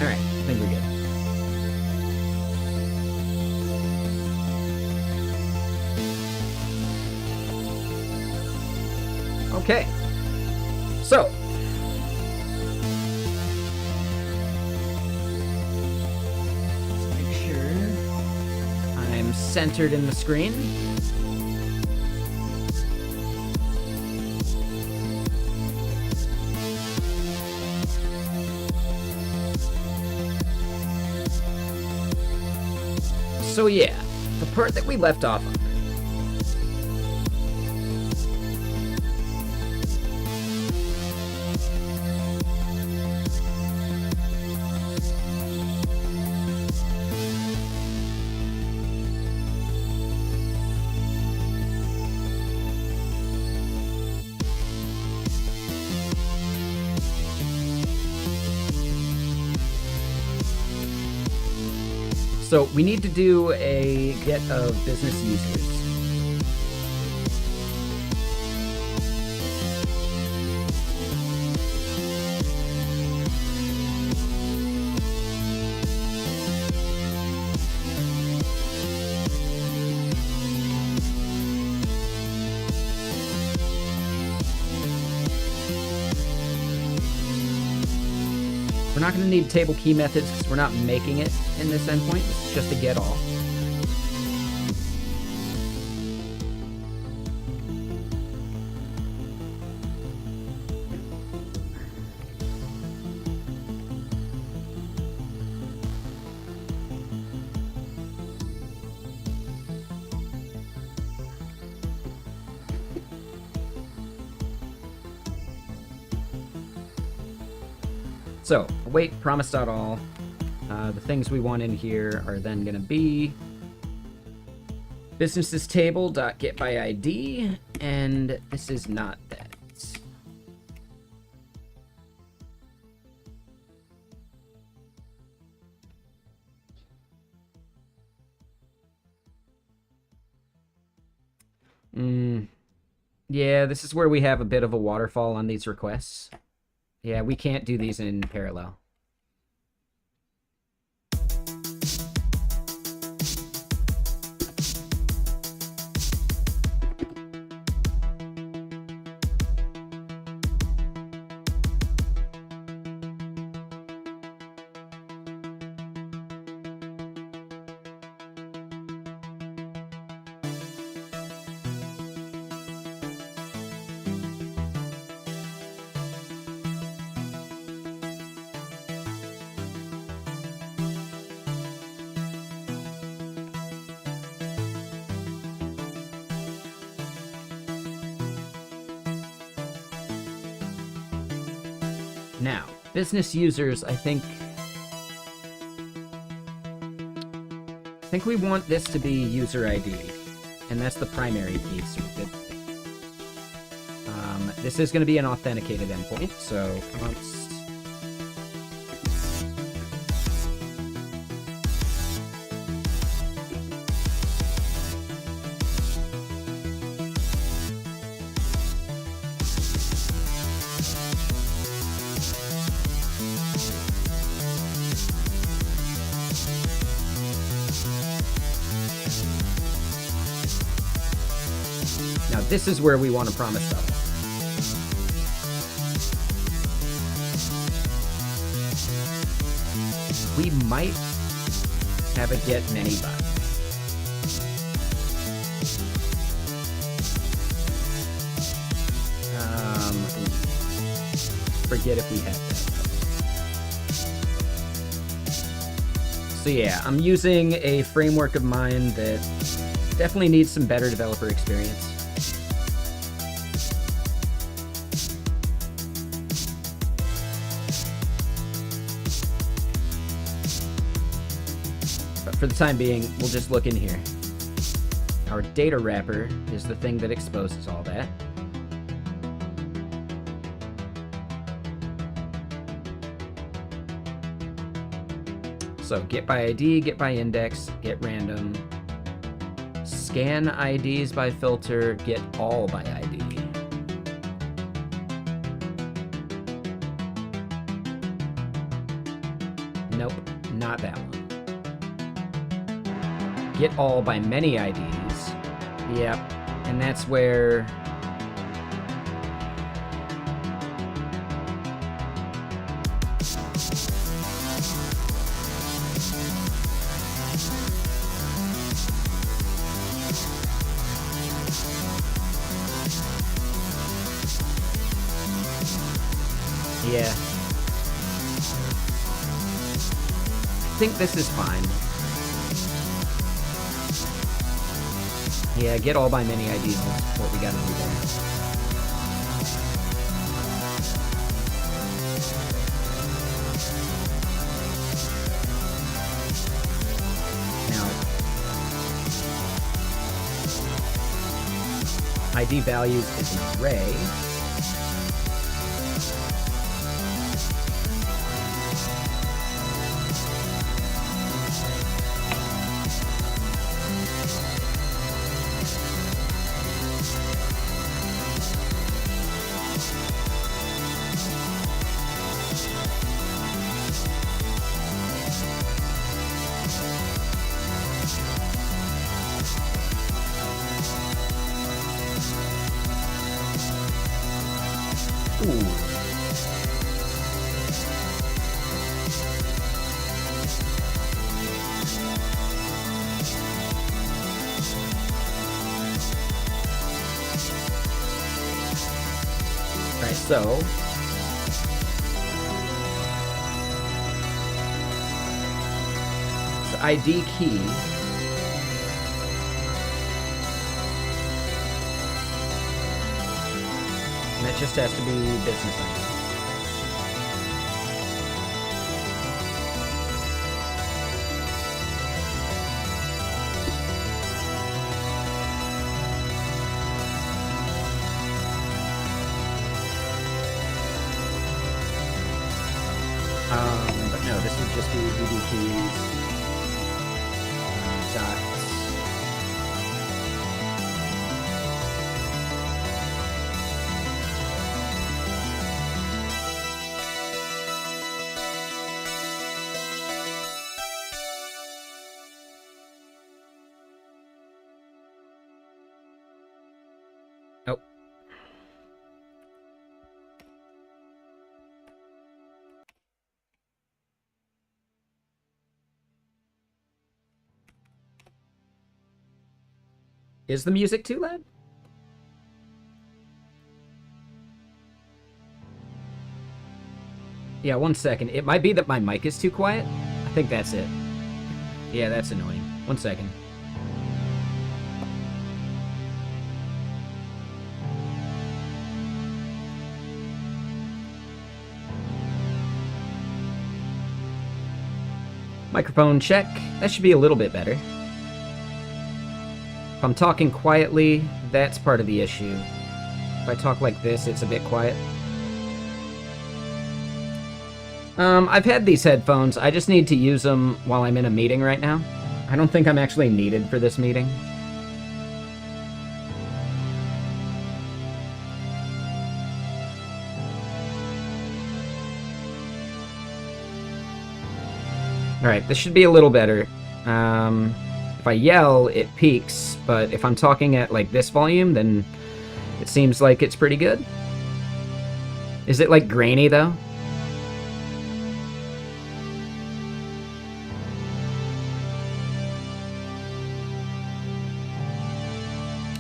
Alright, I think we're good. Okay. So. Let's make sure I'm centered in the screen. So yeah, the part that we left off on. So we need to do a get of business users. We're not going to need table key methods because we're not making it in this endpoint. It's just a get all. So, await promise.all. The things we want in here are then going to be businesses table dot get by ID, and this is not that. Yeah, this is where we have a bit of a waterfall on these requests. Yeah, we can't do these in parallel. Now, business users, I think we want this to be user ID, and that's the primary piece. This is going to be an authenticated endpoint, so const this is where we want to promise stuff. We might have a get many by. Forget if we have that. So yeah, I'm using a framework of mine that definitely needs some better developer experience. For the time being, we'll just look in here. Our data wrapper is the thing that exposes all that. So get by ID, get by index, get random, scan IDs by filter, get all by ID. Nope, not that one. Get all by many IDs. Yep, and that's where... Yeah. I think this is fine. Yeah, get all by many IDs is what we gotta do there. Now, ID values is an array. So, the ID key and that just has to be business ID. But no, this would just be VB keys, dots. Oh. Is the music too loud? Yeah, 1 second. It might be that my mic is too quiet. I think that's it. Yeah, that's annoying. 1 second. Microphone check. That should be a little bit better. If I'm talking quietly, that's part of the issue. If I talk like this, it's a bit quiet. I've had these headphones. I just need to use them while I'm in a meeting right now. I don't think I'm actually needed for this meeting. Alright, this should be a little better. If I yell, it peaks, but if I'm talking at, like, this volume, then it seems like it's pretty good. Is it, like, grainy, though?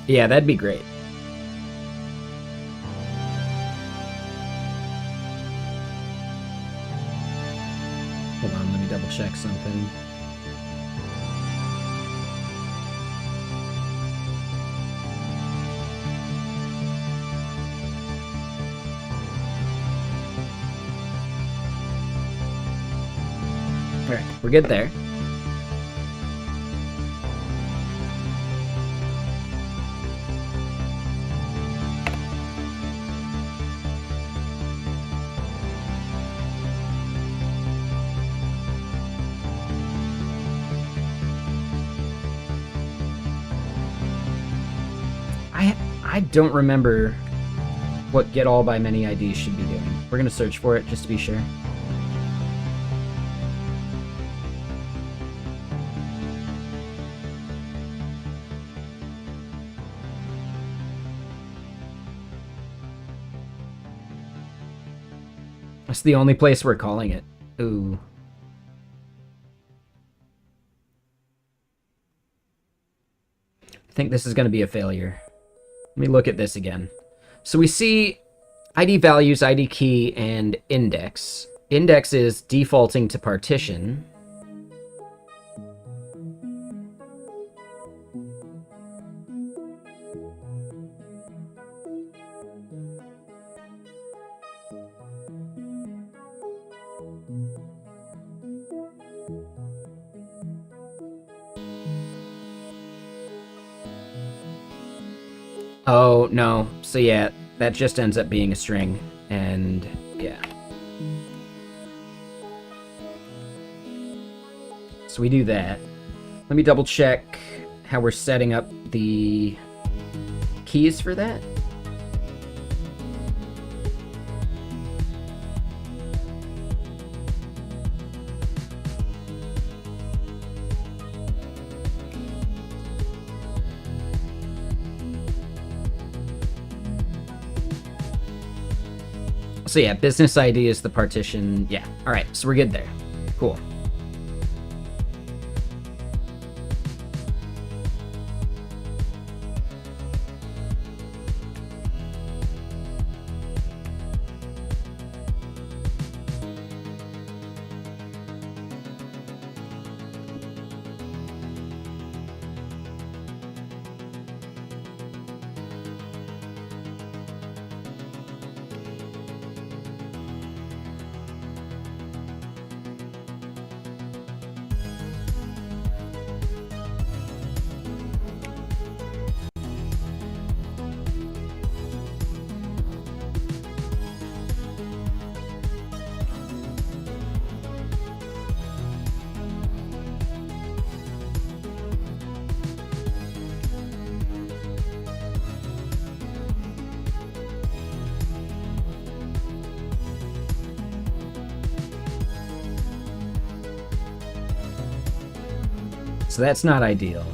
Yeah, that'd be great. Hold on, let me double check something. Alright, we're good there. I don't remember what get all by many IDs should be doing. We're gonna search for it just to be sure. That's the only place we're calling it. Ooh. I think this is going to be a failure. Let me look at this again. So we see ID values, ID key, and index. Index is defaulting to partition. Oh, no. So yeah, that just ends up being a string. And yeah. So we do that. Let me double check how we're setting up the keys for that. So yeah, business ID is the partition. Yeah, all right, so we're good there. Cool. So that's not ideal.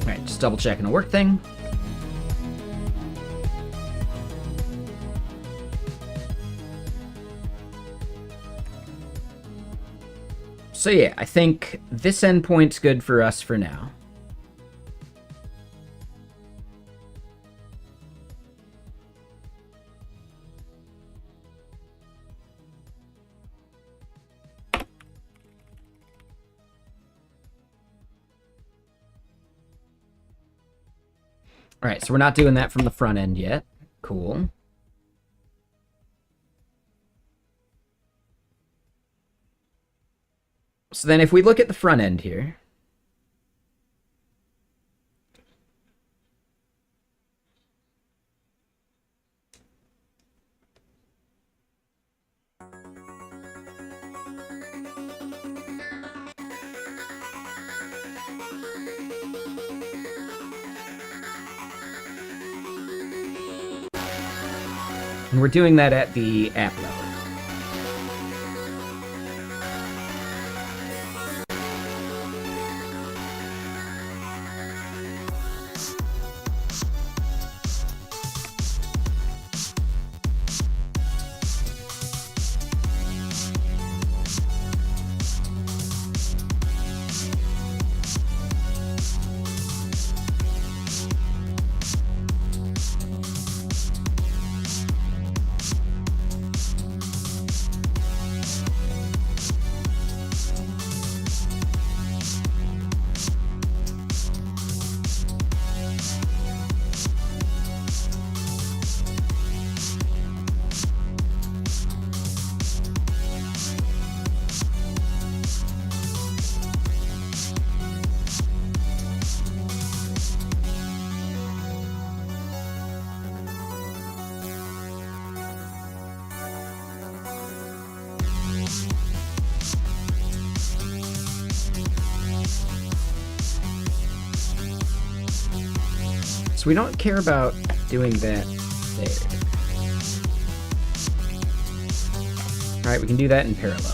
All right, just double checking a work thing. So yeah, I think this endpoint's good for us for now. All right, so we're not doing that from the front end yet. Cool. So then if we look at the front end here, and we're doing that at the app level. So we don't care about doing that there. All right, we can do that in parallel.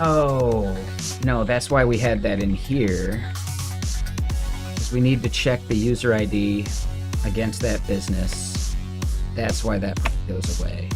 Oh, no, that's why we had that in here. Because we need to check the user ID against that business. That's why that goes away.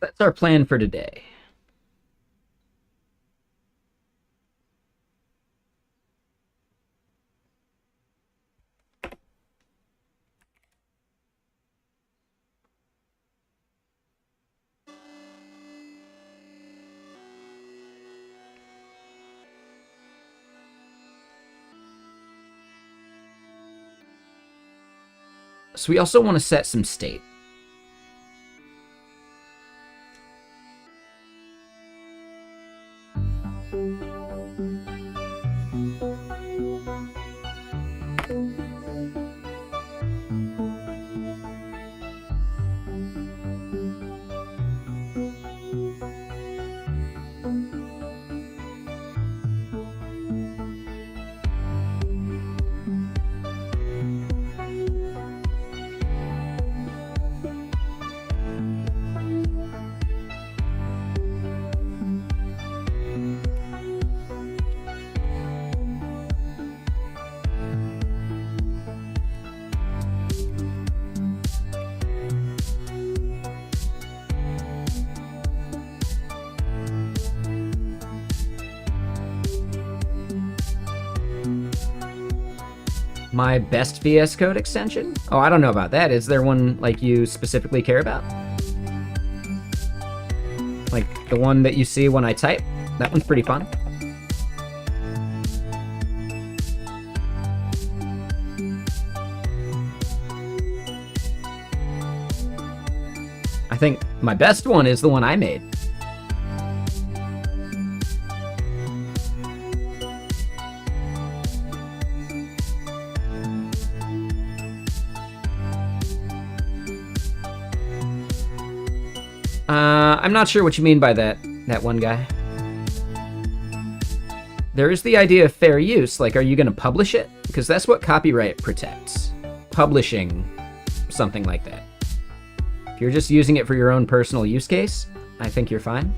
That's our plan for today. So we also want to set some state. My best VS Code extension? Oh, I don't know about that. Is there one like you specifically care about? Like the one that you see when I type? That one's pretty fun. I think my best one is the one I made. I'm not sure what you mean by that one guy. There is the idea of fair use, like are you going to publish it? Because that's what copyright protects. Publishing something like that. If you're just using it for your own personal use case, I think you're fine.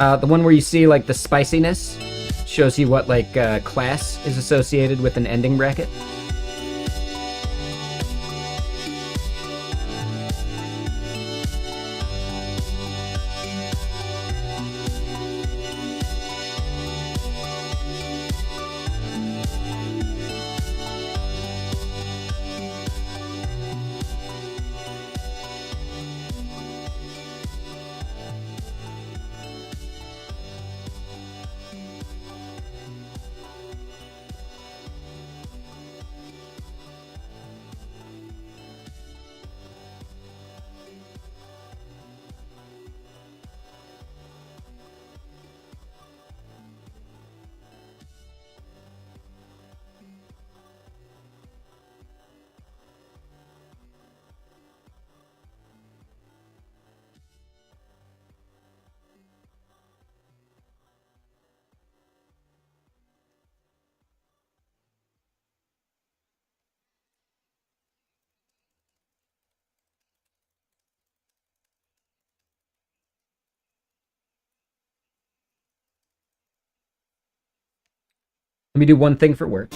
The one where you see like the spiciness shows you what like class is associated with an ending bracket. Let me do one thing for work.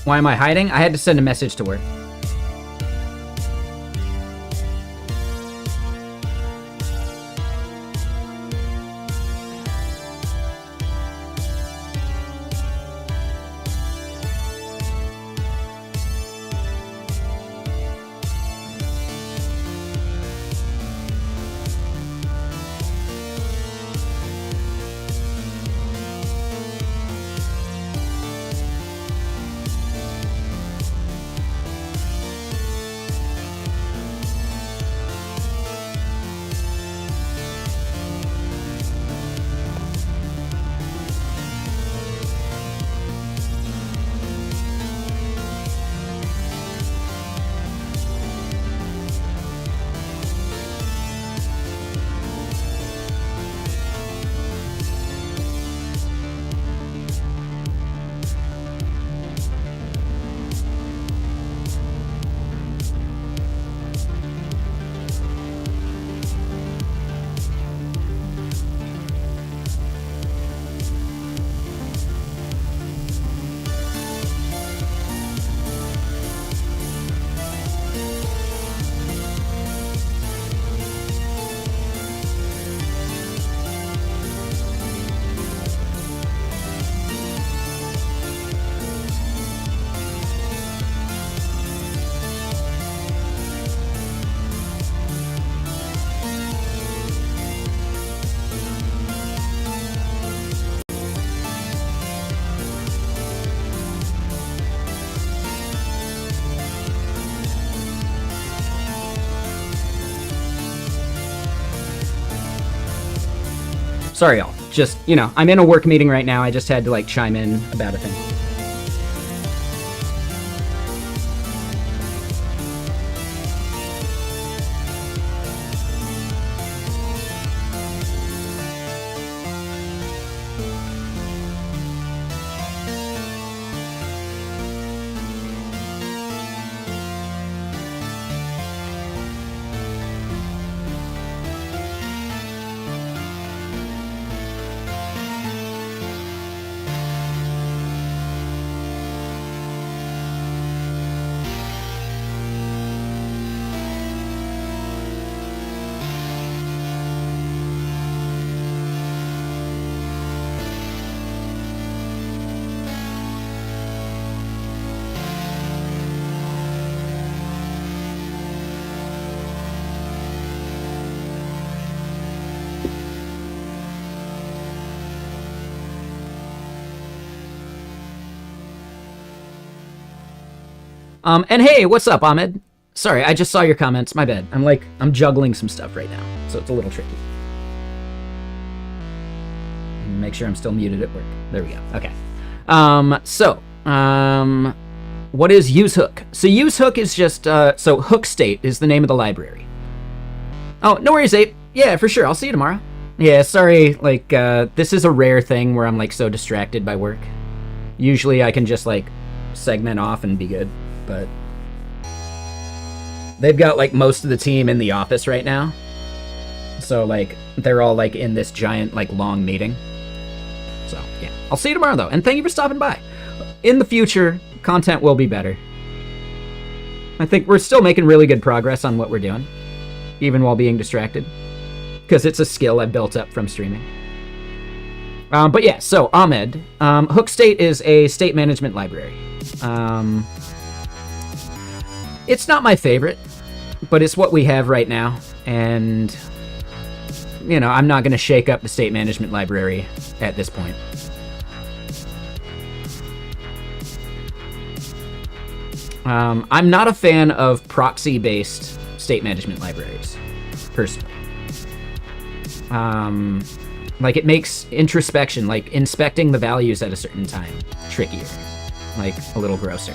Why am I hiding? I had to send a message to work. Sorry, y'all. Just, you know, I'm in a work meeting right now. I just had to, like, chime in about a thing. And hey, what's up, Ahmed? Sorry, I just saw your comments. My bad. I'm juggling some stuff right now, so it's a little tricky. Make sure I'm still muted at work. There we go. Okay. What is useHook? So useHook is just, so hook state is the name of the library. Oh, no worries, Ape. Yeah, for sure. I'll see you tomorrow. Yeah, sorry, like, this is a rare thing where I'm, like, so distracted by work. Usually I can just, like, segment off and be good, but they've got, like, most of the team in the office right now. So, like, they're all, like, in this giant, like, long meeting. So, yeah. I'll see you tomorrow, though, and thank you for stopping by. In the future, content will be better. I think we're still making really good progress on what we're doing, even while being distracted, because it's a skill I've built up from streaming. But yeah, so Ahmed, hook state is a state management library. It's not my favorite, but it's what we have right now, and you know, I'm not going to shake up the state management library at this point. I'm not a fan of proxy-based state management libraries, personally. Like, it makes introspection, like inspecting the values at a certain time, trickier, like a little grosser.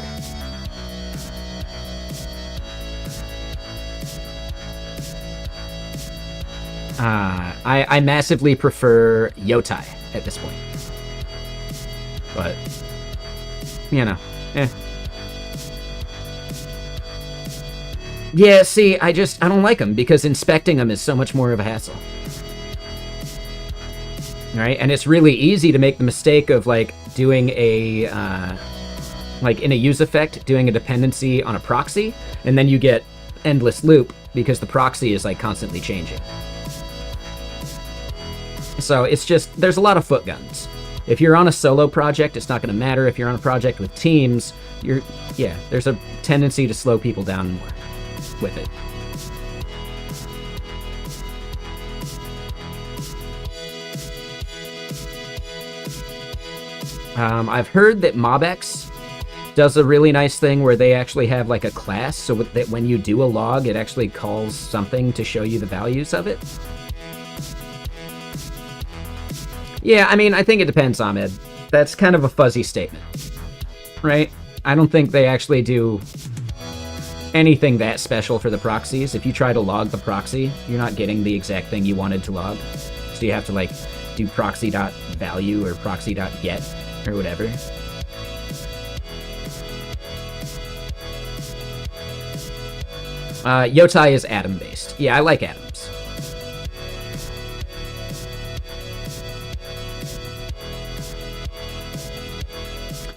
I massively prefer Yotai at this point. But, you know, Yeah, see, I don't like them because inspecting them is so much more of a hassle. Right? And it's really easy to make the mistake of, like, doing a, like, in a use effect, doing a dependency on a proxy, and then you get endless loop because the proxy is, like, constantly changing. So it's just, there's a lot of foot guns. If you're on a solo project, it's not going to matter. If you're on a project with teams, there's a tendency to slow people down more with it. I've heard that MobX does a really nice thing where they actually have like a class so that when you do a log, it actually calls something to show you the values of it. Yeah, I mean, I think it depends, Ahmed. That's kind of a fuzzy statement, right? I don't think they actually do anything that special for the proxies. If you try to log the proxy, you're not getting the exact thing you wanted to log. So you have to, like, do proxy.value or proxy.get or whatever. Yotai is Atom-based. Yeah, I like Atoms.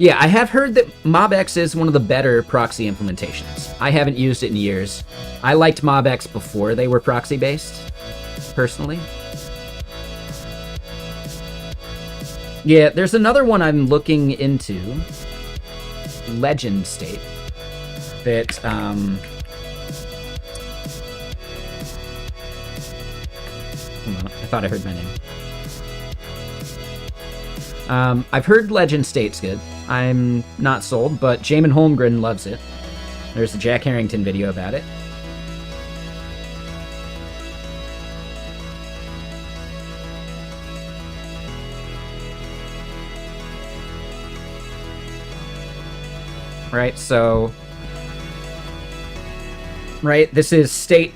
Yeah, I have heard that MobX is one of the better proxy implementations. I haven't used it in years. I liked MobX before they were proxy-based, personally. Yeah, there's another one I'm looking into, Legend State, that, hold on, I thought I heard my name. I've heard Legend State's good. I'm not sold, but Jamin Holmgren loves it. There's a Jack Harrington video about it. Right, so... Right, this is state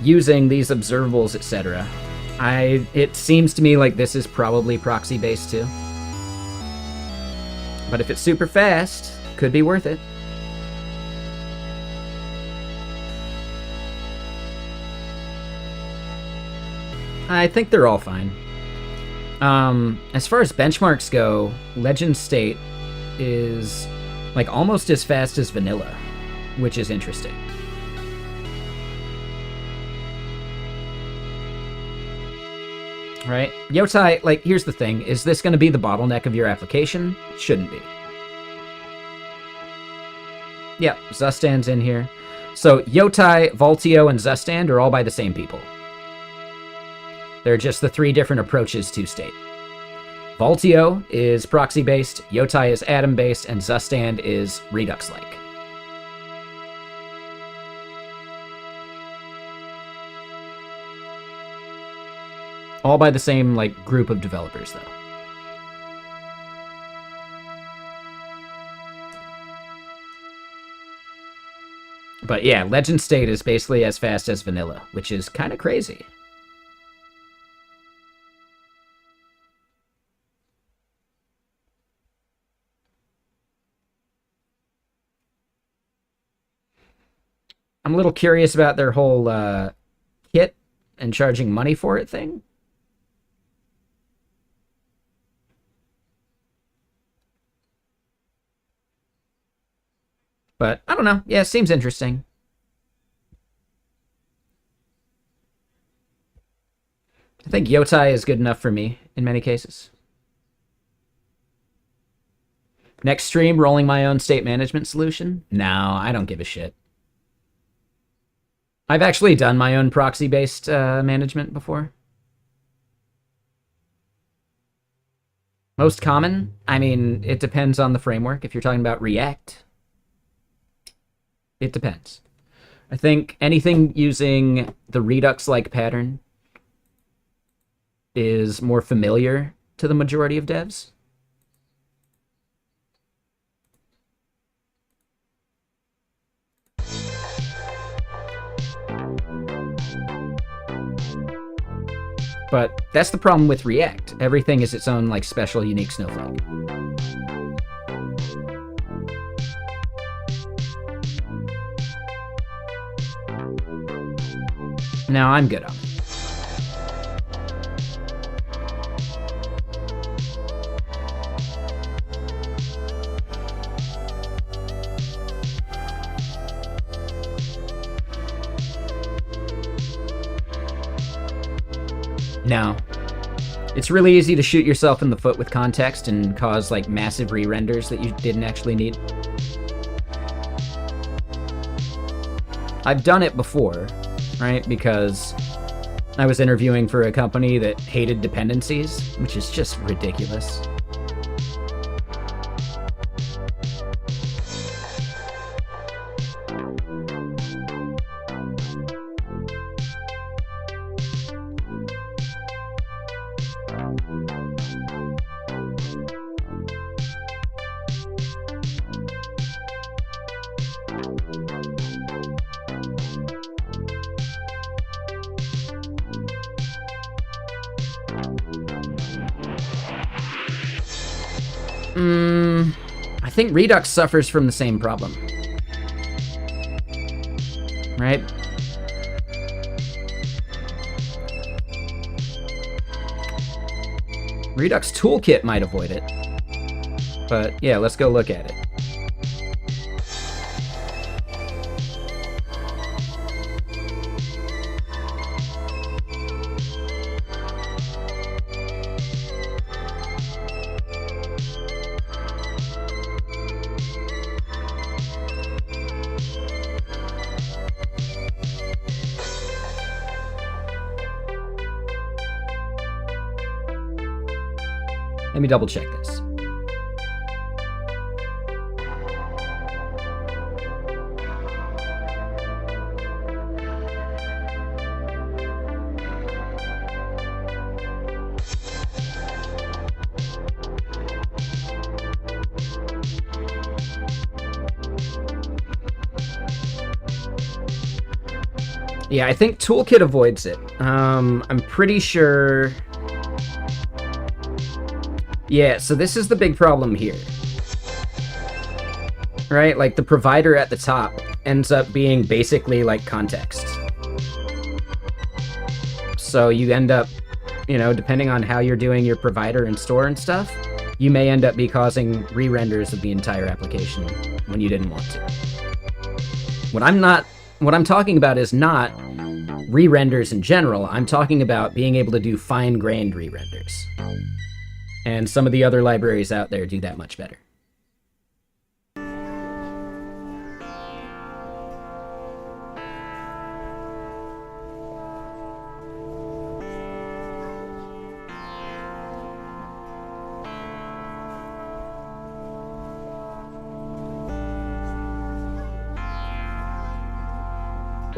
using these observables, etc. It seems to me like this is probably proxy-based too. But if it's super fast, could be worth it. I think they're all fine. As far as benchmarks go, Legend State is like almost as fast as vanilla, which is interesting. Right? Yotai, like, here's the thing. Is this going to be the bottleneck of your application? It shouldn't be. Yeah, Zustand's in here. So Yotai, Vaultio, and Zustand are all by the same people. They're just the three different approaches to state. Vaultio is proxy-based, Yotai is atom-based, and Zustand is Redux-like. All by the same, like, group of developers, though. But yeah, Legend State is basically as fast as vanilla, which is kind of crazy. I'm a little curious about their whole kit and charging money for it thing. But I don't know. Yeah, it seems interesting. I think Yotai is good enough for me in many cases. Next stream, rolling my own state management solution? No, I don't give a shit. I've actually done my own proxy-based management before. Most common? I mean, it depends on the framework. If you're talking about React, it depends. I think anything using the Redux-like pattern is more familiar to the majority of devs. But that's the problem with React. Everything is its own, like, special, unique snowflake. Now I'm good on it. No. It's really easy to shoot yourself in the foot with context and cause, like, massive re-renders that you didn't actually need. I've done it before, right? Because I was interviewing for a company that hated dependencies, which is just ridiculous. I think Redux suffers from the same problem. Right? Redux Toolkit might avoid it. But yeah, let's go look at it. Let me double check this. Yeah, I think Toolkit avoids it. I'm pretty sure... Yeah, so this is the big problem here. Right? Like, the provider at the top ends up being basically like context. So you end up, you know, depending on how you're doing your provider and store and stuff, you may end up be causing re-renders of the entire application when you didn't want to. What I'm talking about is not re-renders in general. I'm talking about being able to do fine-grained re-renders. And some of the other libraries out there do that much better.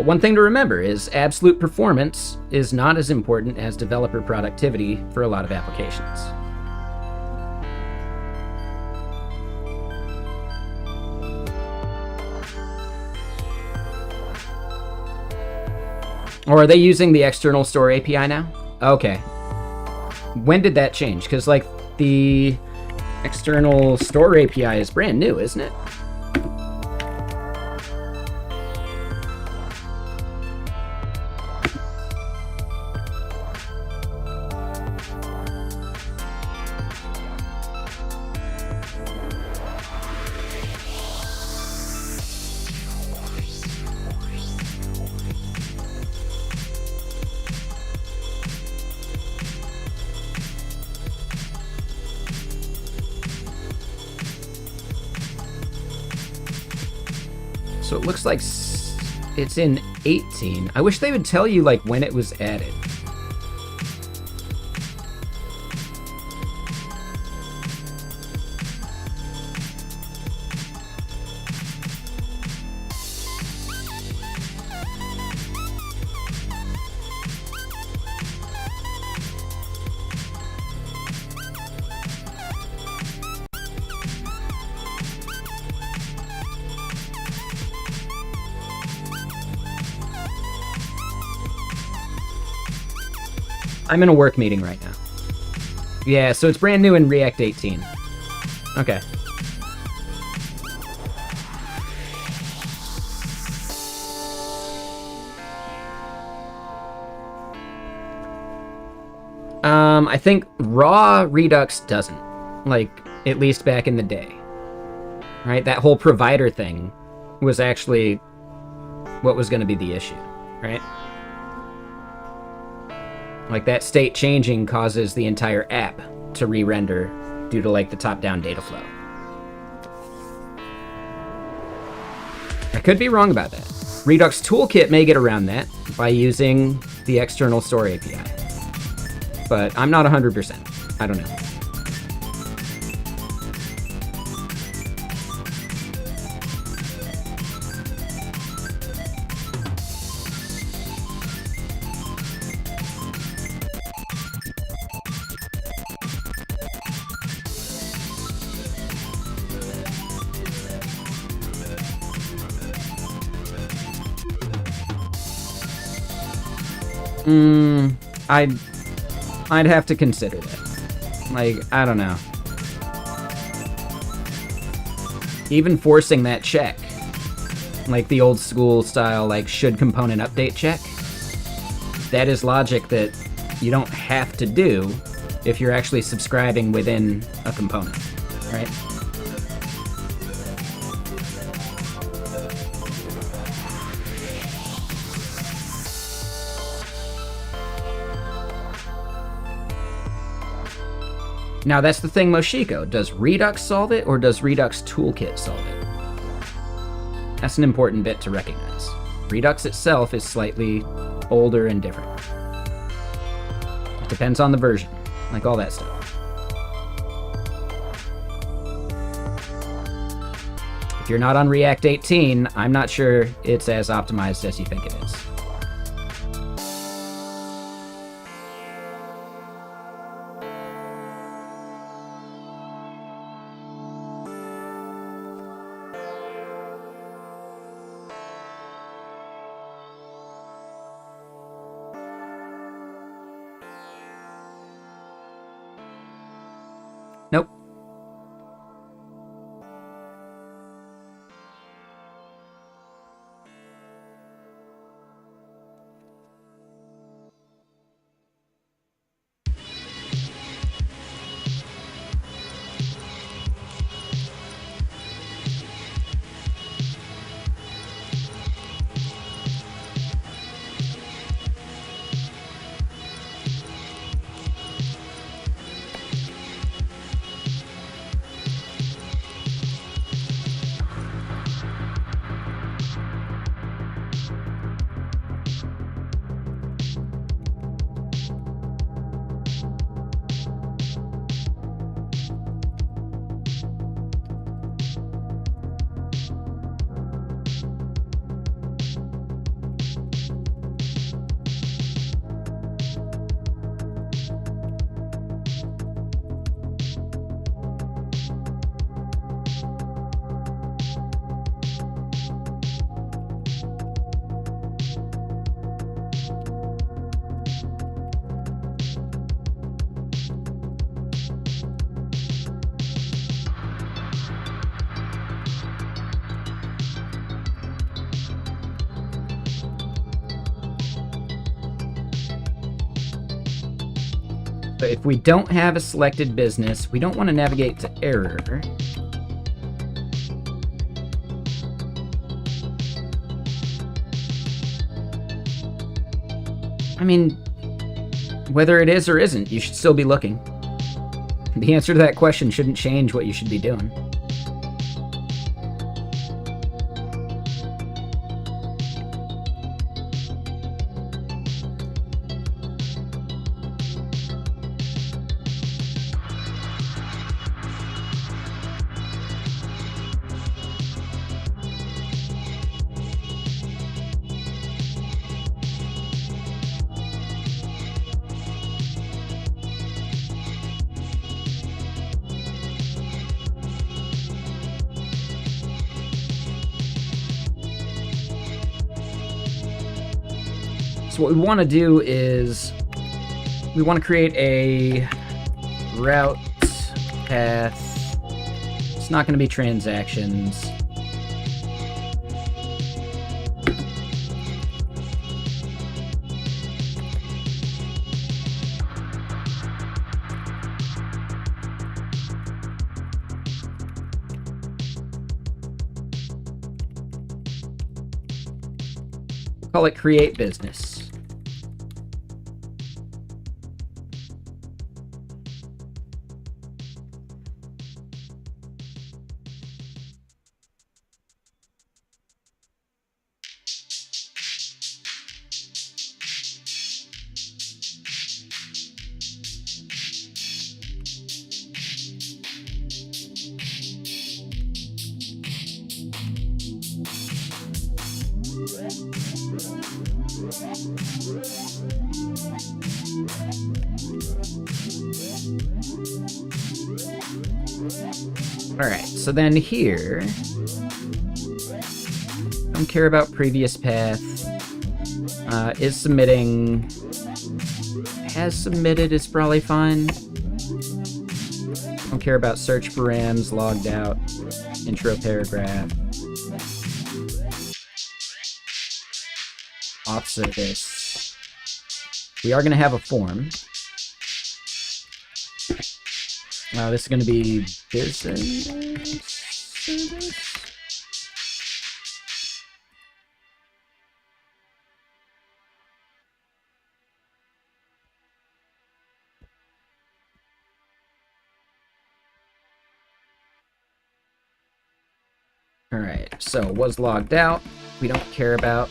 But one thing to remember is absolute performance is not as important as developer productivity for a lot of applications. Or are they using the external store API now? Okay. When did that change? Because, like, the external store API is brand new, isn't it? So it looks like it's in 18. I wish they would tell you, like, when it was added. I'm in a work meeting right now. Yeah, so it's brand new in React 18. Okay. I think raw Redux doesn't. Like, at least back in the day. Right? That whole provider thing was actually what was going to be the issue, right? Like, that state changing causes the entire app to re-render due to, like, the top-down data flow. I could be wrong about that. Redux Toolkit may get around that by using the external store API. But I'm not 100%. I don't know. I'd have to consider that. Like, I don't know. Even forcing that check, like the old school style, like, should component update check, that is logic that you don't have to do if you're actually subscribing within a component, right? Now, that's the thing, Moshiko. Does Redux solve it, or does Redux Toolkit solve it? That's an important bit to recognize. Redux itself is slightly older and different. It depends on the version, like all that stuff. If you're not on React 18, I'm not sure it's as optimized as you think it is. Nope. So if we don't have a selected business, we don't want to navigate to error. I mean, whether it is or isn't, you should still be looking. The answer to that question shouldn't change what you should be doing. So what we want to do is we want to create a route path. It's not going to be transactions. Call it create business. Alright, so then here, don't care about previous path, is submitting, has submitted is probably fine. Don't care about search params, logged out, intro paragraph, auth service. We are going to have a form. This is going to be business service. All right, so was logged out. We don't care about.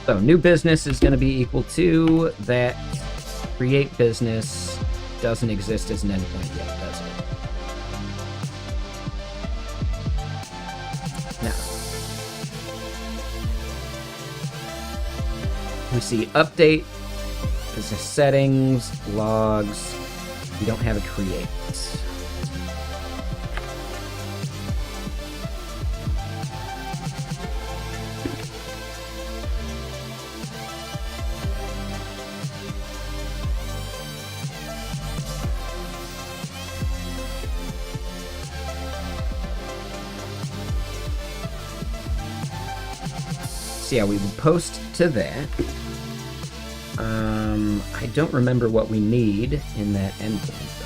So new business is going to be equal to that create business doesn't exist as an endpoint yet, does it? No. We see update, business settings, logs. We don't have a create. Yeah, we would post to that. I don't remember what we need in that endpoint,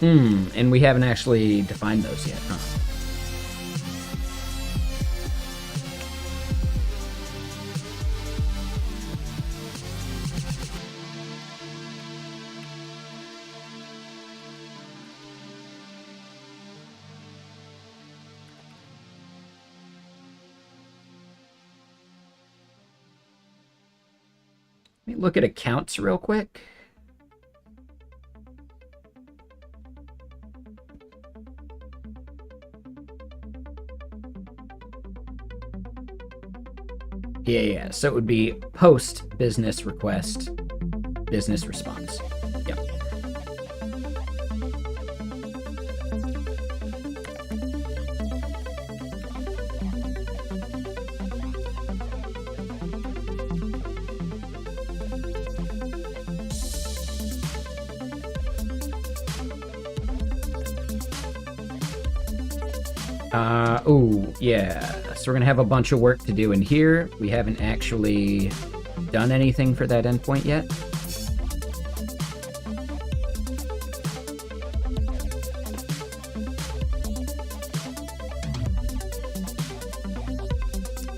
though. And we haven't actually defined those yet, huh? Let me look at accounts real quick. Yeah. So it would be post business request, business response. Yep. Oh, yeah. So we're going to have a bunch of work to do in here. We haven't actually done anything for that endpoint yet.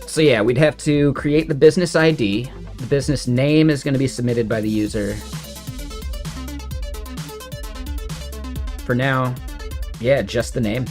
So yeah, we'd have to create the business ID. The business name is going to be submitted by the user. For now, yeah, just the name.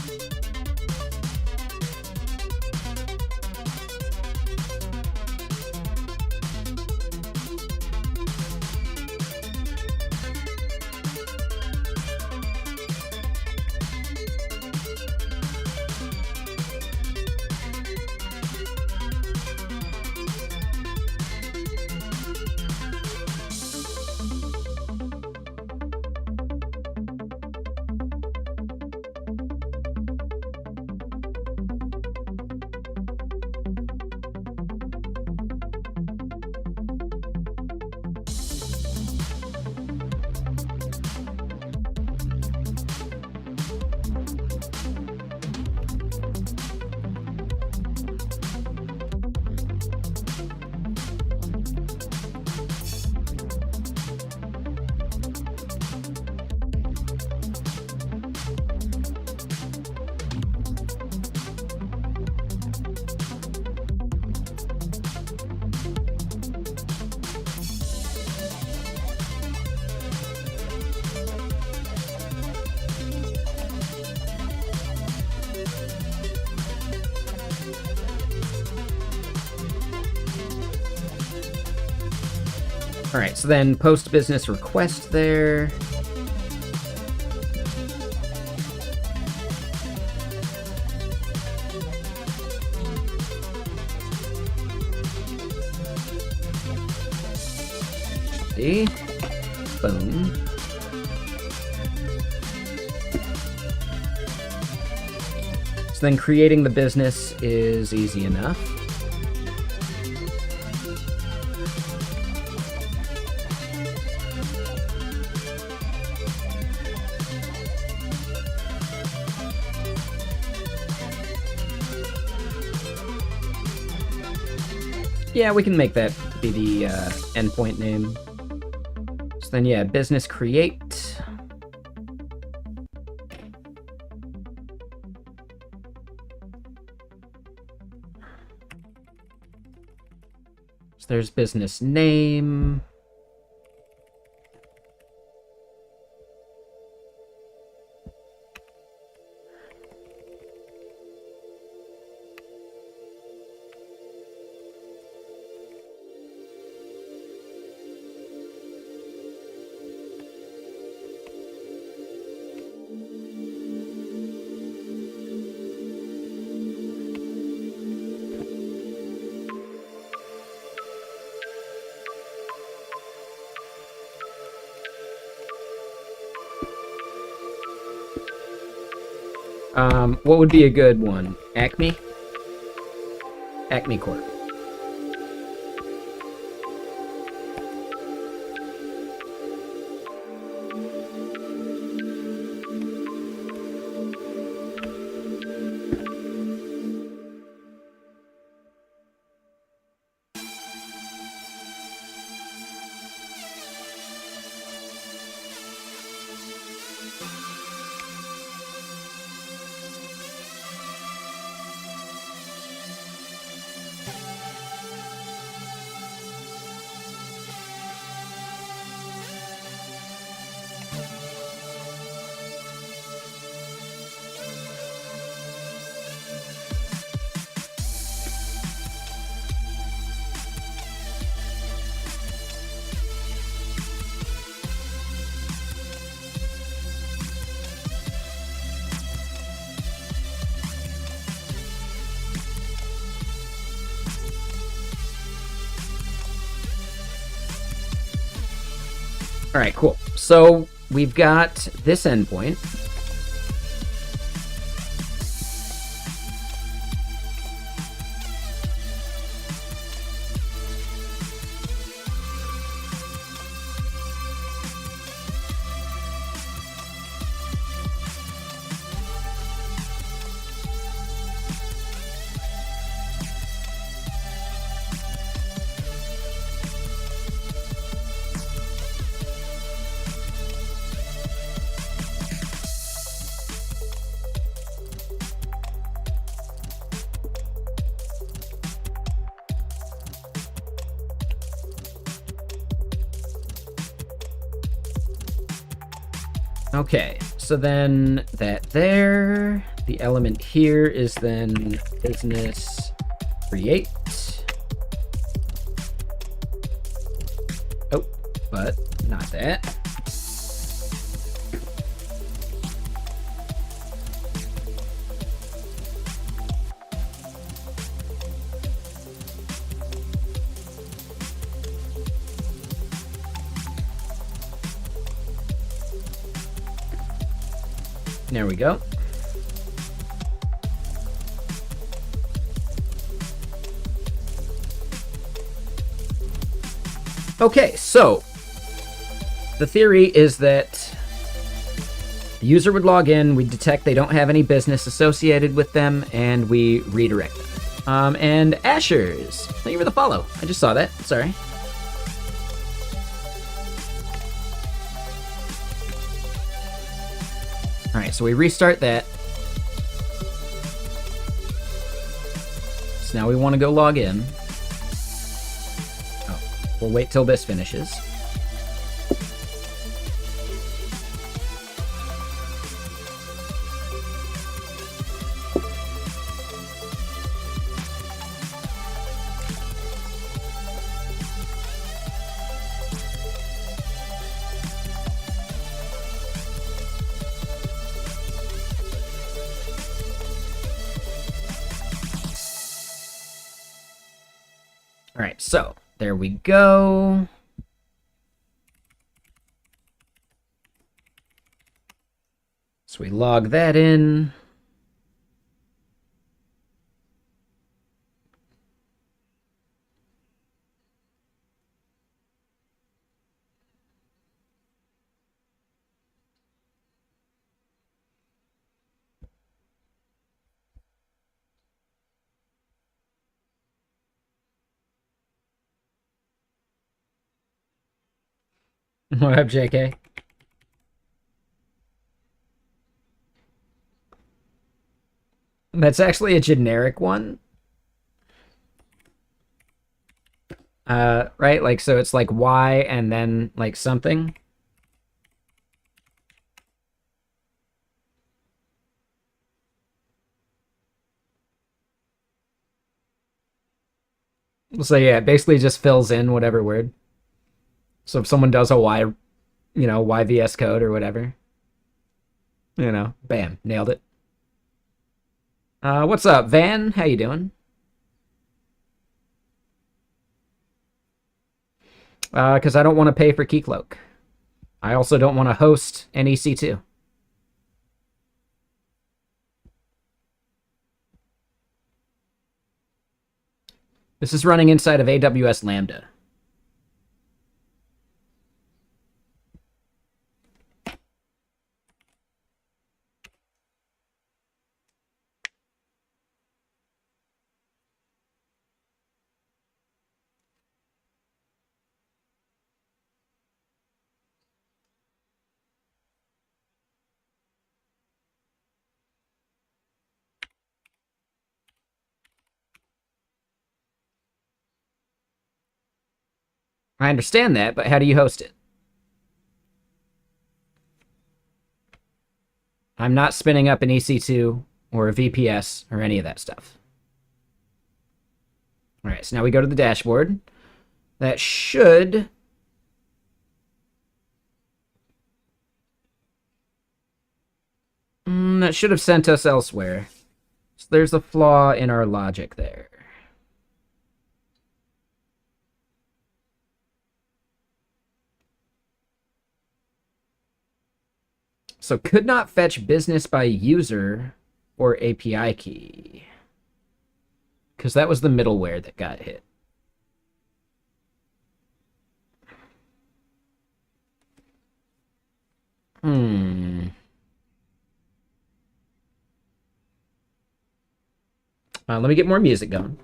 All right, so then post business request there. See? Boom. So then creating the business is easy enough. Yeah, we can make that be the endpoint name. So then, yeah, business create. So there's business name. What would be a good one? Acme? Acme Corp. All right, cool. So we've got this endpoint. Okay, so then that there, the element here is then business create. Oh, but not that. There we go. Okay, so the theory is that the user would log in, we detect they don't have any business associated with them, and we redirect them. And Ashers, thank you for the follow. I just saw that. Sorry. All right, so we restart that. So now we want to go log in. Oh, we'll wait till this finishes. All right, so there we go. So we log that in. What up, JK? That's actually a generic one. Right? Like, so it's like Y and then like something. So yeah, it basically just fills in whatever word. So if someone does a Y, Y VS code or whatever, bam, nailed it. What's up, Van? How you doing? Because I don't want to pay for Keycloak. I also don't want to host an EC2. This is running inside of AWS Lambda. I understand that, but how do you host it? I'm not spinning up an EC2 or a VPS or any of that stuff. All right, so now we go to the dashboard. That should... that should have sent us elsewhere. So there's a flaw in our logic there. So could not fetch business by user or API key. Because that was the middleware that got hit. Let me get more music going.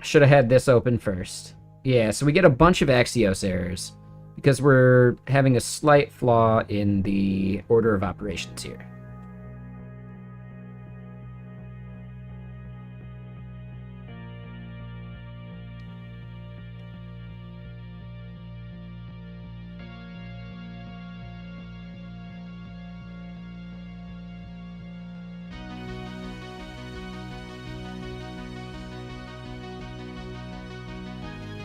Should have had this open first. Yeah, so we get a bunch of Axios errors because we're having a slight flaw in the order of operations here.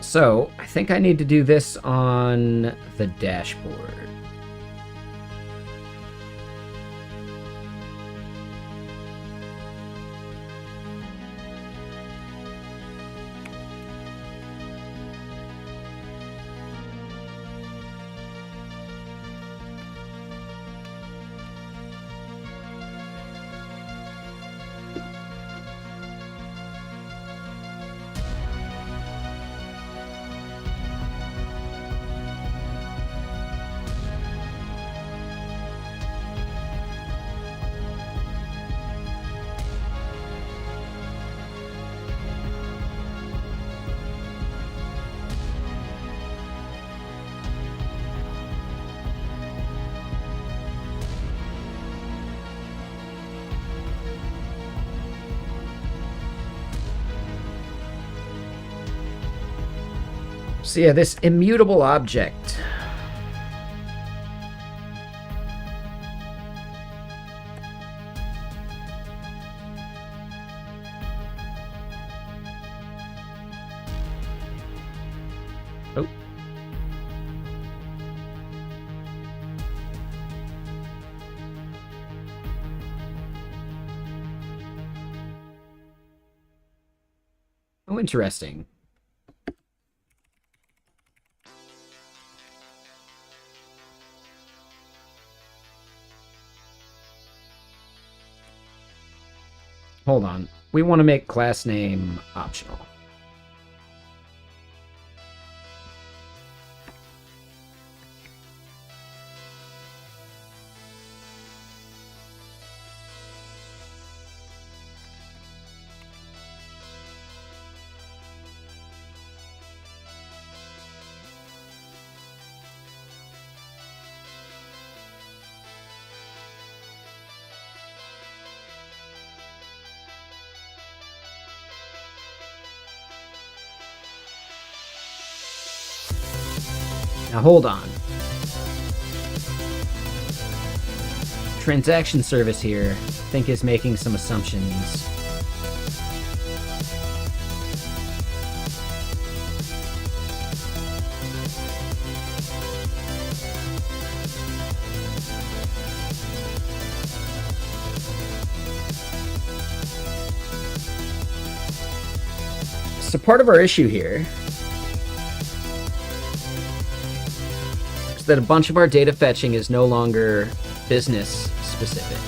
So, I think I need to do this on the dashboard. So yeah, this immutable object. Oh. Oh, interesting. Hold on. We want to make class name optional. Now hold on. Transaction service here, I think, is making some assumptions. So part of our issue here that a bunch of our data fetching is no longer business specific.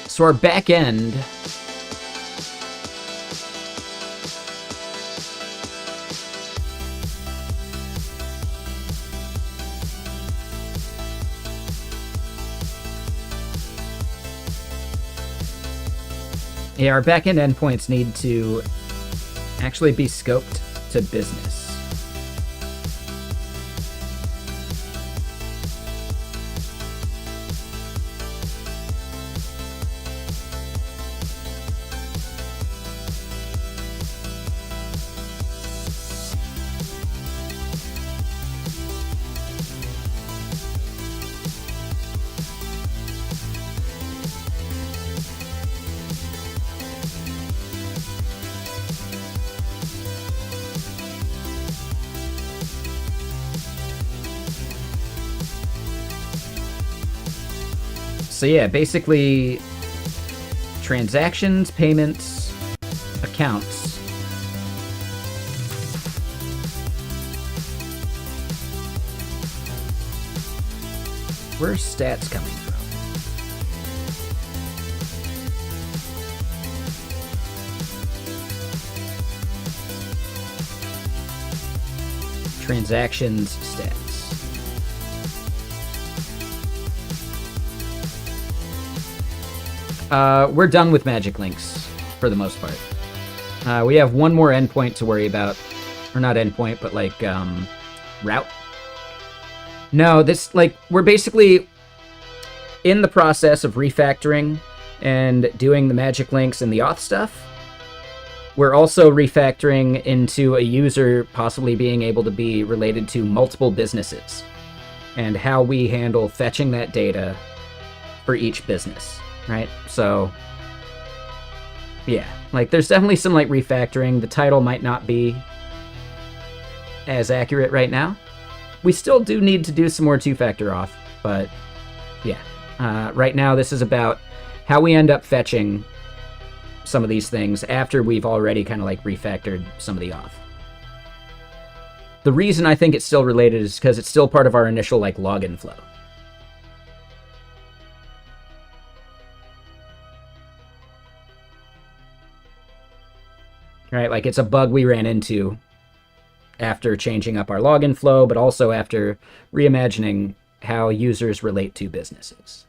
So our back end Yeah, our backend endpoints need to actually be scoped to business. So yeah, basically transactions, payments, accounts. Where's stats coming from? Transactions, stats. We're done with magic links for the most part. We have one more endpoint to worry about. Or not endpoint, but like route. No, this, like, we're basically in the process of refactoring and doing the magic links and the auth stuff. We're also refactoring into a user possibly being able to be related to multiple businesses and how we handle fetching that data for each business, right? So, yeah, like, there's definitely some, like, refactoring. The title might not be as accurate right now. We still do need to do some more two-factor auth, but yeah. Right now, this is about how we end up fetching some of these things after we've already kind of like refactored some of the auth. The reason I think it's still related is because it's still part of our initial like login flow. Right, like it's a bug we ran into after changing up our login flow, but also after reimagining how users relate to businesses.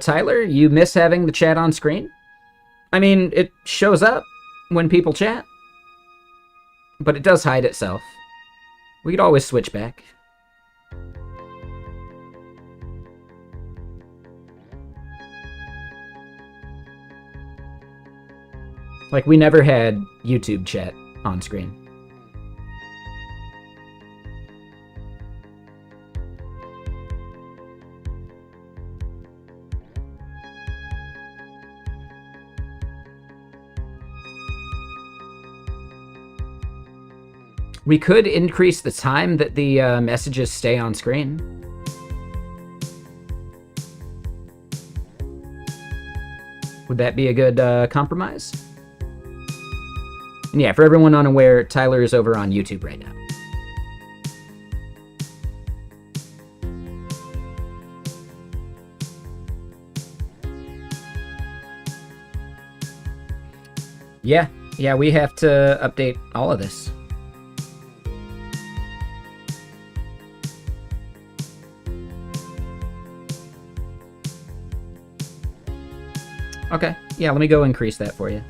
Tyler, you miss having the chat on screen? I mean, it shows up when people chat, but it does hide itself. We could always switch back. Like, we never had YouTube chat on screen. We could increase the time that the messages stay on screen. Would that be a good compromise? And yeah, for everyone unaware, Tyler is over on YouTube right now. Yeah, we have to update all of this. Okay, yeah, let me go increase that for you.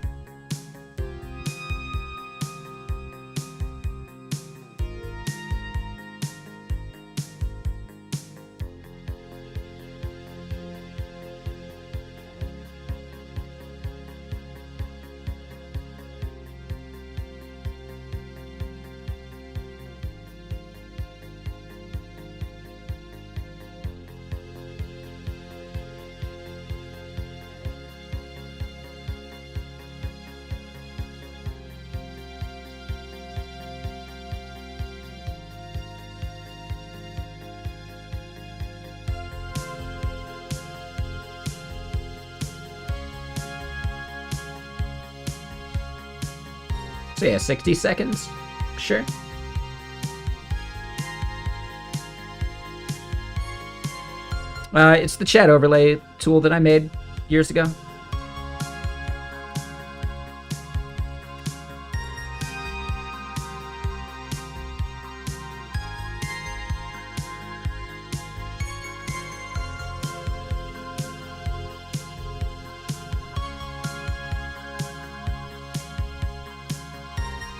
So yeah, 60 seconds? Sure. It's the chat overlay tool that I made. years ago.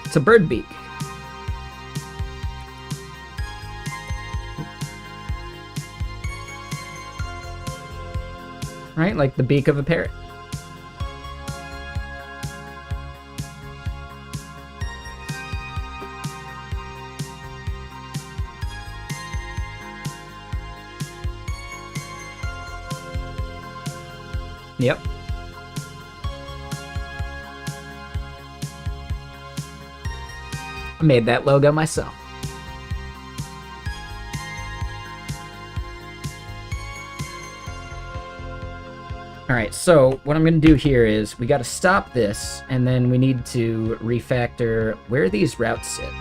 It's a bird beak. Right? Like the beak of a parrot. Yep. I made that logo myself. Alright, so what I'm going to do here is we got to stop this, and then we need to refactor where these routes sit.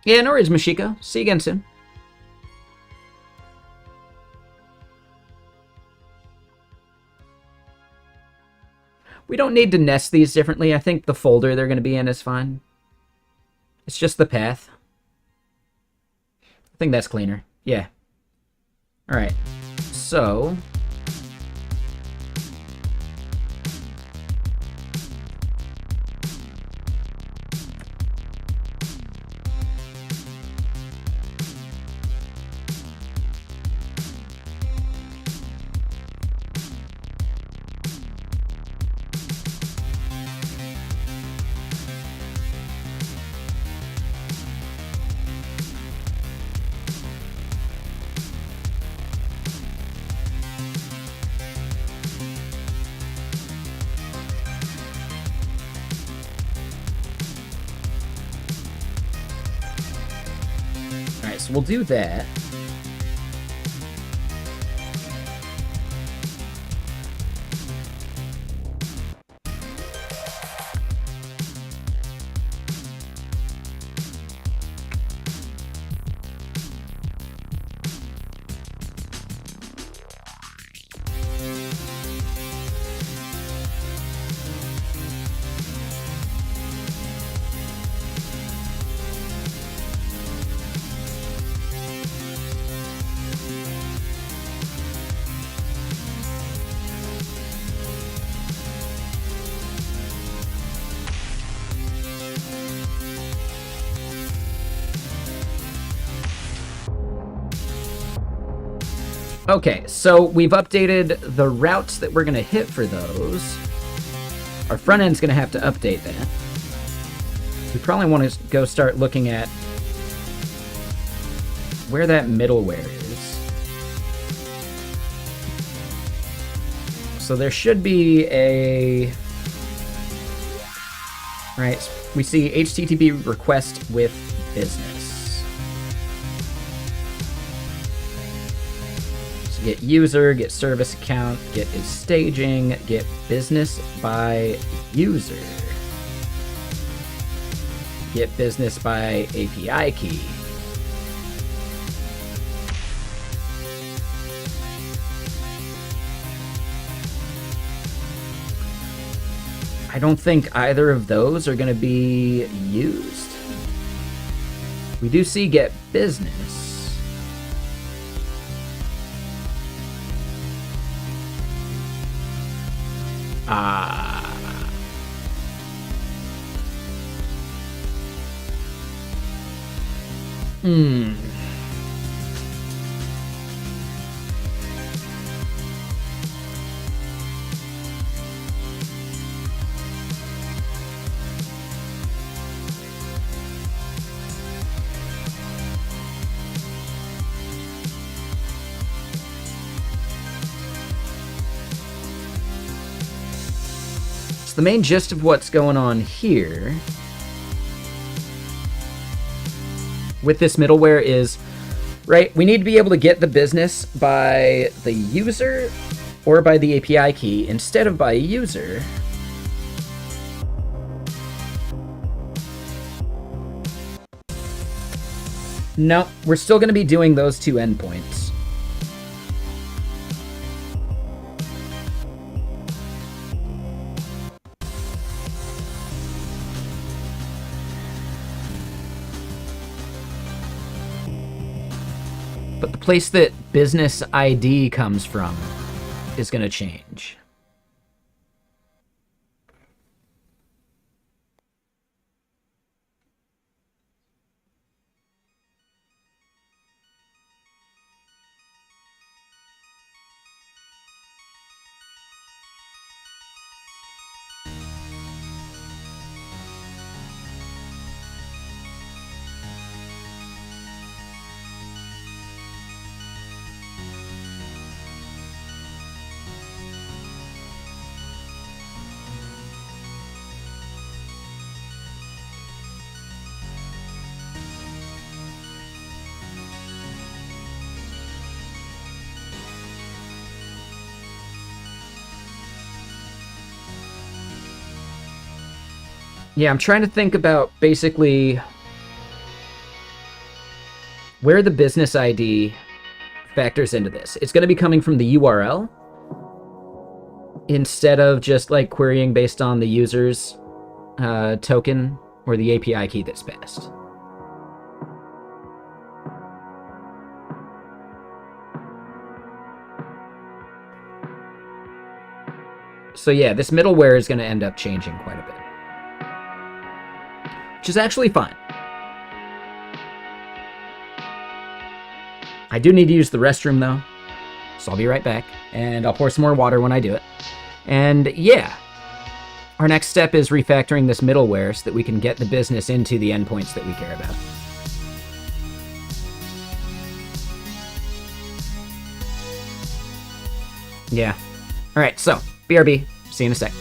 Yeah, no worries, Mashiko. See you again soon. We don't need to nest these differently. I think the folder they're going to be in is fine. It's just the path. I think that's cleaner. Yeah. Alright. So... So we'll do that. Okay, so we've updated the routes that we're going to hit for those. Our front end's going to have to update that. We probably want to go start looking at where that middleware is. So there should be a... Right, we see HTTP request with business. Get user, get service account, get is staging, get business by user, get business by API key. I don't think either of those are going to be used. We do see get business. So the main gist of what's going on here with this middleware is right? We need to be able to get the business by the user or by the API key instead of by a user. No, we're still going to be doing those two endpoints. But the place that business ID comes from is going to change. Yeah, I'm trying to think about basically where the business ID factors into this. It's going to be coming from the URL instead of just like querying based on the user's token or the API key that's passed. So yeah, this middleware is going to end up changing quite a bit. Which is actually fine. I do need to use the restroom though, so I'll be right back, and I'll pour some more water when I do it. And yeah, our next step is refactoring this middleware so that we can get the business into the endpoints that we care about. Yeah. All right, so BRB, see you in a sec.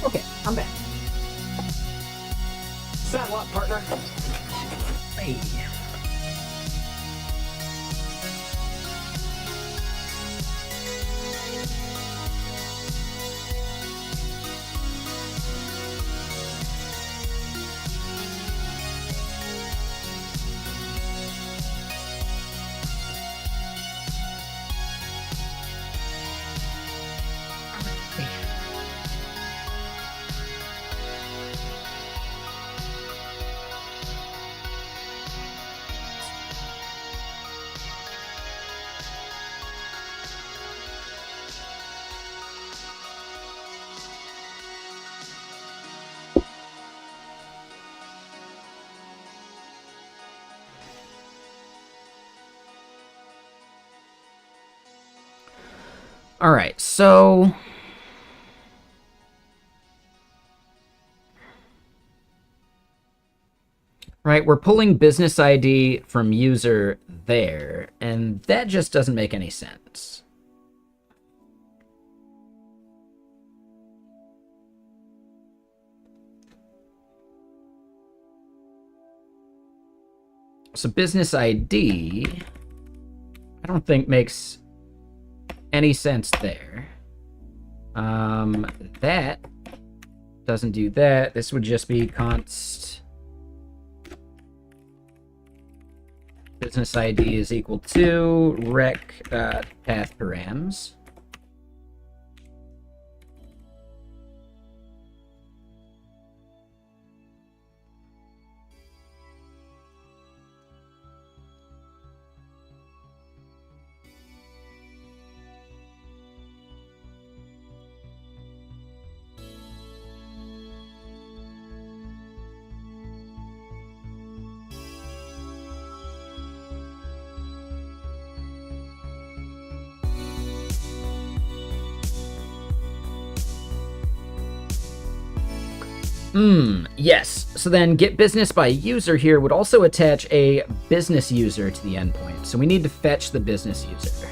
Okay, I'm back. Saddle up, partner. Hey. All right, so right, we're pulling business ID from user there, and that just doesn't make any sense. So business ID, I don't think makes any sense there. That doesn't do that. This would just be const business ID is equal to rec path params. Yes. So then get business by user here would also attach a business user to the endpoint. So we need to fetch the business user.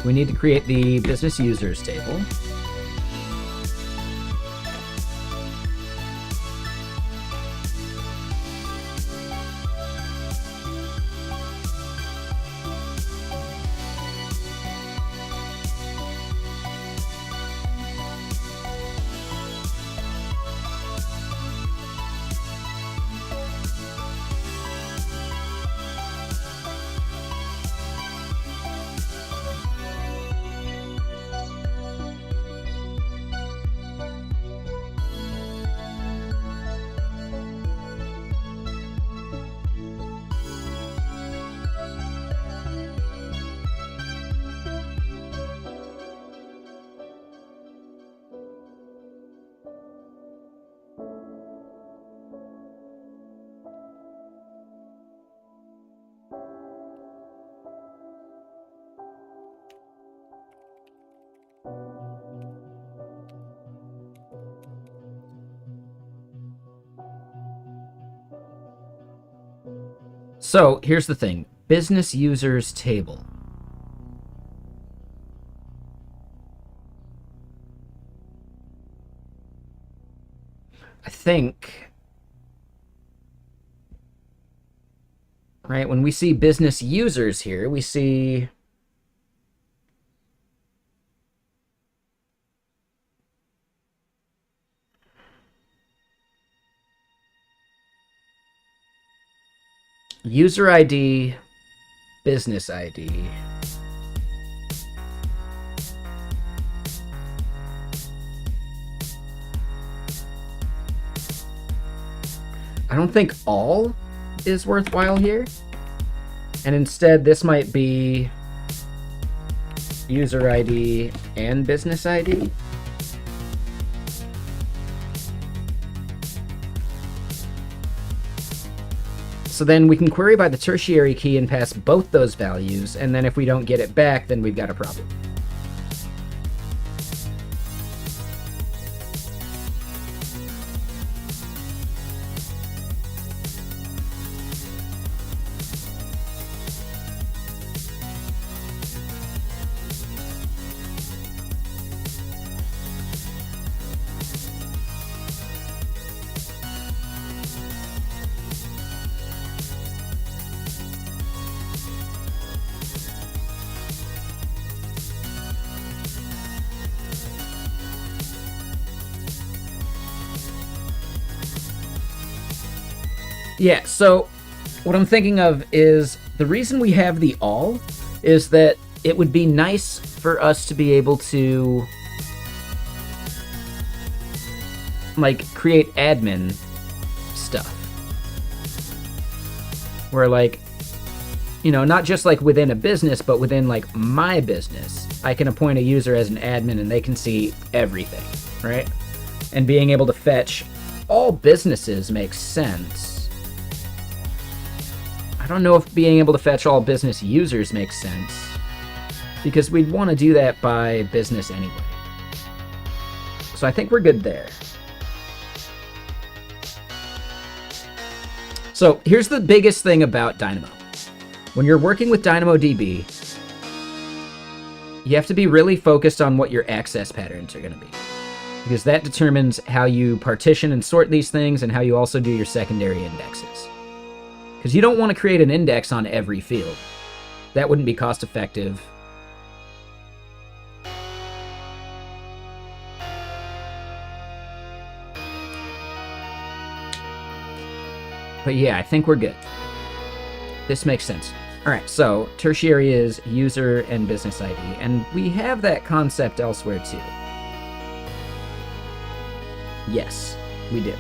We need to create the business users table. So here's the thing, business users table. I think right? When we see business users here, we see user ID, business ID. I don't think all is worthwhile here. And instead, this might be user ID and business ID. So then we can query by the tertiary key and pass both those values, and then if we don't get it back, then we've got a problem. Yeah, so what I'm thinking of is the reason we have the all is that it would be nice for us to be able to like create admin stuff where like, you know, not just like within a business, but within like my business, I can appoint a user as an admin and they can see everything, right? And being able to fetch all businesses makes sense. I don't know if being able to fetch all business users makes sense, because we'd want to do that by business anyway. So I think we're good there. So here's the biggest thing about Dynamo. When you're working with DynamoDB, you have to be really focused on what your access patterns are going to be, because that determines how you partition and sort these things and how you also do your secondary indexes. Because you don't want to create an index on every field. That wouldn't be cost effective. But yeah, I think we're good. This makes sense. All right, so tertiary is user and business ID, and we have that concept elsewhere too. Yes, we do.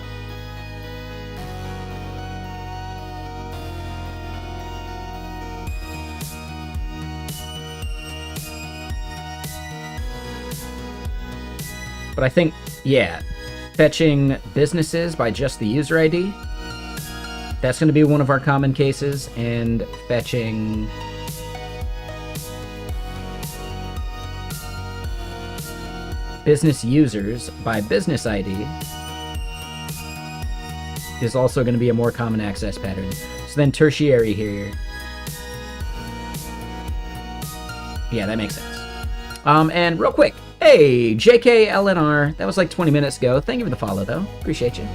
But I think, yeah, fetching businesses by just the user ID, that's going to be one of our common cases, and fetching business users by business ID is also going to be a more common access pattern. So then tertiary here, yeah, that makes sense. And real quick, hey, JKLNR, that was like 20 minutes ago. Thank you for the follow, though. Appreciate you.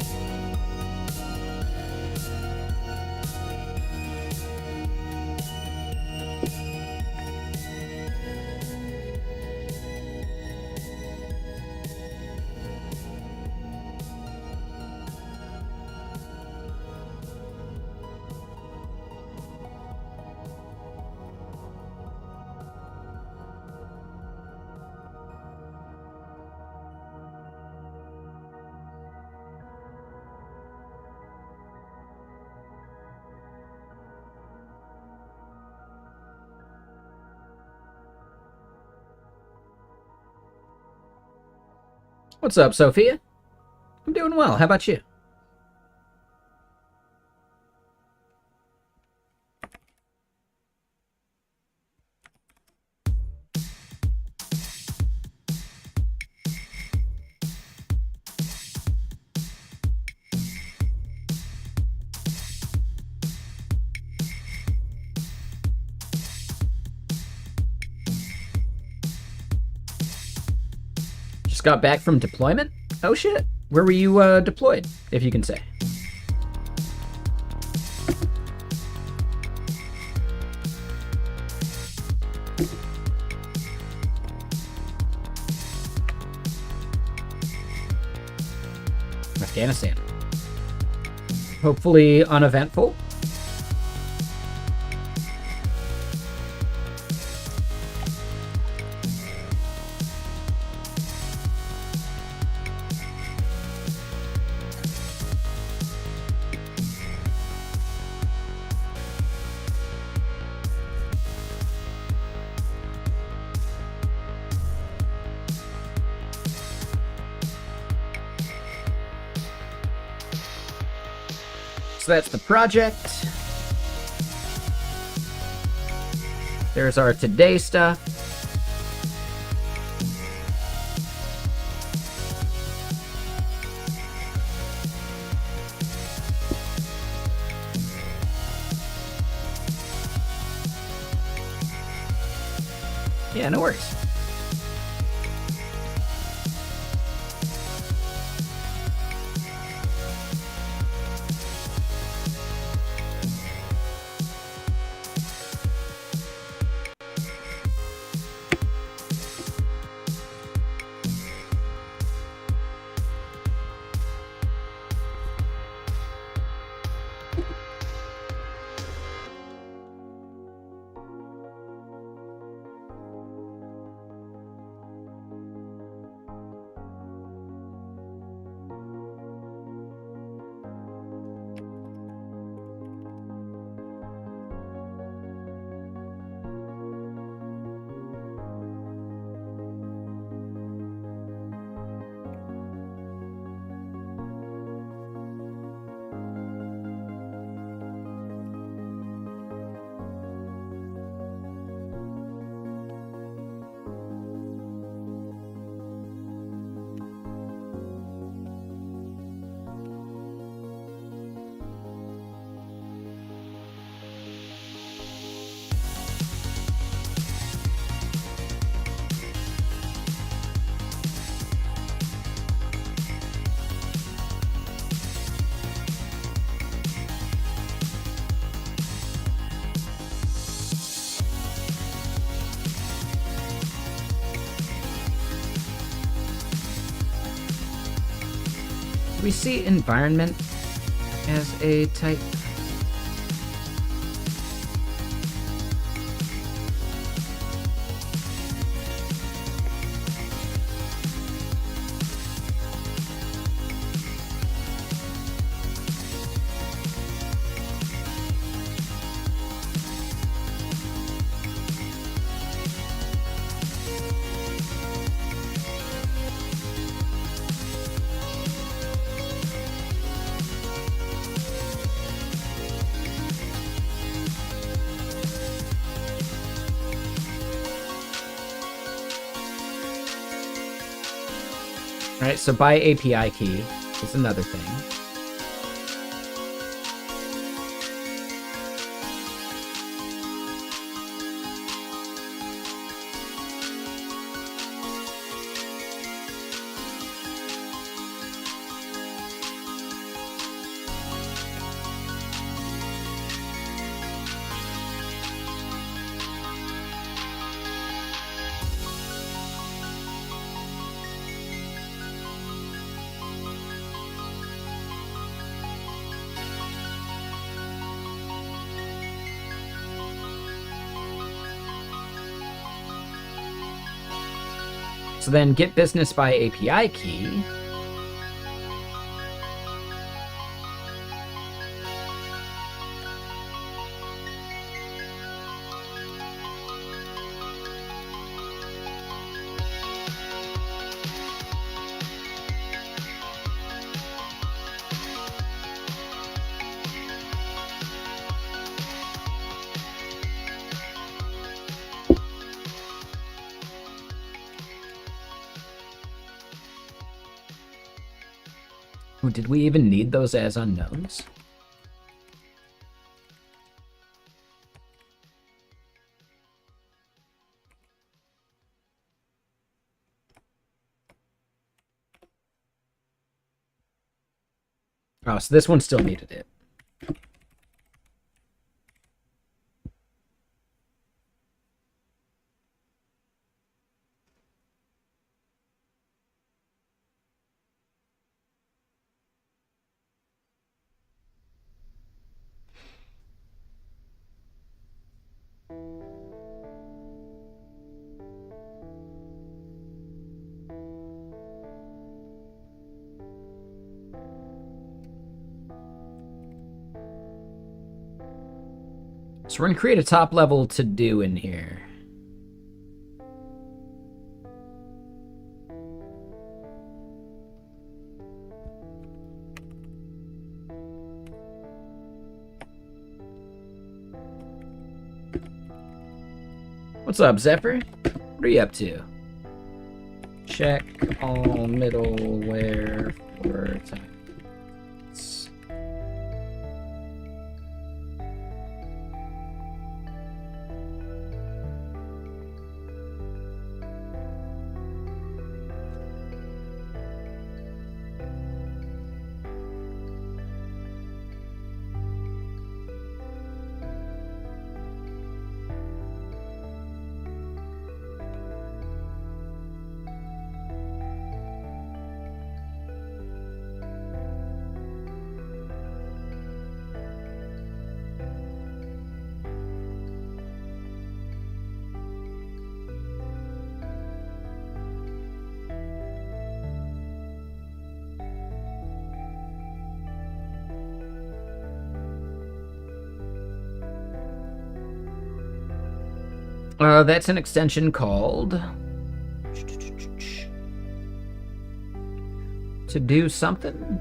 What's up, Sophia? I'm doing well. How about you? Just got back from deployment? Oh shit. Where were you deployed, if you can say? Afghanistan. Hopefully uneventful. So that's the project. There's our today stuff. Yeah, no worries. We see environment as a type. Right, so by API key is another thing. So then get business by API key. Ooh, did we even need those as unknowns? Oh, so this one still needed it. So we're going to create a top level to do in here. What's up, Zephyr? What are you up to? Check all middleware for types. That's an extension called to do something.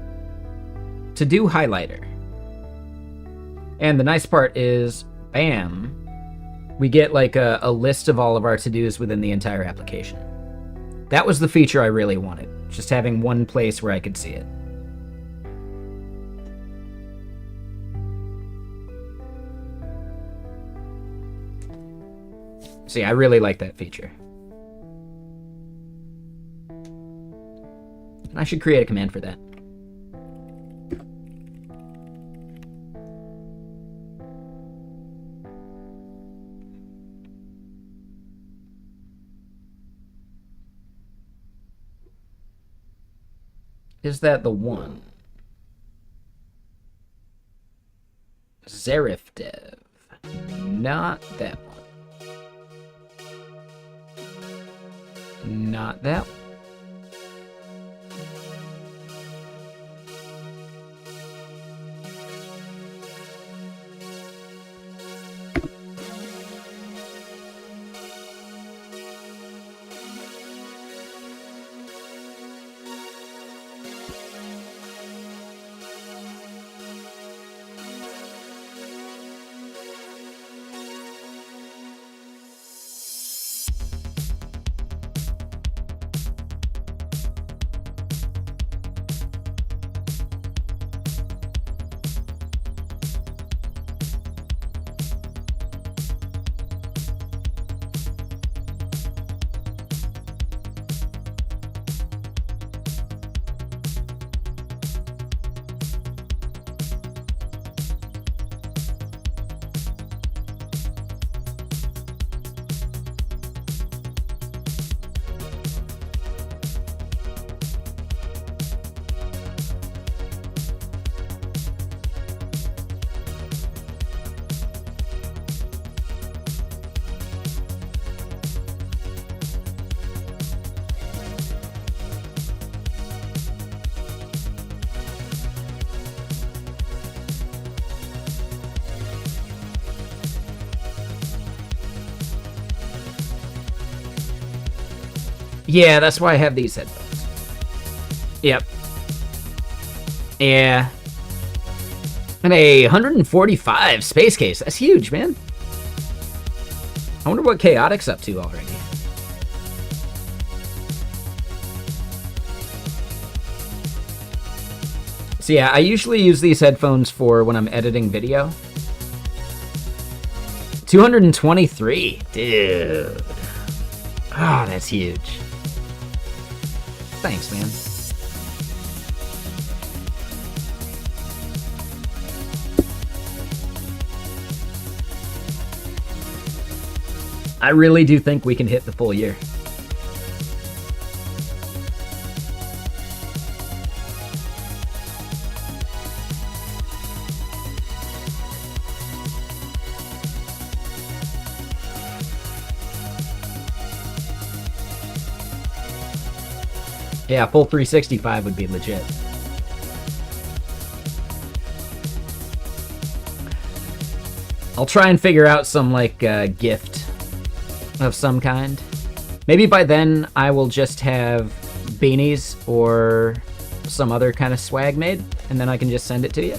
To do highlighter. And the nice part is, bam, we get like a list of all of our to-dos within the entire application. That was the feature I really wanted, just having one place where I could see it. See, I really like that feature. And I should create a command for that. Is that the one? Zarif dev. Not that one. Not that one. Yeah, that's why I have these headphones. Yep. Yeah. And a 145 space case. That's huge, man. I wonder what Chaotic's up to already. So yeah, I usually use these headphones for when I'm editing video. 223. Dude. Oh, that's huge. Thanks, man. I really do think we can hit the full year. Yeah, full 365 would be legit. I'll try and figure out some, like, gift of some kind. Maybe by then I will just have beanies or some other kind of swag made, and then I can just send it to you.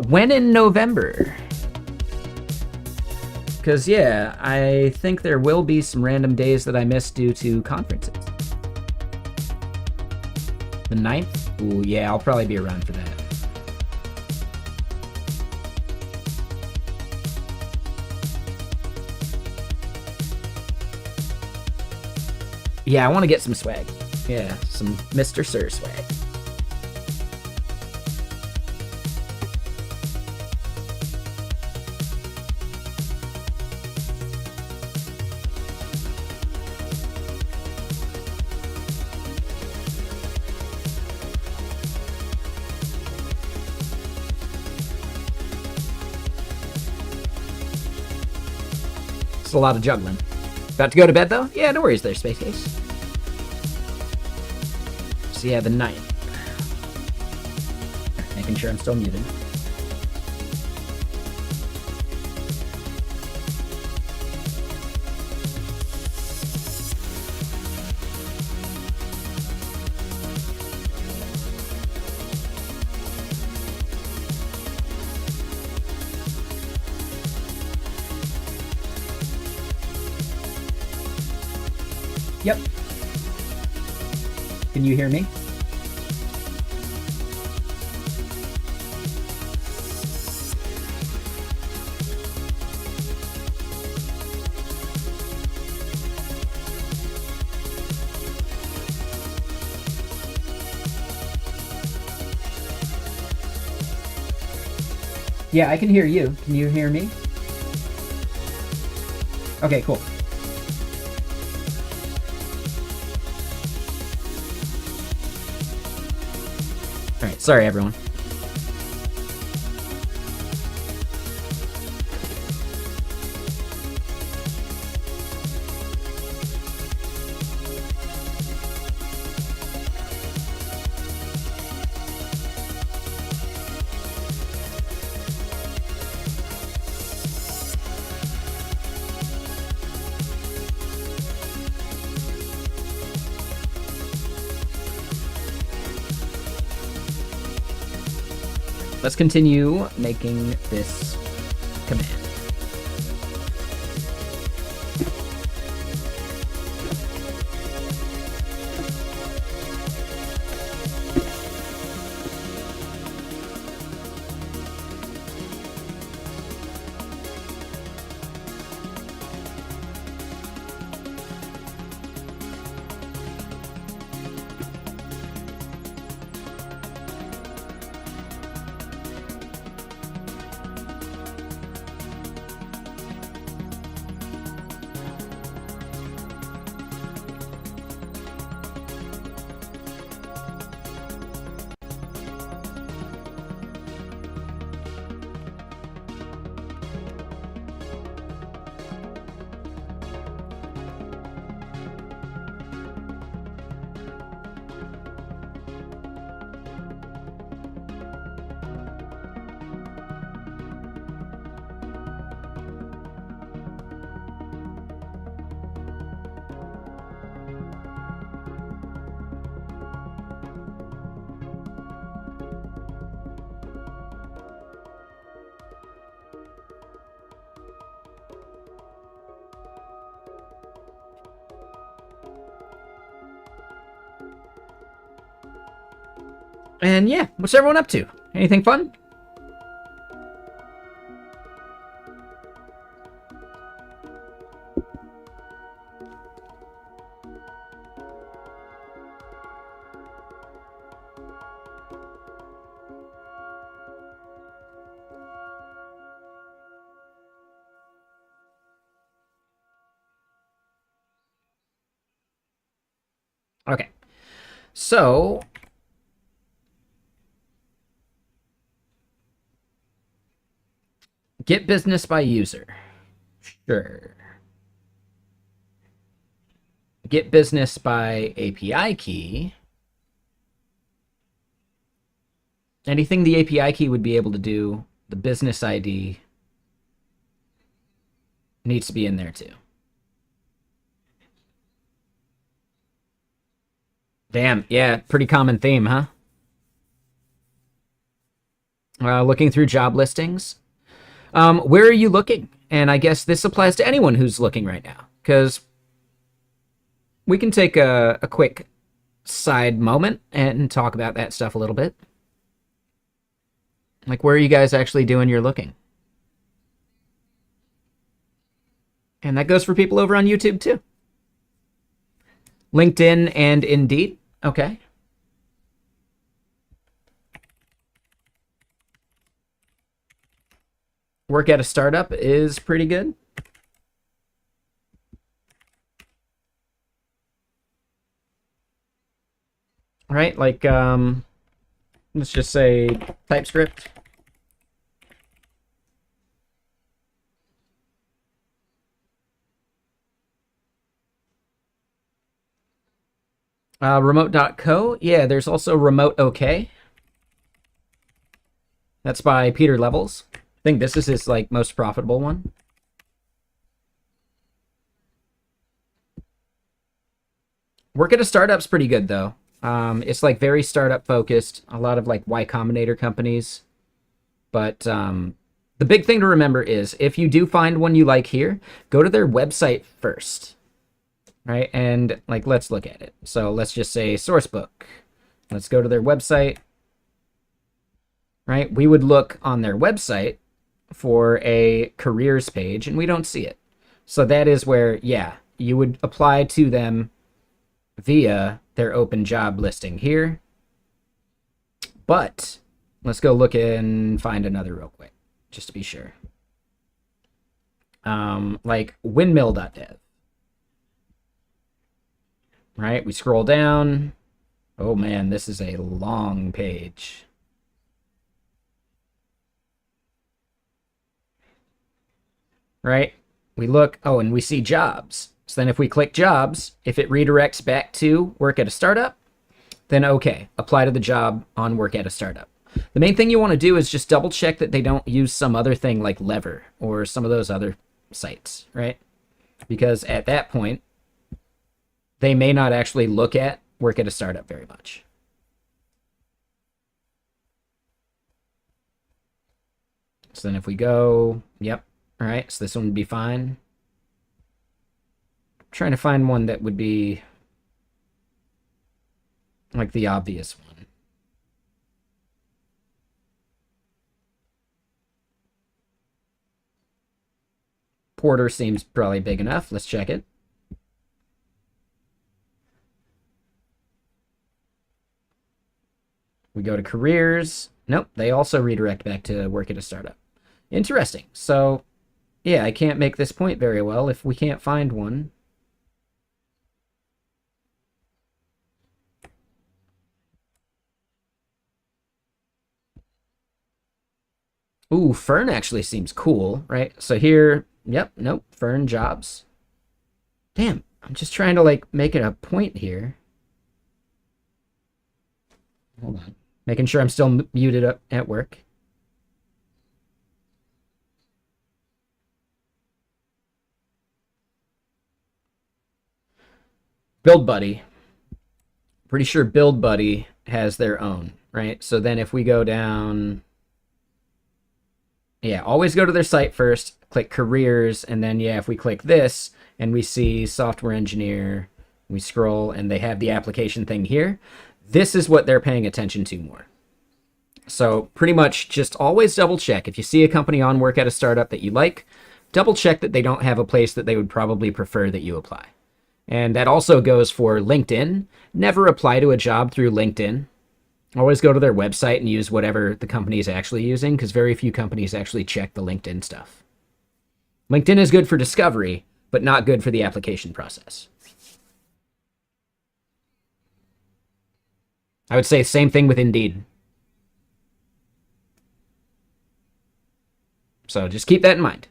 When in November? Because, yeah, I think there will be some random days that I miss due to conferences. The 9th? Ooh, yeah, I'll probably be around for that. Yeah, I want to get some swag. Yeah, some Mr. Sir swag. It's a lot of juggling. About to go to bed, though? Yeah, no worries there, Space Case. So yeah, the 9th. Making sure I'm still muted. Yep. Can you hear me? Yeah, I can hear you. Can you hear me? Okay, cool. Alright, sorry everyone. Let's continue making this command. And yeah, what's everyone up to? Anything fun? Okay. So get business by user. Sure. get business by API key. Anything the API key would be able to do, the business ID needs to be in there too. Damn, yeah, pretty common theme, huh? Looking through job listings. Where are you looking? And I guess this applies to anyone who's looking right now, because we can take a quick side moment and talk about that stuff a little bit. Like, where are you guys actually doing your looking? And that goes for people over on YouTube too. LinkedIn and Indeed. Okay. Work at a startup is pretty good. Right? Like, let's just say TypeScript. Remote.co. Yeah, there's also Remote OK. That's by Peter Levels. I think this is his like most profitable one. Work at a startup's pretty good though. It's like very startup focused. A lot of like Y Combinator companies. But the big thing to remember is if you do find one you like here, go to their website first. Right? And like, let's look at it. So let's just say Sourcebook. Let's go to their website. Right? We would look on their website for a careers page and we don't see it. So that is where, yeah, you would apply to them via their open job listing here. But let's go look and find another real quick, just to be sure. Like windmill.dev. Right, we scroll down. Oh man, this is a long page. Right, we look, oh, and we see jobs. So then if we click jobs, if it redirects back to work at a startup, then okay, apply to the job on work at a startup. The main thing you want to do is just double check that they don't use some other thing like Lever or some of those other sites, right? Because at that point, they may not actually look at work at a startup very much. So then if we go, yep, all right, so this one would be fine. I'm trying to find one that would be like the obvious one. Porter seems probably big enough. Let's check it. We go to careers. Nope, they also redirect back to work at a startup. Interesting. So, yeah, I can't make this point very well if we can't find one. Ooh, Fern actually seems cool, right? So here, yep, nope, Fern jobs. Damn, I'm just trying to like make it a point here. Hold on. Making sure I'm still muted up at work. Build Buddy. Pretty sure Build Buddy has their own, right? So then if we go down, yeah, always go to their site first, click careers, and then, yeah, if we click this and we see software engineer, we scroll and they have the application thing here. This is what they're paying attention to more. So pretty much just always double check. If you see a company on work at a startup that you like, double check that they don't have a place that they would probably prefer that you apply. And that also goes for LinkedIn. Never apply to a job through LinkedIn. Always go to their website and use whatever the company is actually using, because very few companies actually check the LinkedIn stuff. LinkedIn is good for discovery, but not good for the application process. I would say same thing with Indeed. So just keep that in mind.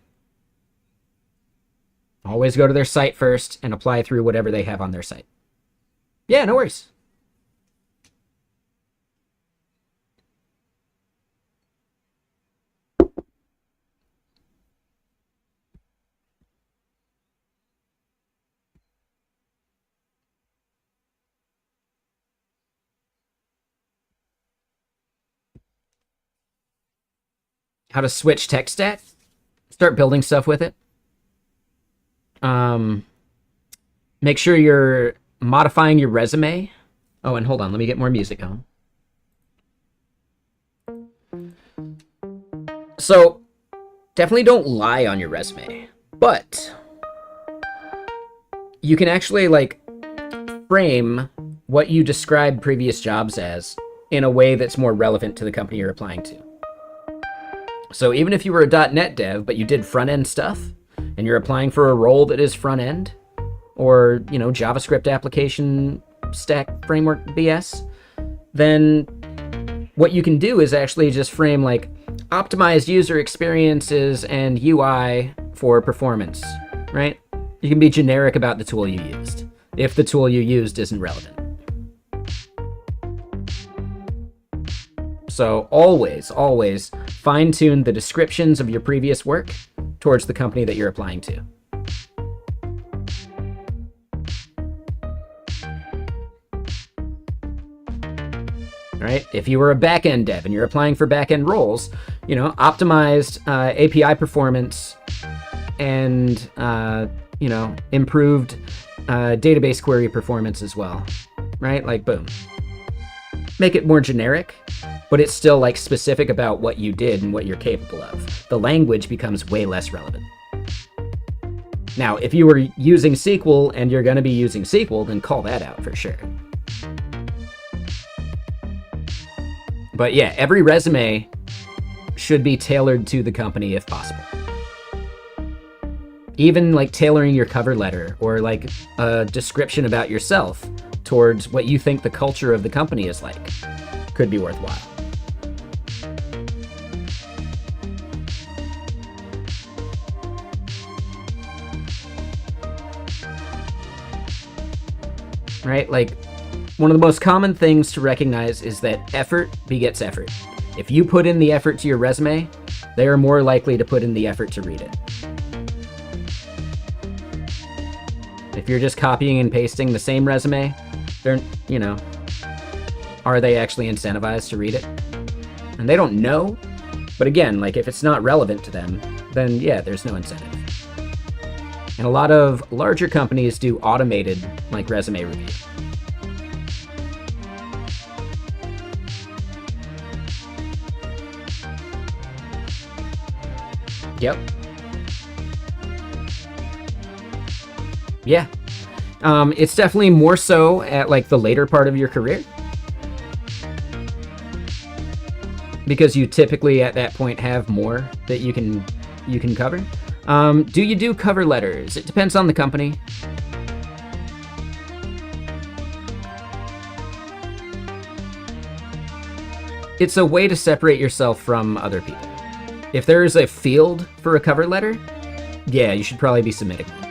Always go to their site first and apply through whatever they have on their site. Yeah, no worries. How to switch tech stack? Start building stuff with it. Make sure you're modifying your resume. Oh, and hold on, let me get more music going. So, definitely don't lie on your resume, but you can actually like frame what you described previous jobs as in a way that's more relevant to the company you're applying to. So even if you were a .NET dev, but you did front-end stuff, and you're applying for a role that is front-end, or, you know, JavaScript application stack framework BS, then what you can do is actually just frame like optimized user experiences and UI for performance, right? You can be generic about the tool you used, if the tool you used isn't relevant. So always, always fine-tune the descriptions of your previous work towards the company that you're applying to. Right? If you were a back-end dev and you're applying for back-end roles, you know, optimized API performance and, you know, improved database query performance as well, right? Like, boom. Make it more generic, but it's still like specific about what you did and what you're capable of. The language becomes way less relevant. Now, if you were using SQL and you're going to be using SQL, then call that out for sure. But yeah, every resume should be tailored to the company if possible. Even like tailoring your cover letter or like a description about yourself towards what you think the culture of the company is like could be worthwhile. Right? Like, one of the most common things to recognize is that effort begets effort. If you put in the effort to your resume, they are more likely to put in the effort to read it. If you're just copying and pasting the same resume, they're, you know, are they actually incentivized to read it? And they don't know, but again, like if it's not relevant to them, then yeah, there's no incentive. And a lot of larger companies do automated like resume review. Yep. Yeah. It's definitely more so at like the later part of your career, because you typically at that point have more that you can cover. Do you do cover letters? It depends on the company. It's a way to separate yourself from other people. If there is a field for a cover letter, yeah, you should probably be submitting one.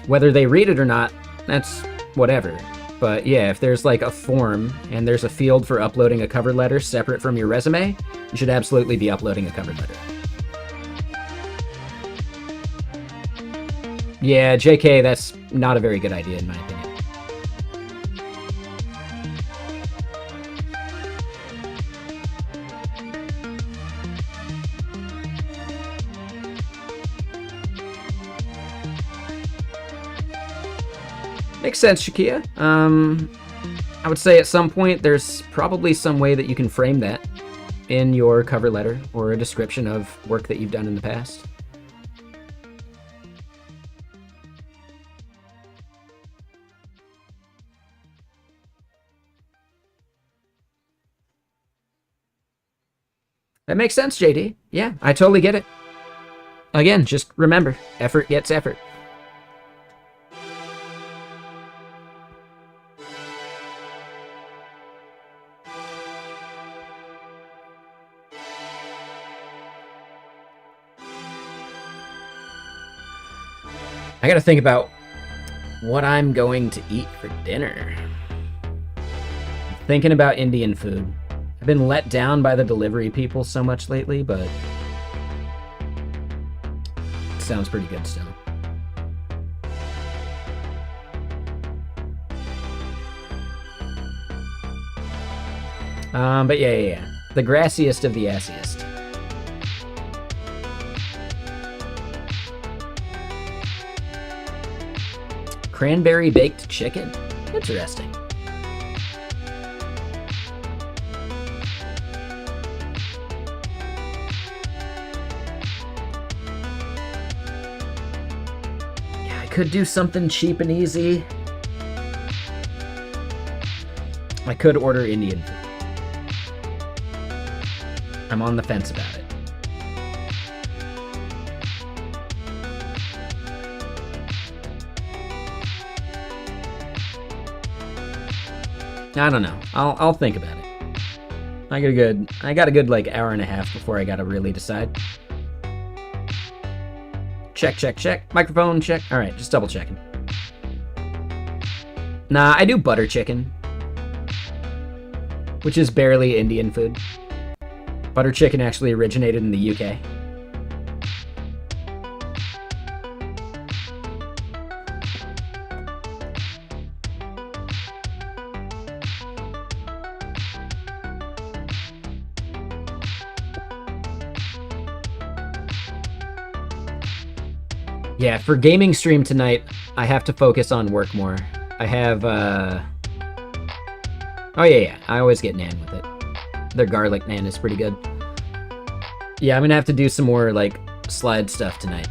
Whether they read it or not, that's whatever. But yeah, if there's like a form and there's a field for uploading a cover letter separate from your resume, you should absolutely be uploading a cover letter. Yeah, JK, that's not a very good idea in my opinion. Makes sense, Shakia. I would say at some point there's probably some way that you can frame that in your cover letter or a description of work that you've done in the past. That makes sense, JD. Yeah, I totally get it. Again, just remember, effort gets effort. I gotta think about what I'm going to eat for dinner. Thinking about Indian food. I've been let down by the delivery people so much lately, but it sounds pretty good still. But yeah. The grassiest of the assiest. Cranberry baked chicken. Interesting. Yeah, I could do something cheap and easy. I could order Indian food. I'm on the fence about it. I don't know. I'll think about it. I got a good like hour and a half before I gotta really decide. Check. Microphone check. All right, just double checking. Nah, I do butter chicken, which is barely Indian food. Butter chicken actually originated in the UK. Yeah, for gaming stream tonight, I have to focus on work more. I have, oh yeah, I always get naan with it. Their garlic naan is pretty good. Yeah, I'm gonna have to do some more, like, slide stuff tonight.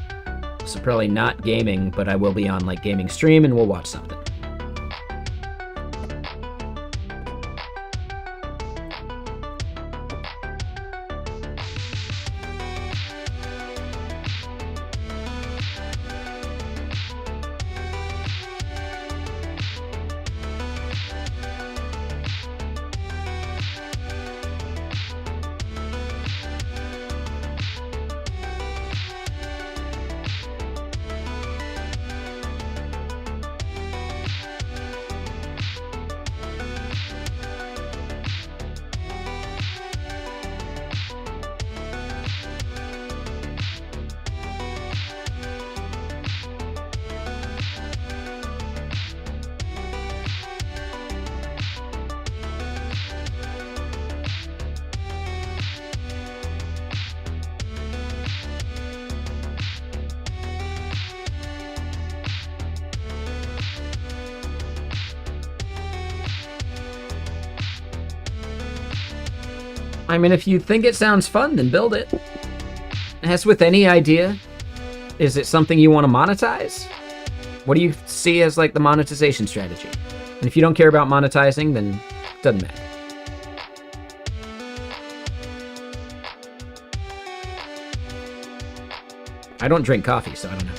So probably not gaming, but I will be on, like, gaming stream and we'll watch something. I mean, if you think it sounds fun, then build it. As with any idea, is it something you want to monetize? What do you see as, like, the monetization strategy? And if you don't care about monetizing, then it doesn't matter. I don't drink coffee, so I don't know.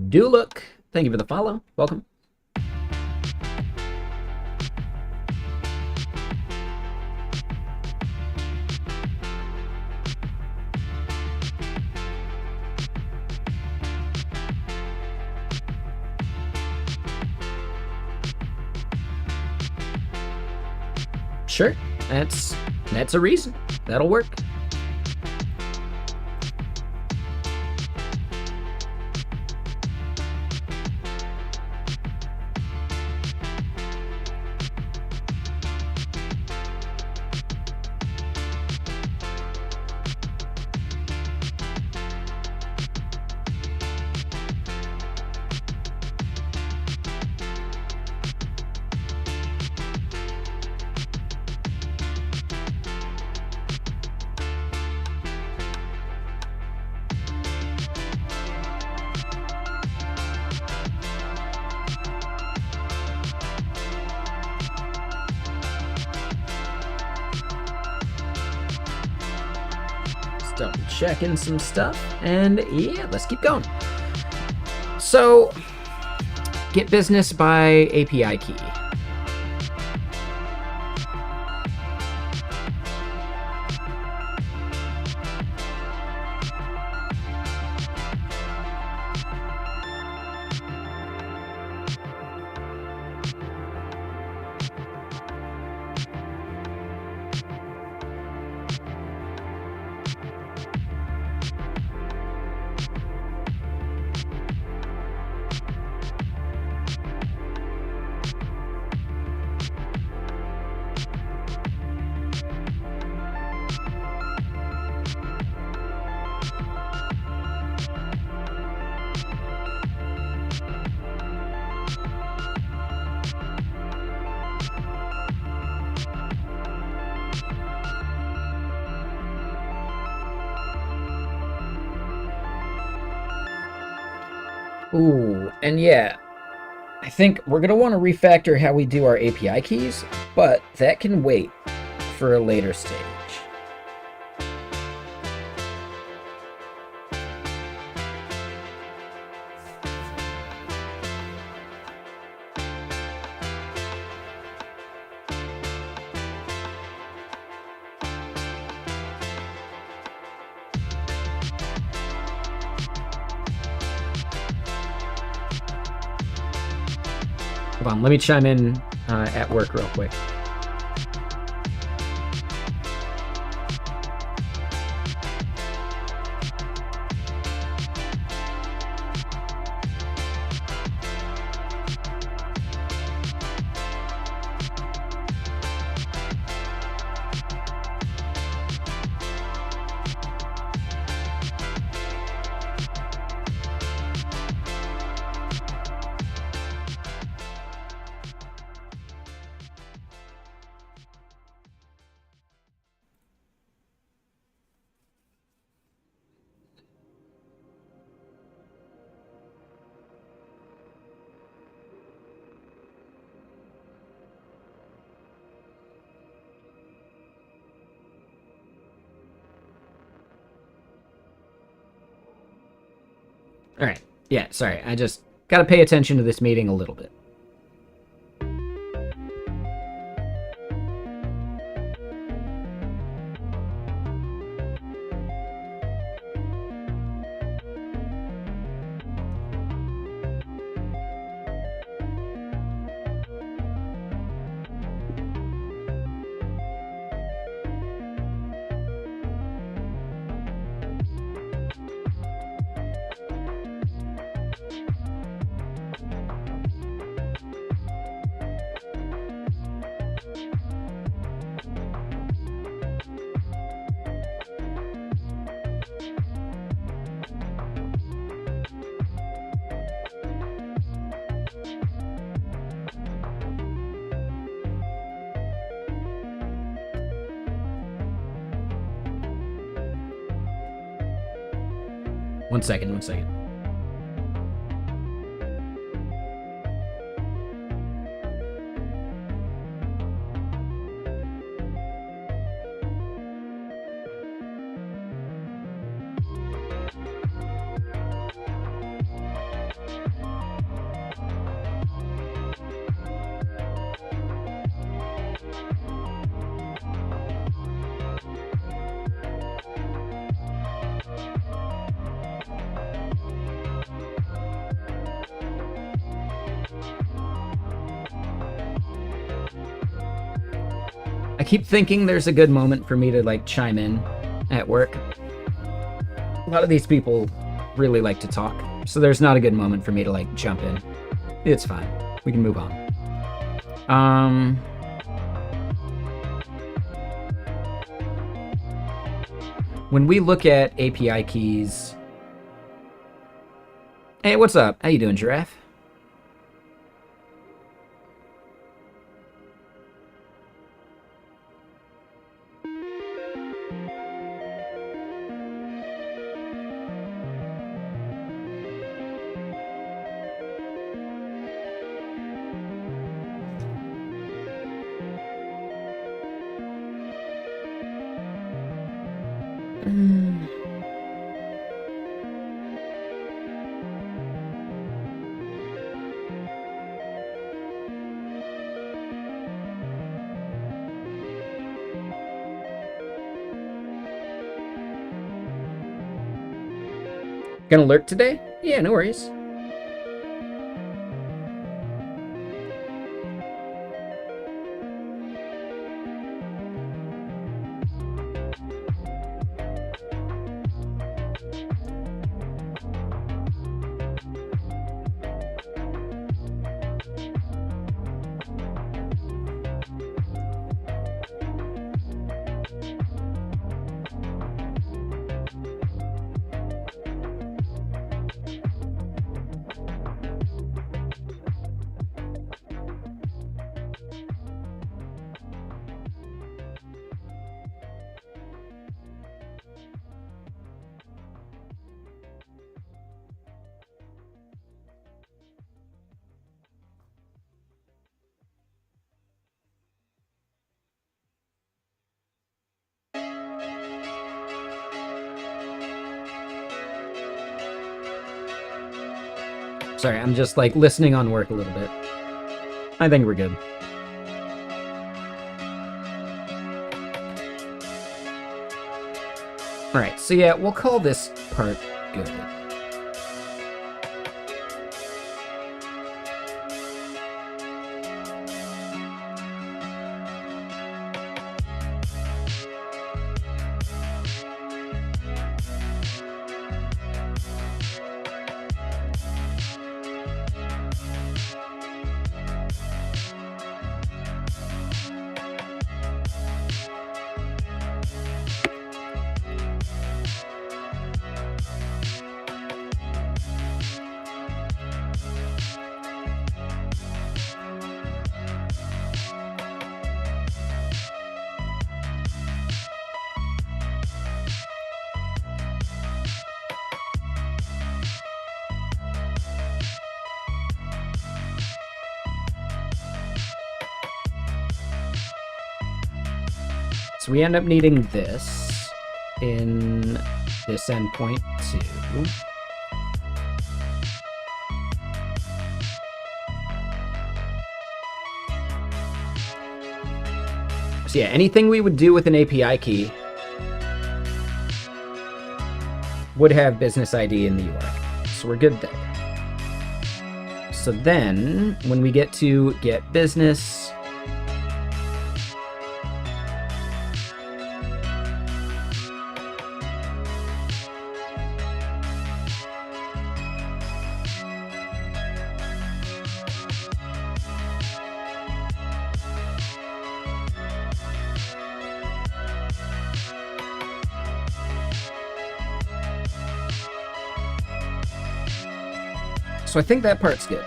Do look. Thank you for the follow. Welcome. Sure, that's a reason. That'll work. Just double checking some stuff, and yeah, let's keep going. So, get business by API key. Ooh, and yeah, I think we're going to want to refactor how we do our API keys, but that can wait for a later stage. Hold on, let me chime in at work real quick. All right. Yeah, sorry. I just got to pay attention to this meeting a little bit. One second. I keep thinking there's a good moment for me to like chime in at work. A lot of these people really like to talk, so there's not a good moment for me to like jump in. It's fine. We can move on. When we look at API keys... Hey, what's up? How you doing, Giraffe? Gonna lurk today? Yeah, no worries. Sorry, I'm just like listening on work a little bit. I think we're good. All right, so yeah, we'll call this part good. So we end up needing this in this endpoint too. So yeah, anything we would do with an API key would have business ID in the URL. So we're good there. So then when we get to get business, so I think that part's good.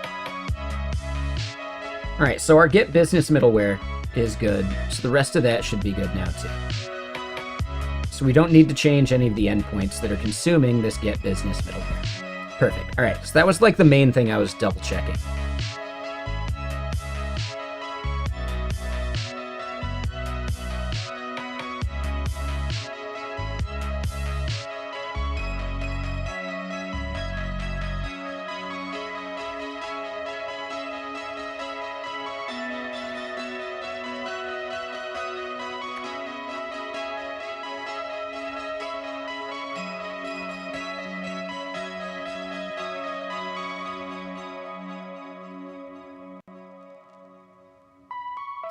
All right, so our get business middleware is good. So the rest of that should be good now too. So we don't need to change any of the endpoints that are consuming this get business middleware. Perfect. All right, so that was like the main thing I was double checking.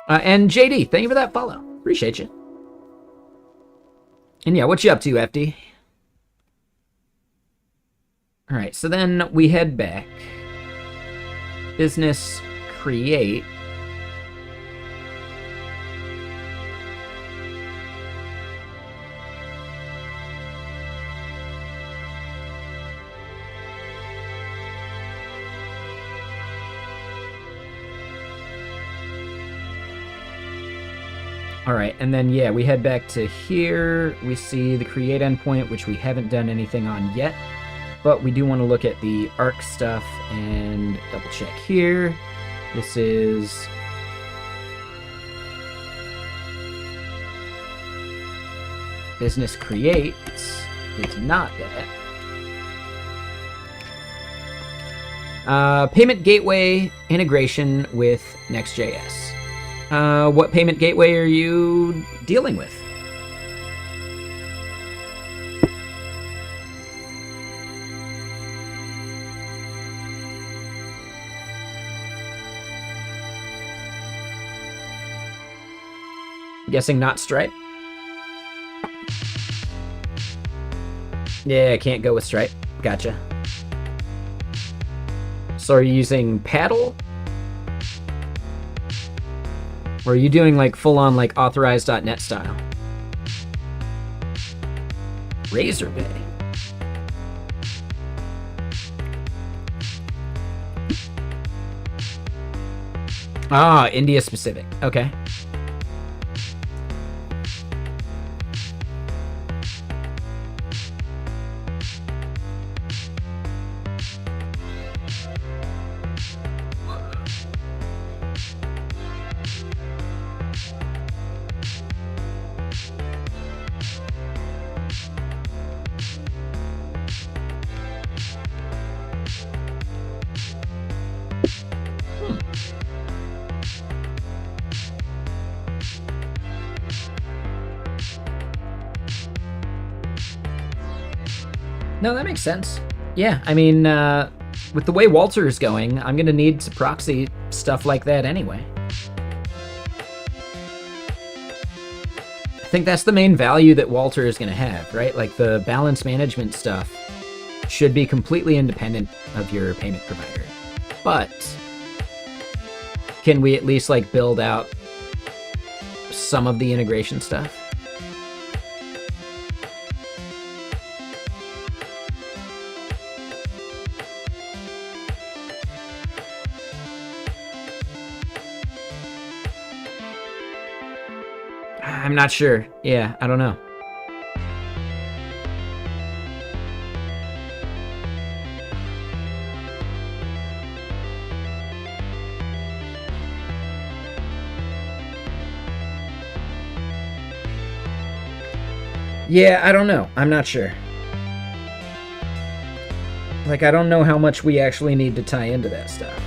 And JD, thank you for that follow. Appreciate you. And yeah, what you up to, FD? All right, so then we head back. Business create. All right, and then, yeah, we head back to here. We see the create endpoint, which we haven't done anything on yet, but we do want to look at the arc stuff and double check here. This is business create. It's not that. Payment gateway integration with Next.js. What payment gateway are you dealing with? Guessing not Stripe. Yeah, I can't go with Stripe. Gotcha. So are you using Paddle? Or are you doing like full-on like authorized.net style? Razorpay. Ah, India specific. Okay. No, that makes sense. Yeah, I mean, with the way Walter is going, I'm going to need to proxy stuff like that anyway. I think that's the main value that Walter is going to have, right? Like the balance management stuff should be completely independent of your payment provider. But can we at least like build out some of the integration stuff? I'm not sure. Yeah, I don't know. Yeah, I don't know. I'm not sure. Like, I don't know how much we actually need to tie into that stuff.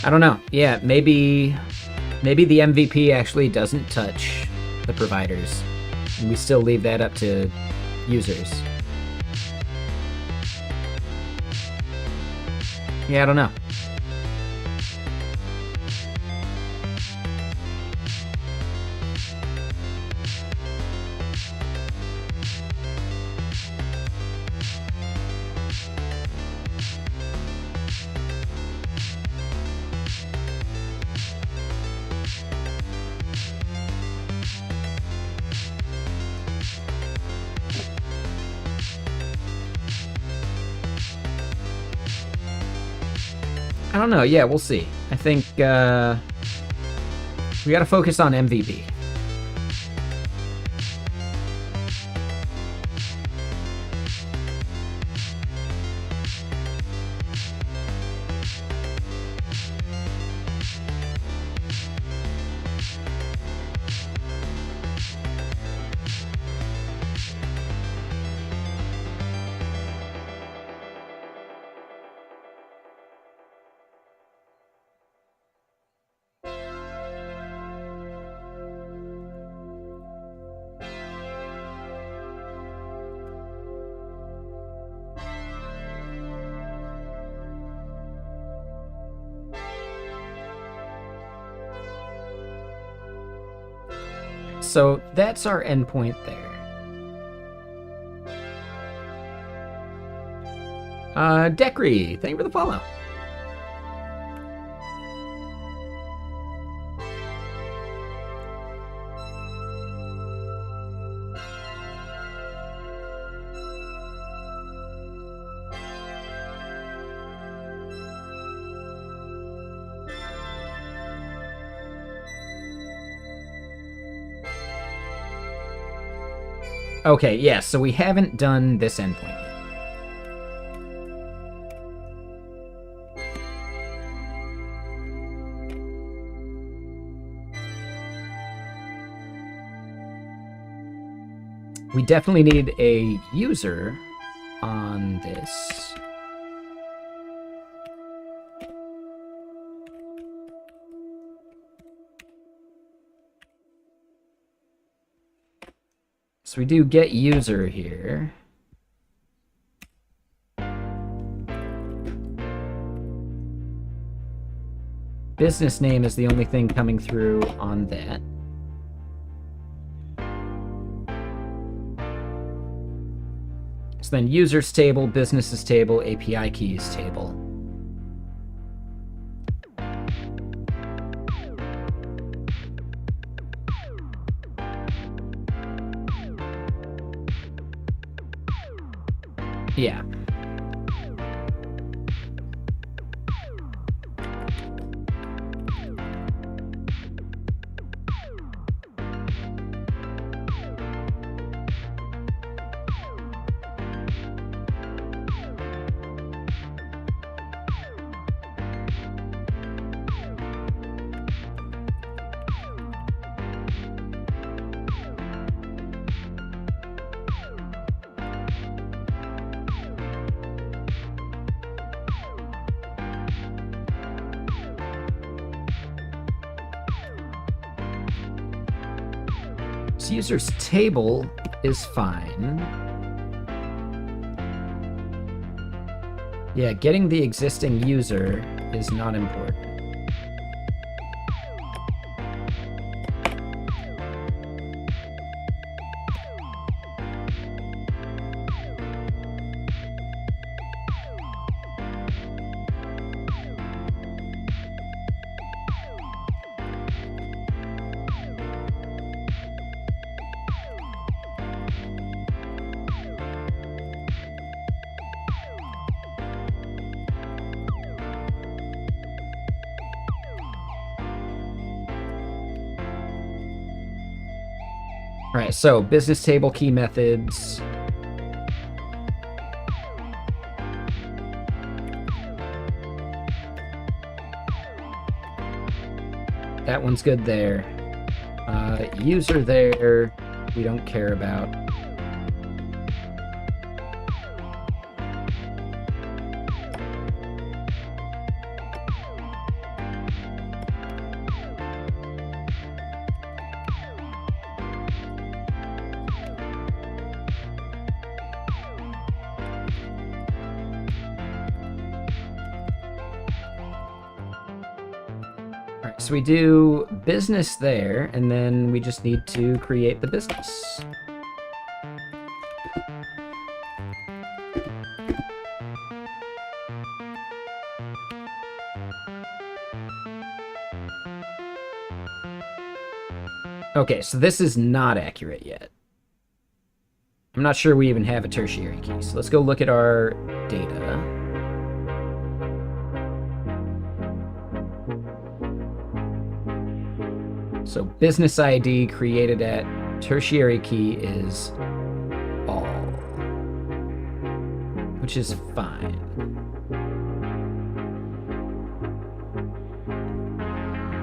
I don't know. Yeah, maybe the MVP actually doesn't touch the providers, and we still leave that up to users. Yeah, I don't know. I don't know. Yeah, we'll see. I think we got to focus on MVP. So that's our endpoint there. Decree, thank you for the follow. Okay, yeah, so we haven't done this endpoint yet. We definitely need a user on this. So we do get user here. Business name is the only thing coming through on that. So then users table, businesses table, API keys table. Yeah. So users table is fine. Yeah, getting the existing user is not important. All right, so business table key methods. That one's good there. User there, we don't care about. So we do business there, and then we just need to create the business. Okay, so this is not accurate yet. I'm not sure we even have a tertiary key, so let's go look at our data. So business ID created at tertiary key is all, which is fine.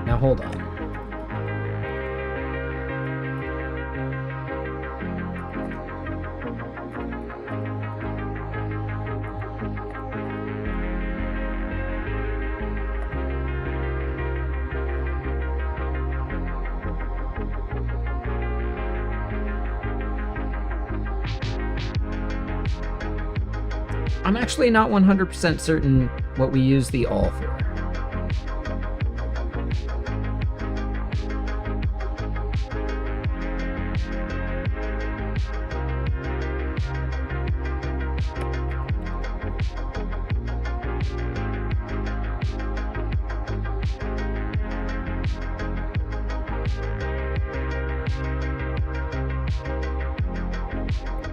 Now hold on. I'm actually not 100% certain what we use the all for.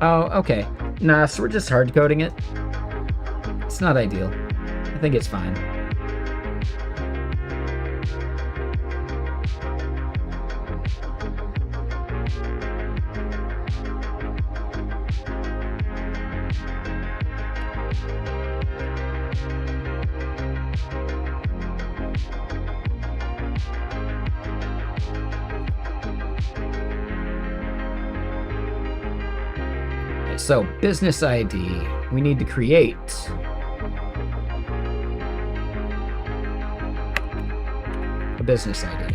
Oh, okay. Nah, so we're just hard coding it. It's not ideal. I think it's fine. So, business ID, we need to create a business ID.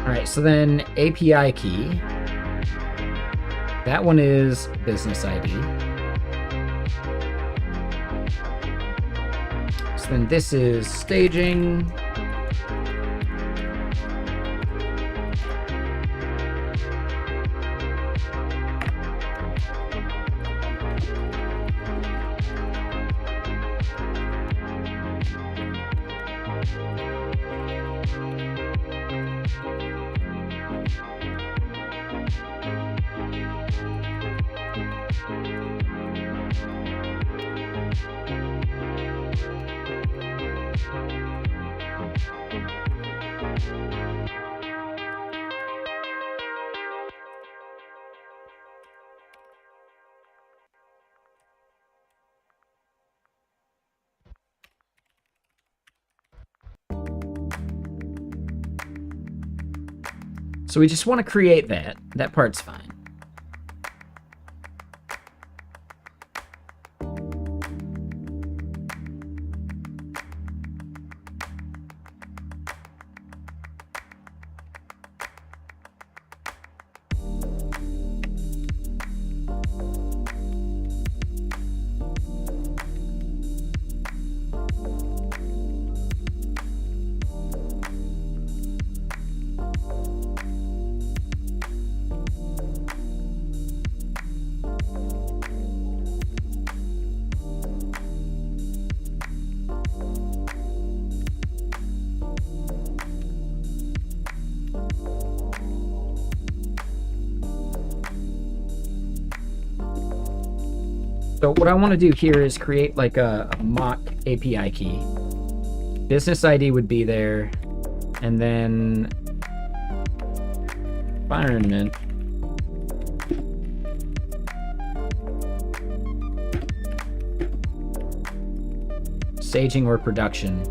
All right, so then API key. That one is business ID. So then this is staging. So we just want to create that. That part's fine. So what I want to do here is create like a mock API key. Business ID would be there, and then environment. Staging or production.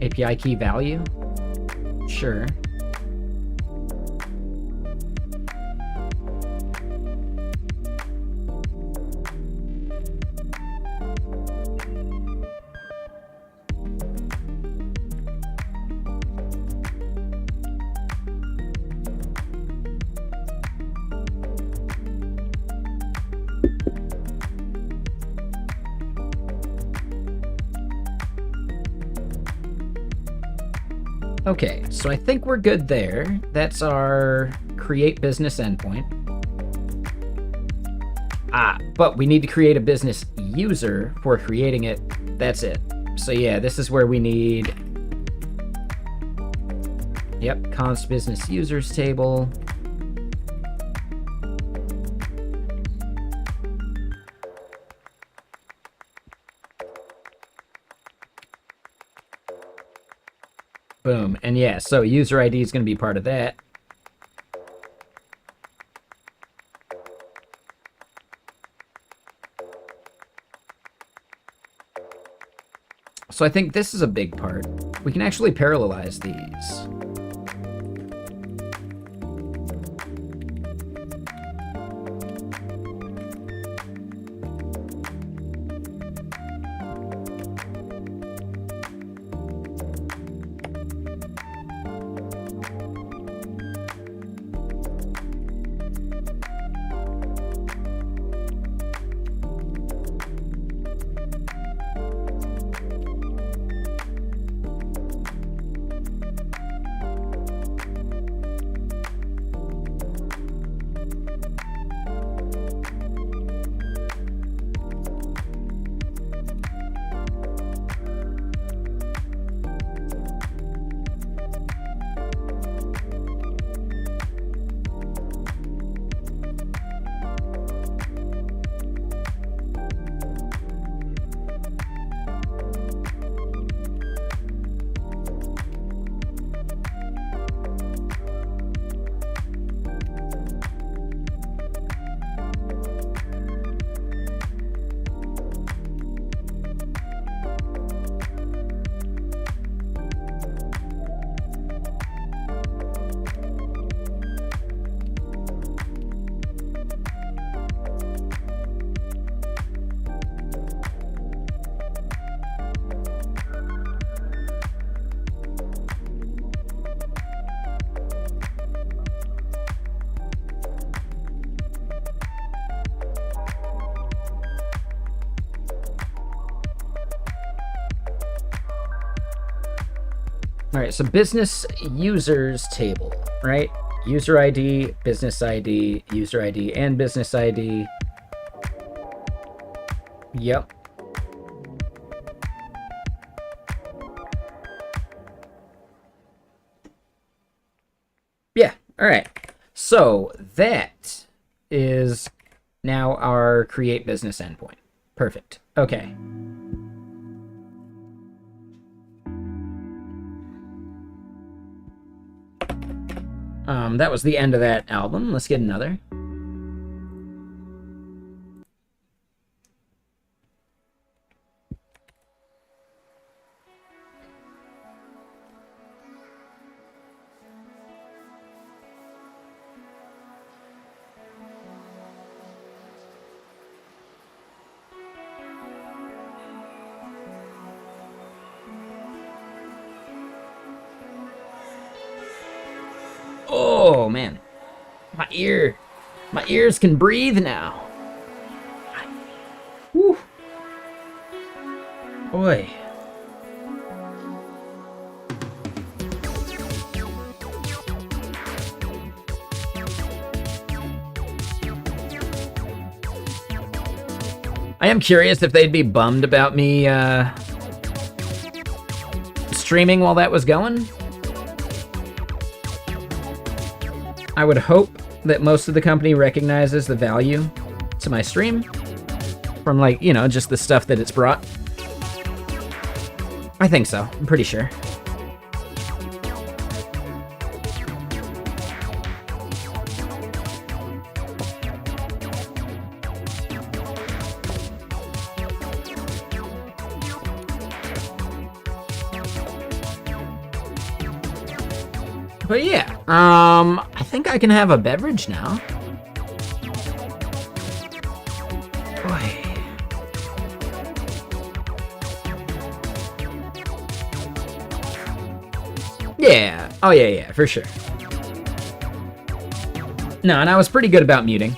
API key value? Sure. Okay, so I think we're good there. That's our create business endpoint. But we need to create a business user for creating it. That's it. So yeah, this is where we need, yep, const business users table. Boom. And yeah, so user ID is going to be part of that. So I think this is a big part. We can actually parallelize these. All right, so business users table, right? User ID, business ID, user ID, and business ID. Yep. Yeah, all right. So that is now our create business endpoint. Perfect. Okay. That was the end of that album. Let's get another. Oh, man. My ears can breathe now. Whew. Boy. I am curious if they'd be bummed about me streaming while that was going. I would hope that most of the company recognizes the value to my stream from, like, you know, just the stuff that it's brought. I think so. I'm pretty sure. But yeah, I think I can have a beverage now. Boy. Yeah. Oh, yeah, for sure. No, and I was pretty good about muting.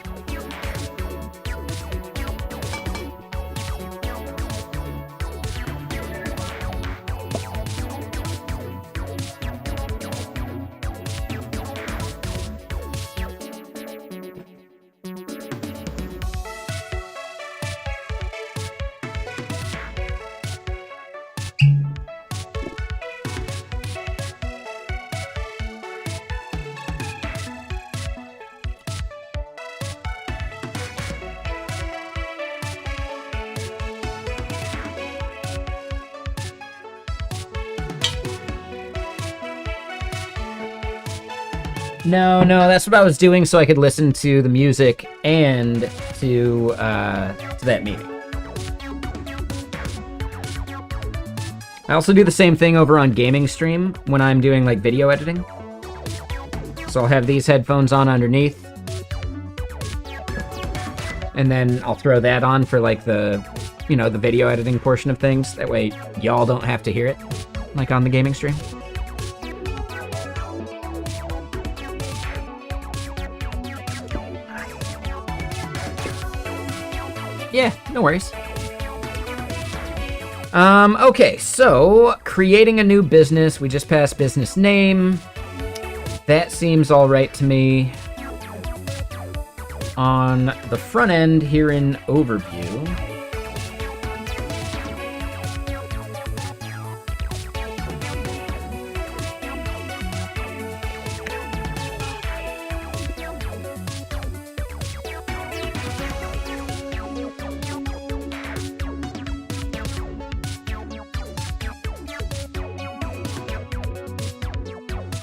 No, that's what I was doing so I could listen to the music and to that meeting. I also do the same thing over on gaming stream when I'm doing like video editing. So I'll have these headphones on underneath. And then I'll throw that on for like the, you know, the video editing portion of things. That way y'all don't have to hear it like on the gaming stream. Yeah, no worries. Okay, so creating a new business. We just passed business name. That seems all right to me. On the front end here in overview,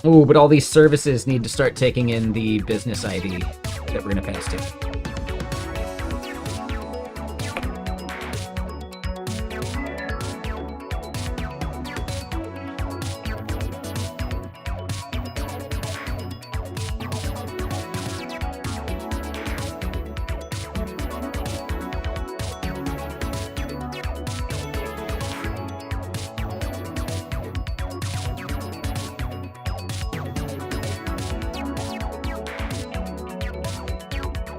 oh, but all these services need to start taking in the business ID that we're gonna pass to.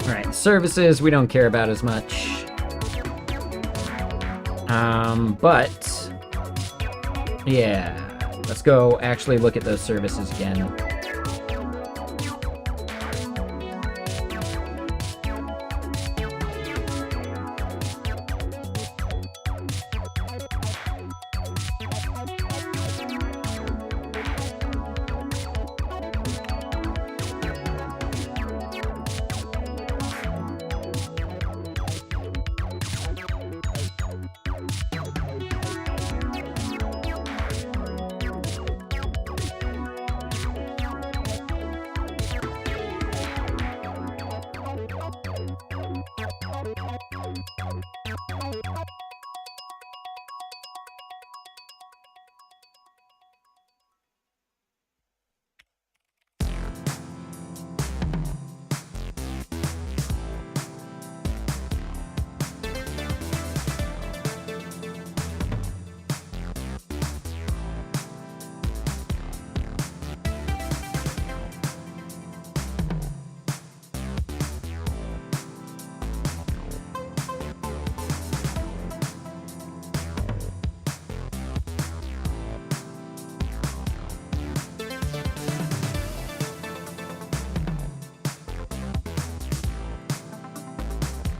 Alright, services we don't care about as much. But yeah. Let's go actually look at those services again.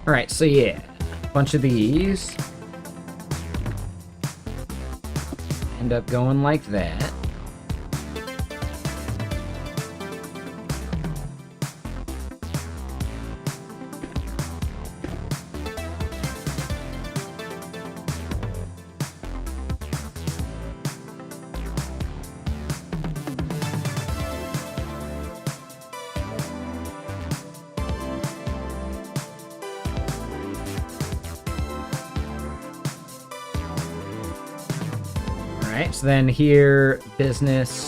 Alright, so yeah, a bunch of these end up going like that. Alright, so then here, business.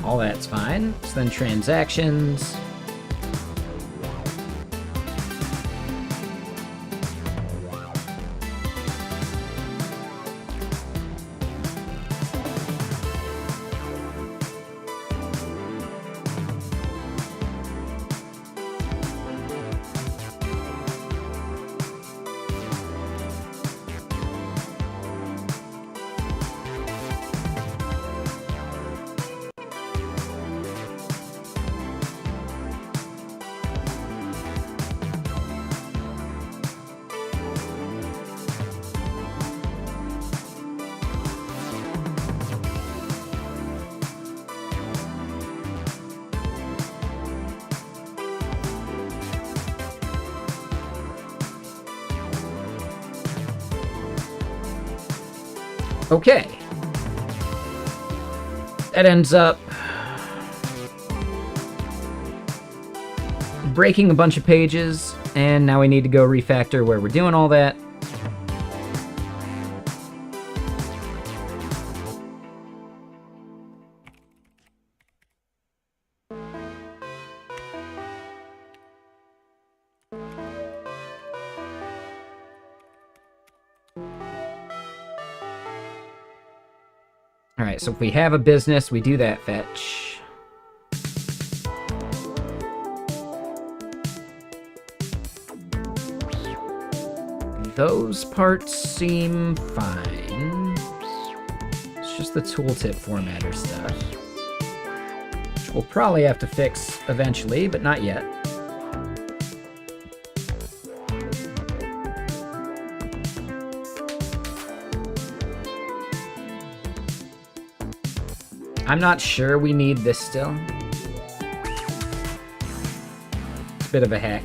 All that's fine. So then transactions. Okay. That ends up breaking a bunch of pages, and now we need to go refactor where we're doing all that. Alright, so if we have a business, we do that fetch. Those parts seem fine. It's just the tooltip formatter stuff, which we'll probably have to fix eventually, but not yet. I'm not sure we need this still. It's a bit of a hack.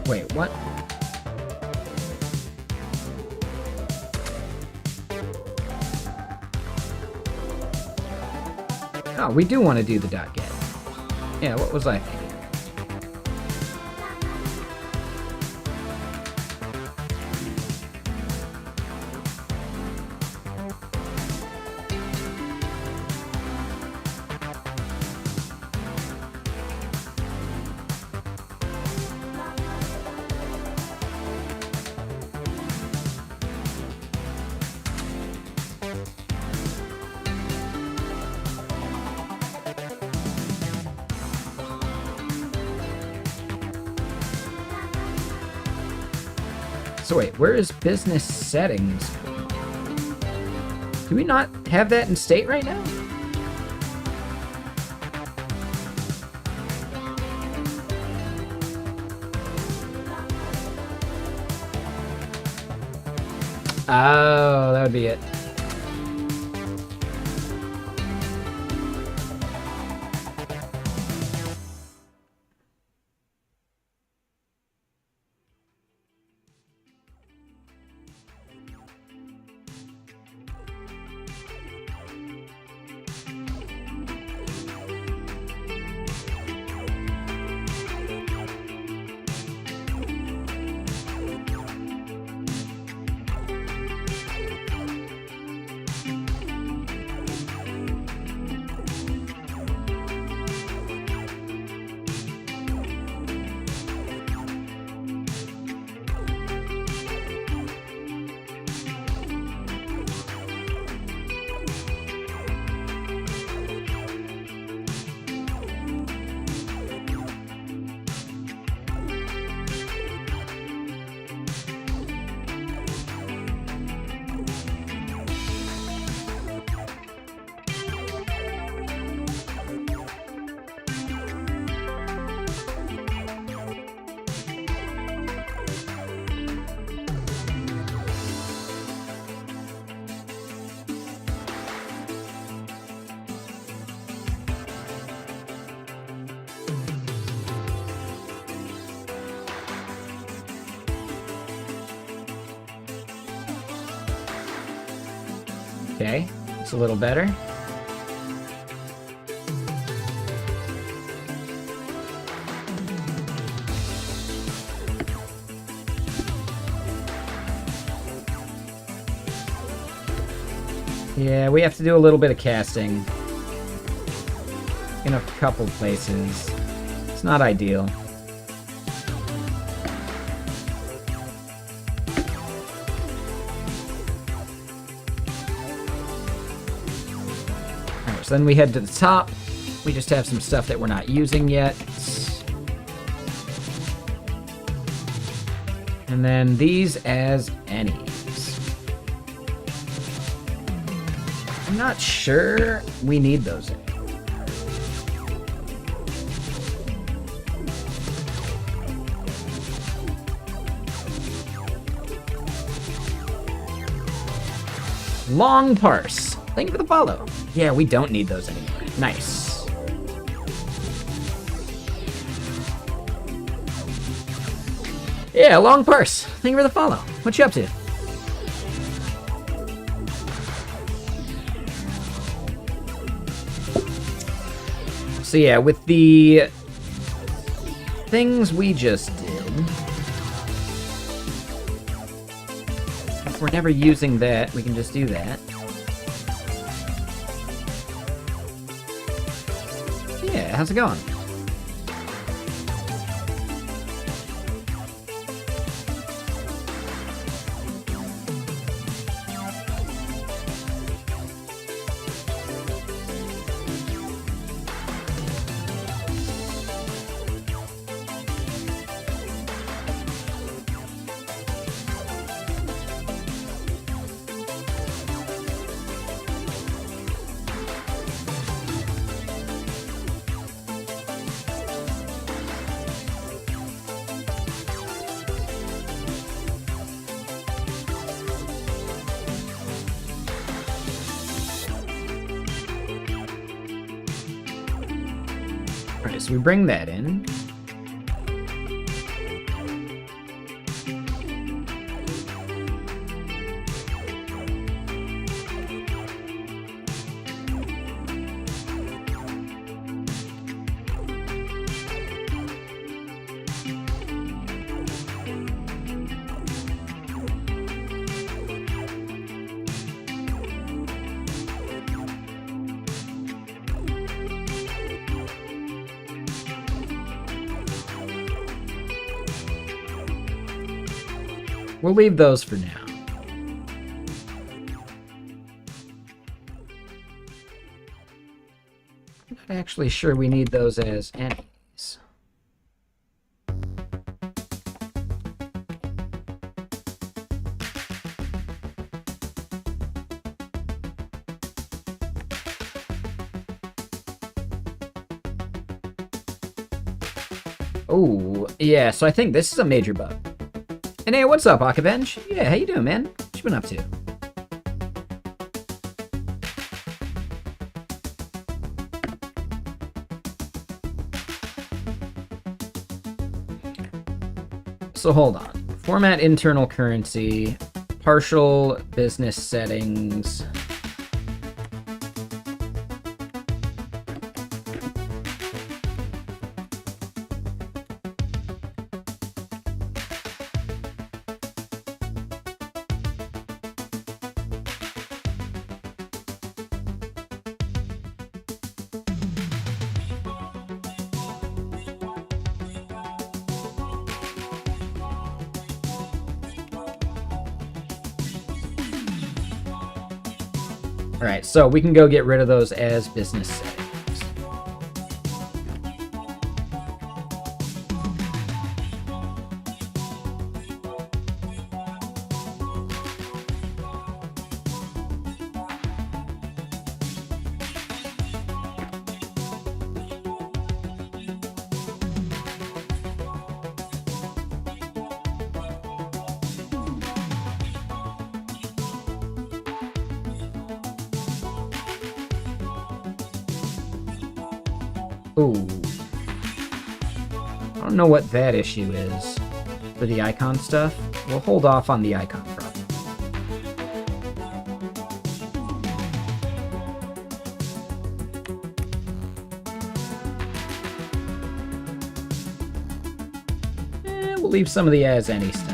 Wait, what? Oh, we do want to do the .get. Yeah, what was I thinking? So wait, where is business settings? Do we not have that in state right now? Oh, that would be it. Okay, it's a little better. Yeah, we have to do a little bit of casting in a couple places. It's not ideal. Alright, so then we head to the top. We just have some stuff that we're not using yet. And then these as any's. I'm not sure we need those anymore. Long parse. Thank you for the follow. Yeah, we don't need those anymore. Nice. Yeah, long parse. Thank you for the follow. What you up to? So yeah, with the things we just did, if we're never using that, we can just do that. Yeah, how's it going? So we bring that in. We'll leave those for now. I'm not actually sure we need those as enemies. Oh, yeah, so I think this is a major bug. And hey, what's up, Akavenge? Yeah, how you doing, man? What you been up to? So hold on. Format internal currency, partial business settings. Alright, so we can go get rid of those as business settings. Ooh. I don't know what that issue is for the icon stuff. We'll hold off on the icon problem. We'll leave some of the as any stuff.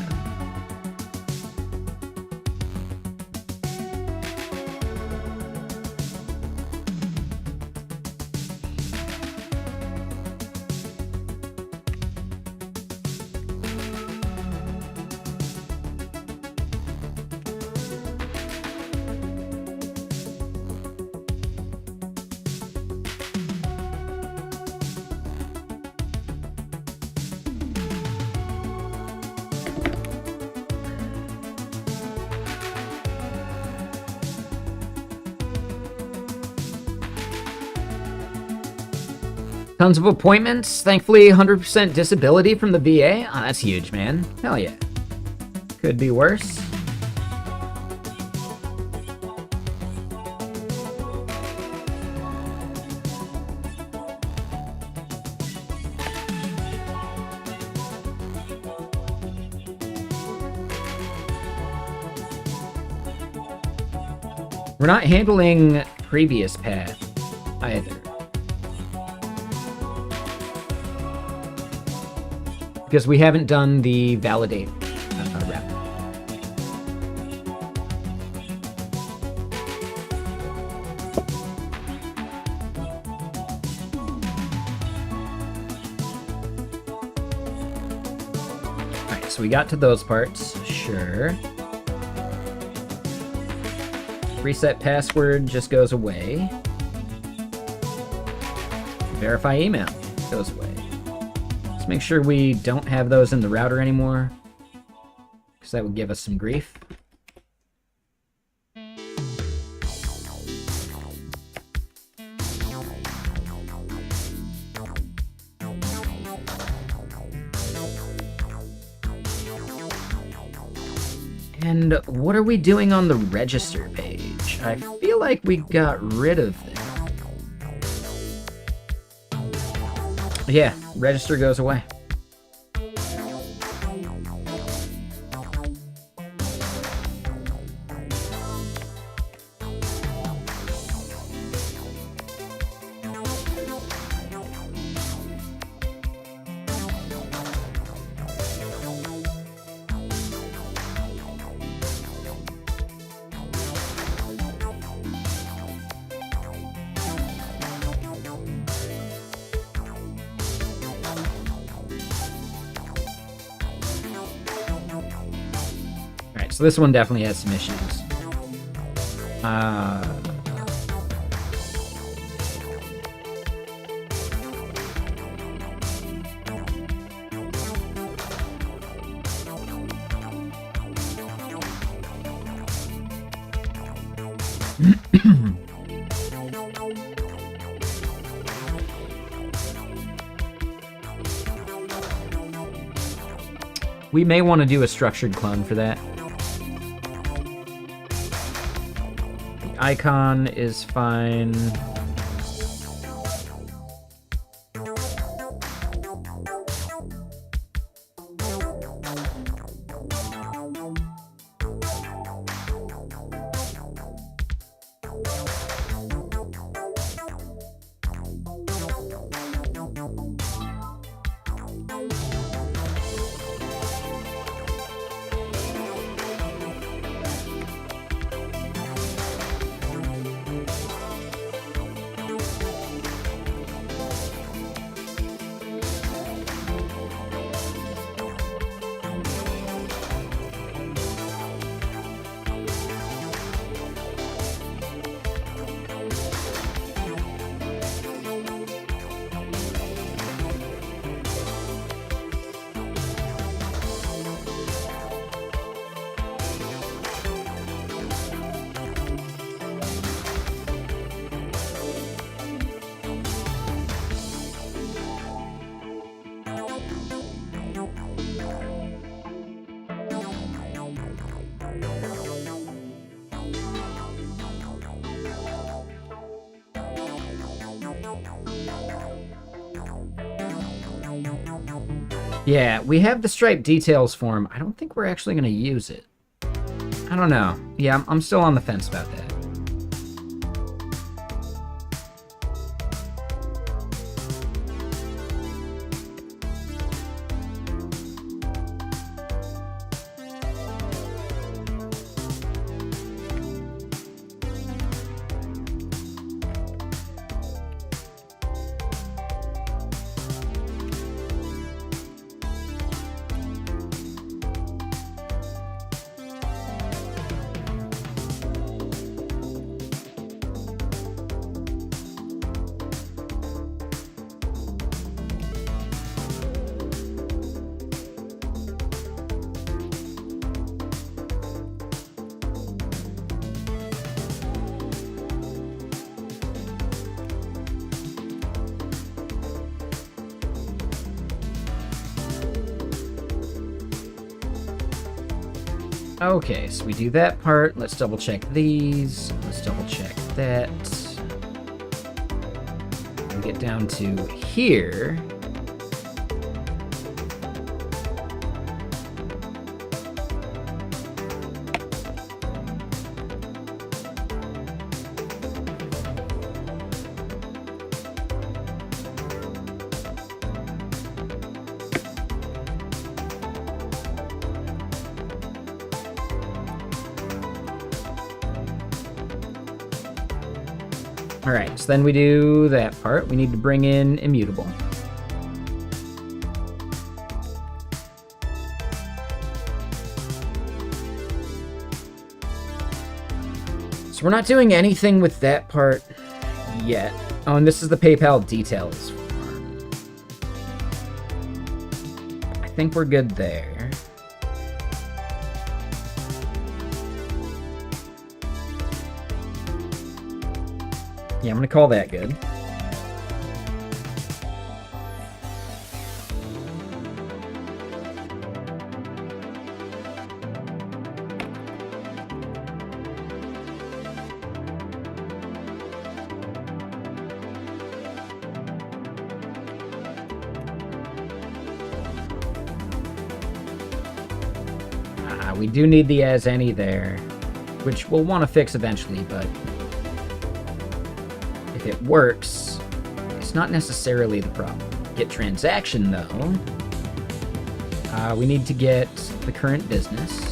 Tons of appointments. Thankfully, 100% disability from the VA. Oh, that's huge, man. Hell yeah. Could be worse. We're not handling previous path either. Because we haven't done the validate rep. Alright, so we got to those parts. Sure. Reset password just goes away. Verify email goes away. Let's make sure we don't have those in the router anymore, because that would give us some grief. And what are we doing on the register page? I feel like we got rid of that. Yeah, register goes away. so this one definitely has some issues. We may want to do a structured clone for that. The icon is fine. Yeah, we have the stripe details form. I don't think we're actually going to use it. I don't know. Yeah, I'm still on the fence about that. Okay, so we do that part. Let's double check these. Let's double check that. We get down to here. All right, so then we do that part. We need to bring in immutable. So we're not doing anything with that part yet. Oh, and this is the PayPal details form. I think we're good there. Yeah, I'm gonna call that good. We do need the as any there, which we'll want to fix eventually, but if it works, it's not necessarily the problem. Get transaction, though. We need to get the current business.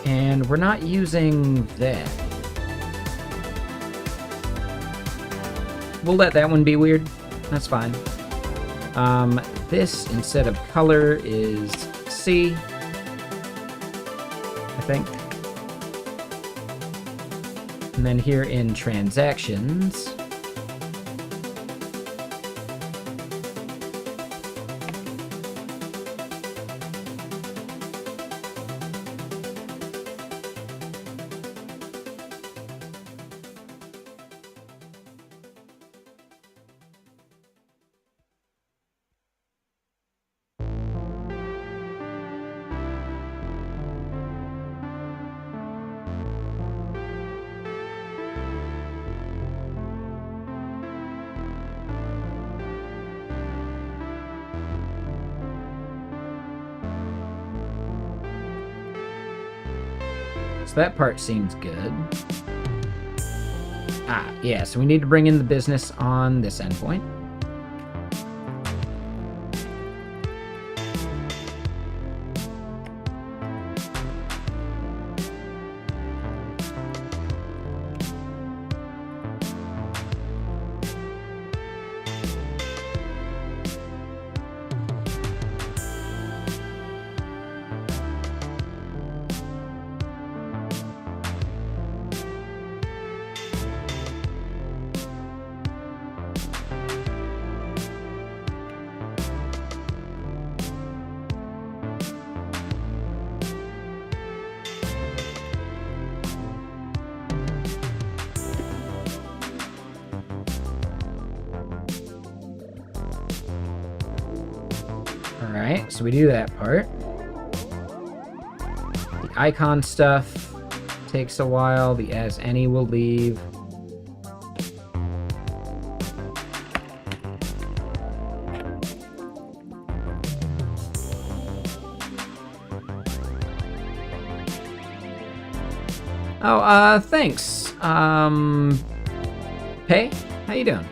And we're not using that. We'll let that one be weird. That's fine. This, instead of color, is C, I think. And then here in transactions, that part seems good. Yeah, so we need to bring in the business on this endpoint. Alright, so we do that part. The icon stuff takes a while. The as any will leave. Oh, thanks. Hey, how you doing?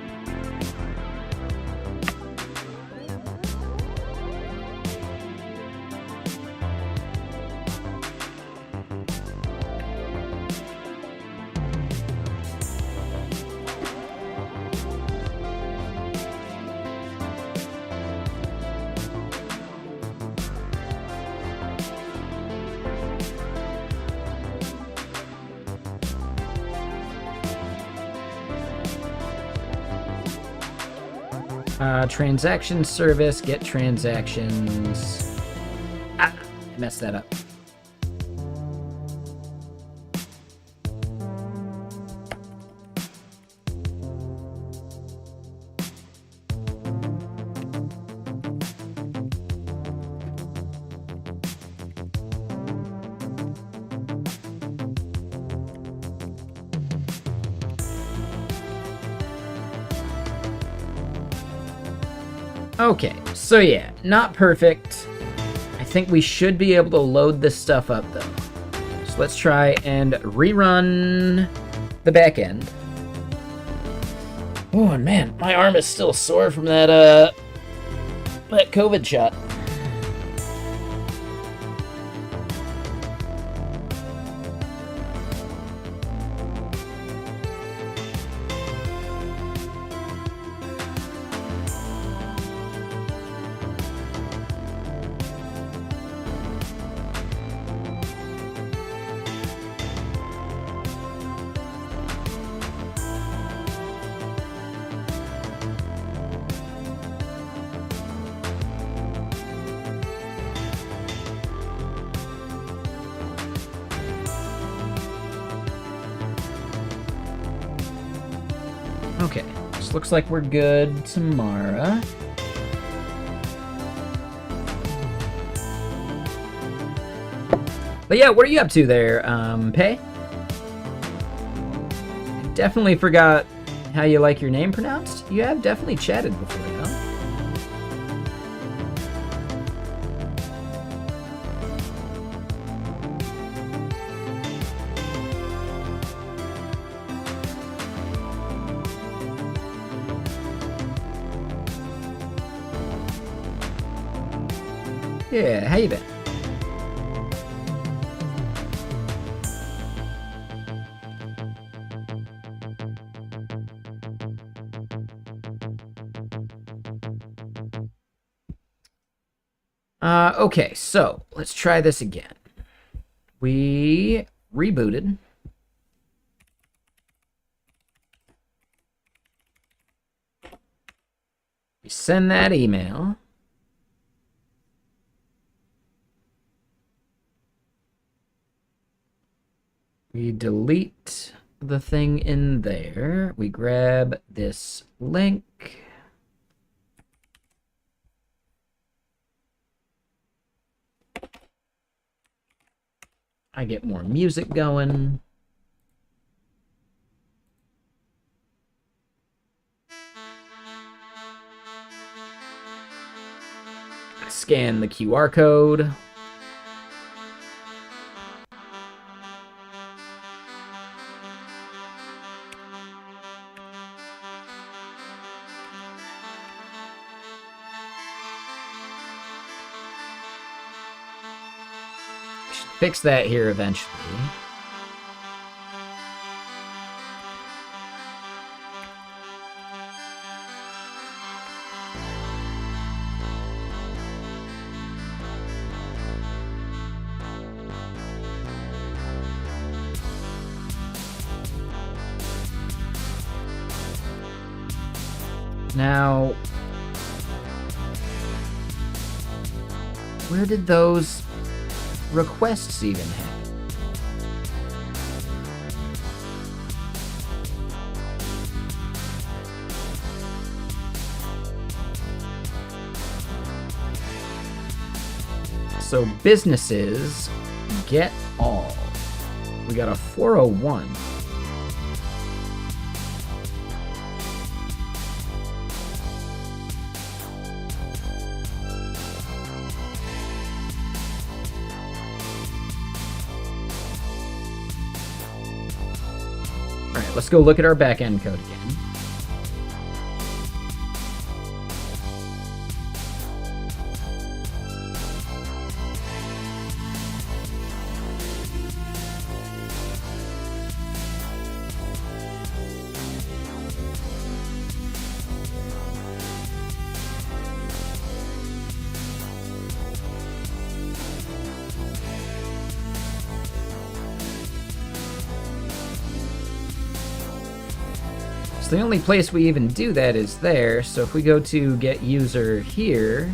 Transaction service, get transactions. Messed that up. Okay, so yeah, not perfect. I think we should be able to load this stuff up though. So let's try and rerun the back end. Oh, and man, my arm is still sore from that COVID shot. Okay, this looks like we're good tomorrow. But yeah, what are you up to there, Pei? I definitely forgot how you like your name pronounced. You have definitely chatted before, though. Yeah, how you been? Okay, so let's try this again. We rebooted. We send that email. We delete the thing in there. We grab this link. I get more music going. Scan the QR code. Should fix that here eventually. Now, where did those requests even happen? So businesses get all. We got a 401. All right, let's go look at our backend code again. So the only place we even do that is there. So if we go to get user here,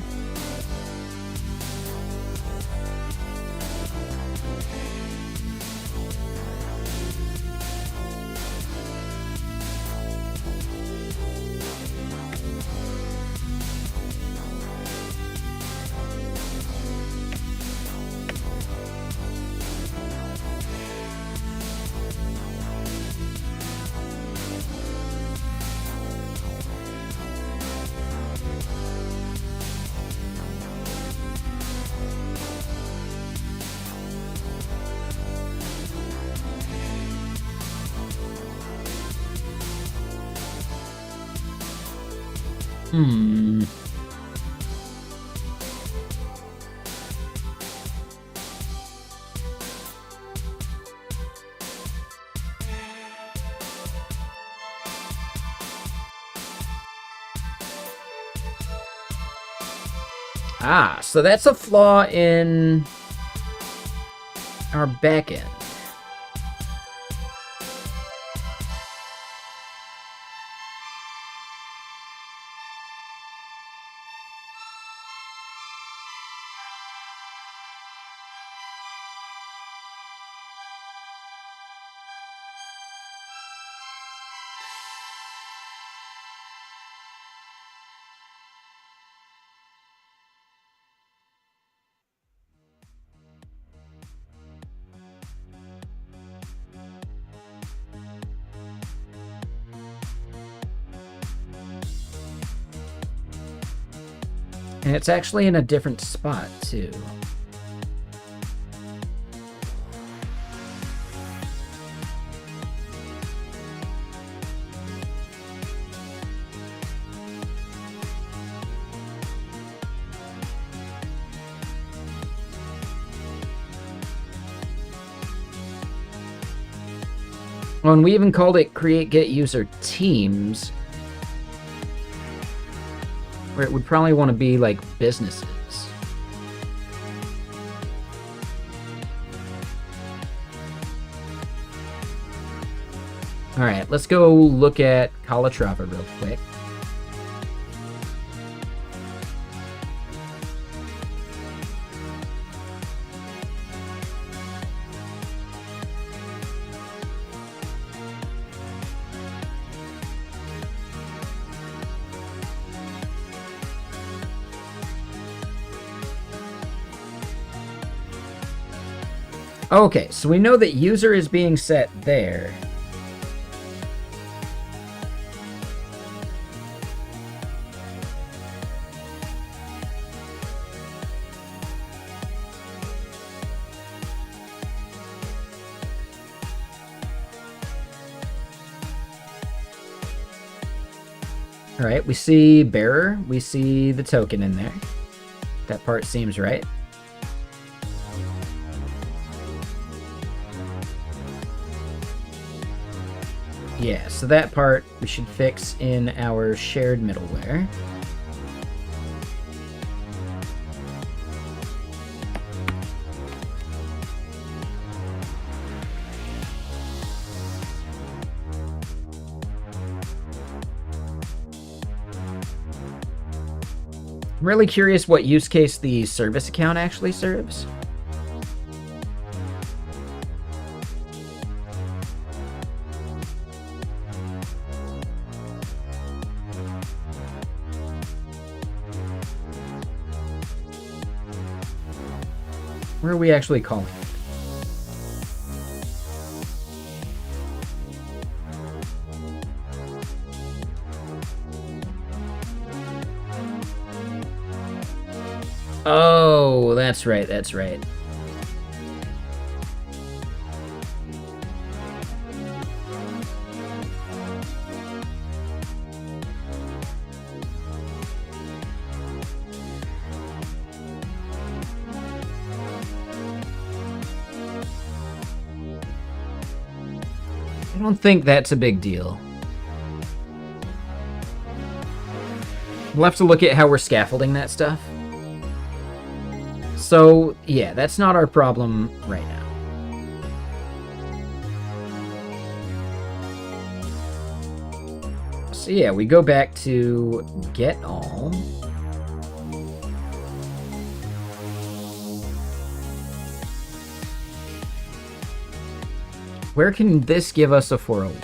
so that's a flaw in our backend. And it's actually in a different spot, too. Oh, and we even called it create get user teams, where it would probably want to be like businesses. All right, let's go look at Calatrava real quick. Okay, so we know that user is being set there. All right, we see bearer, we see the token in there. That part seems right. Yeah, so that part we should fix in our shared middleware. I'm really curious what use case the service account actually serves. Where are we actually calling it? Oh, that's right, that's right. I don't think that's a big deal. We'll have to look at how we're scaffolding that stuff. So, yeah, that's not our problem right now. So yeah, we go back to get all. Where can this give us a 401?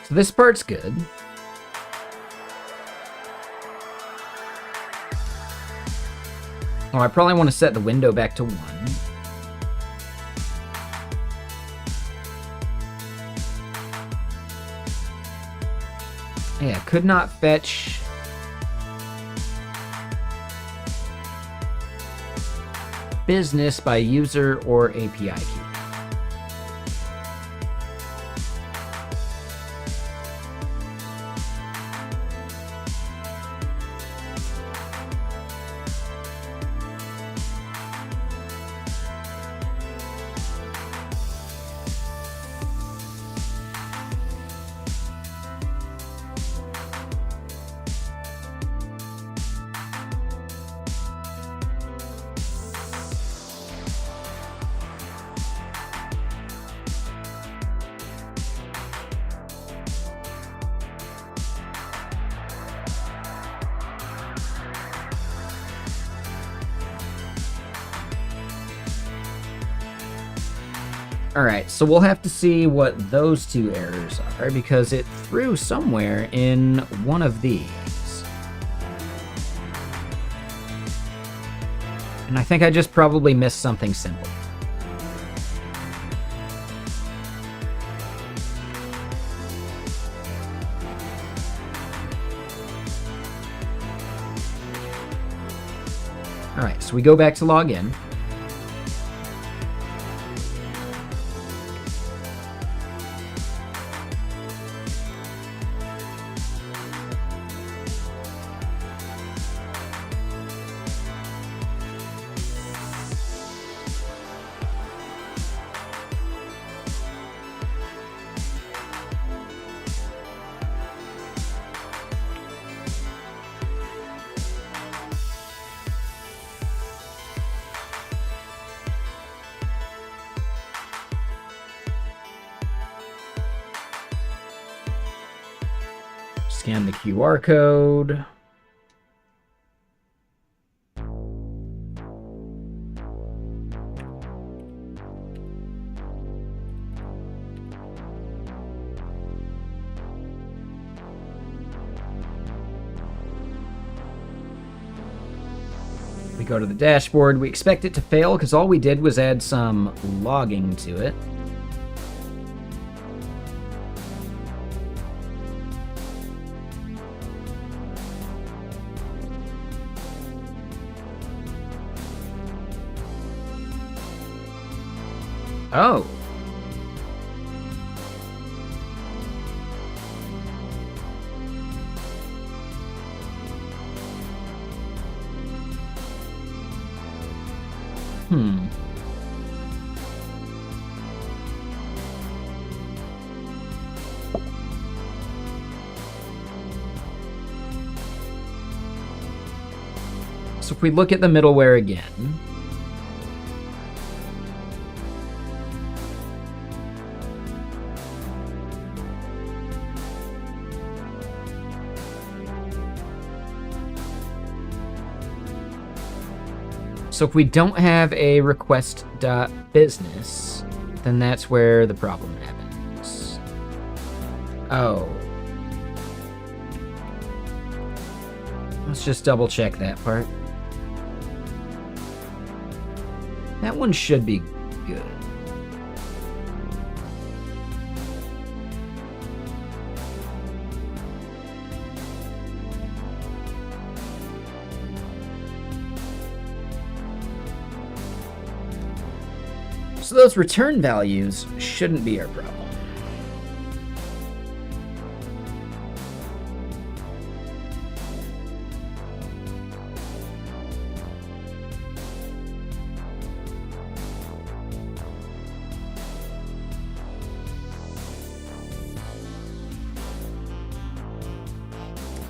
So this part's good. Oh, I probably want to set the window back to 1. Yeah, could not fetch. Business by user or API key. Alright, so we'll have to see what those two errors are, because it threw somewhere in one of these. And I think I just probably missed something simple. All right, so we go back to log in. Scan the QR code. We go to the dashboard. We expect it to fail because all we did was add some logging to it. Oh. So if we look at the middleware again, so if we don't have a request.business, then that's where the problem happens. Oh. Let's just double check that part. That one should be good. So those return values shouldn't be our problem.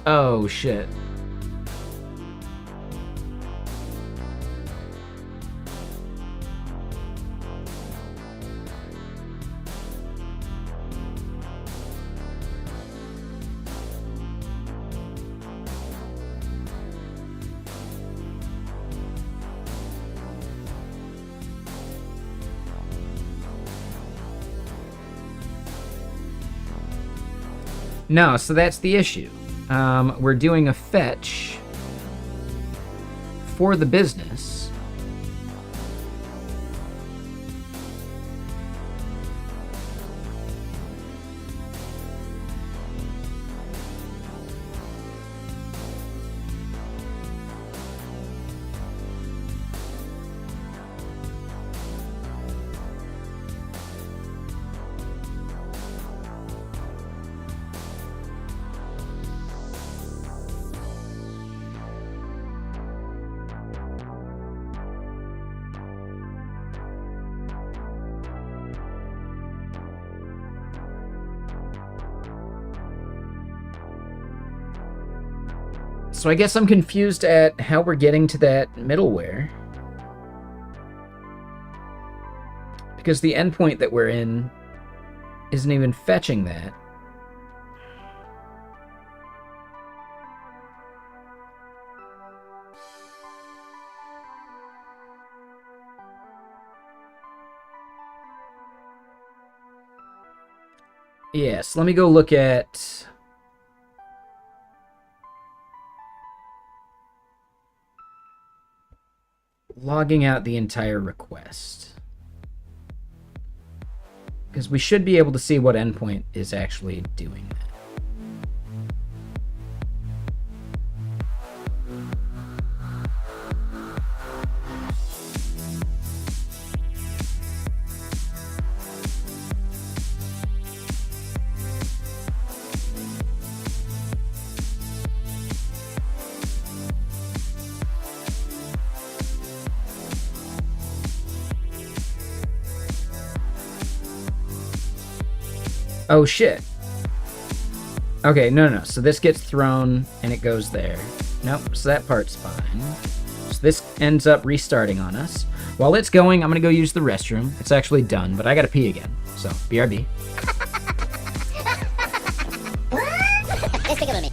Oh, shit. No, so that's the issue. We're doing a fetch for the business. So I guess I'm confused at how we're getting to that middleware. Because the endpoint that we're in isn't even fetching that. Yes, let me go look at... logging out the entire request. Because we should be able to see what endpoint is actually doing that. Oh, shit. Okay, no. So this gets thrown and it goes there. Nope, so that part's fine. So this ends up restarting on us. While it's going, I'm going to go use the restroom. It's actually done, but I got to pee again. So, BRB. Just take a minute.